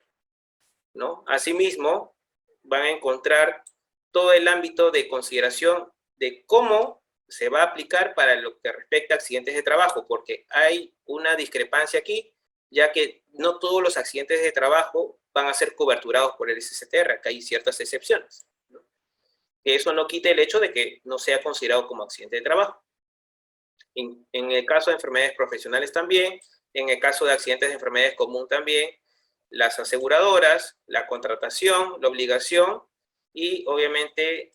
¿no? Asimismo, van a encontrar todo el ámbito de consideración de cómo se va a aplicar para lo que respecta a accidentes de trabajo, porque hay una discrepancia aquí, ya que no todos los accidentes de trabajo van a ser coberturados por el SCTR, que hay ciertas excepciones, ¿no? Que eso no quita el hecho de que no sea considerado como accidente de trabajo. En el caso de enfermedades profesionales también, en el caso de accidentes de enfermedades común también, las aseguradoras, la contratación, la obligación y obviamente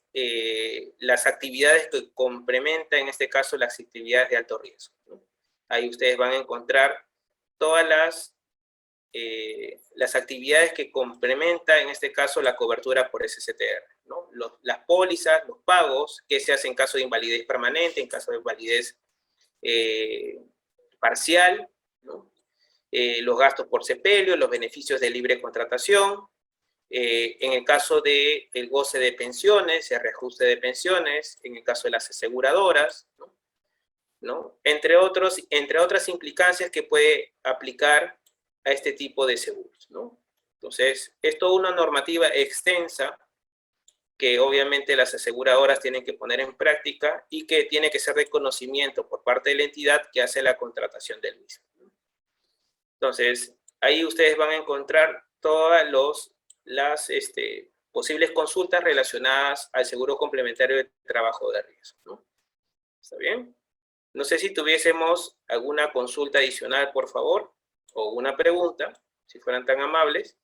las actividades que complementan en este caso las actividades de alto riesgo, ¿no? Ahí ustedes van a encontrar todas las actividades que complementan en este caso la cobertura por SCTR, ¿no? Las pólizas, los pagos, que se hacen en caso de invalidez permanente, en caso de invalidez parcial, ¿no? Los gastos por sepelio, los beneficios de libre contratación, en el caso del goce de pensiones, el reajuste de pensiones, en el caso de las aseguradoras, ¿no? Entre otras implicancias que puede aplicar a este tipo de seguros, ¿no? Entonces, es toda una normativa extensa que obviamente las aseguradoras tienen que poner en práctica y que tiene que ser de conocimiento por parte de la entidad que hace la contratación del mismo. Entonces, ahí ustedes van a encontrar todas las posibles consultas relacionadas al seguro complementario de trabajo de riesgo, ¿no? ¿Está bien? No sé si tuviésemos alguna consulta adicional, por favor, o una pregunta, si fueran tan amables.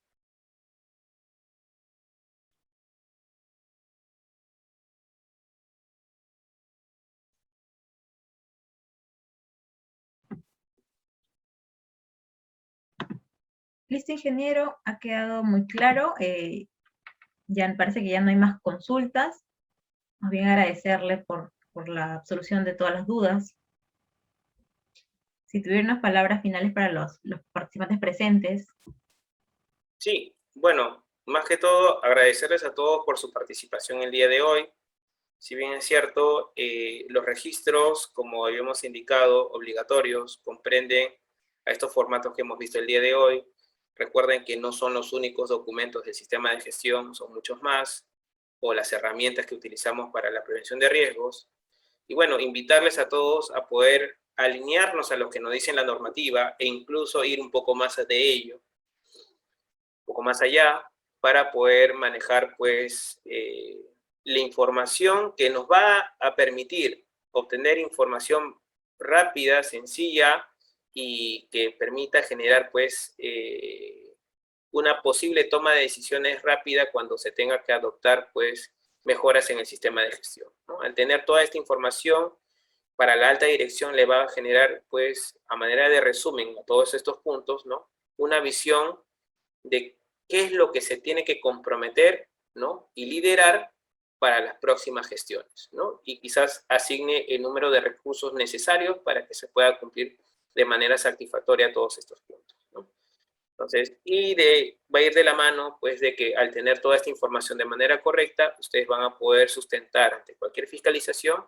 Listo, ingeniero, ha quedado muy claro. Ya me parece que ya no hay más consultas. Más bien agradecerle por la absolución de todas las dudas. Si tuviera unas palabras finales para los participantes presentes. Sí, bueno, más que todo agradecerles a todos por su participación el día de hoy. Si bien es cierto, los registros, como habíamos indicado, obligatorios, comprenden a estos formatos que hemos visto el día de hoy. Recuerden que no son los únicos documentos del sistema de gestión, son muchos más, o las herramientas que utilizamos para la prevención de riesgos. Y bueno, invitarles a todos a poder alinearnos a lo que nos dice la normativa e incluso ir un poco más de ello, un poco más allá, para poder manejar pues la información que nos va a permitir obtener información rápida, sencilla y que permita generar pues una posible toma de decisiones rápida cuando se tenga que adoptar pues mejoras en el sistema de gestión, ¿no? Al tener toda esta información, para la alta dirección le va a generar pues a manera de resumen a todos estos puntos, ¿no? Una visión de qué es lo que se tiene que comprometer, ¿no? Y liderar para las próximas gestiones, ¿no? Y quizás asigne el número de recursos necesarios para que se pueda cumplir de manera satisfactoria todos estos puntos, ¿no? Entonces, va a ir de la mano, pues, de que al tener toda esta información de manera correcta, ustedes van a poder sustentar ante cualquier fiscalización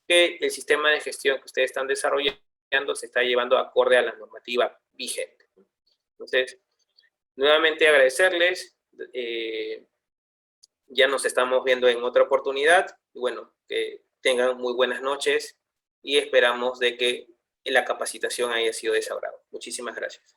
que el sistema de gestión que ustedes están desarrollando se está llevando acorde a la normativa vigente. Entonces, nuevamente agradecerles, ya nos estamos viendo en otra oportunidad, y bueno, que tengan muy buenas noches y esperamos de que la capacitación haya sido de su agrado. Muchísimas gracias.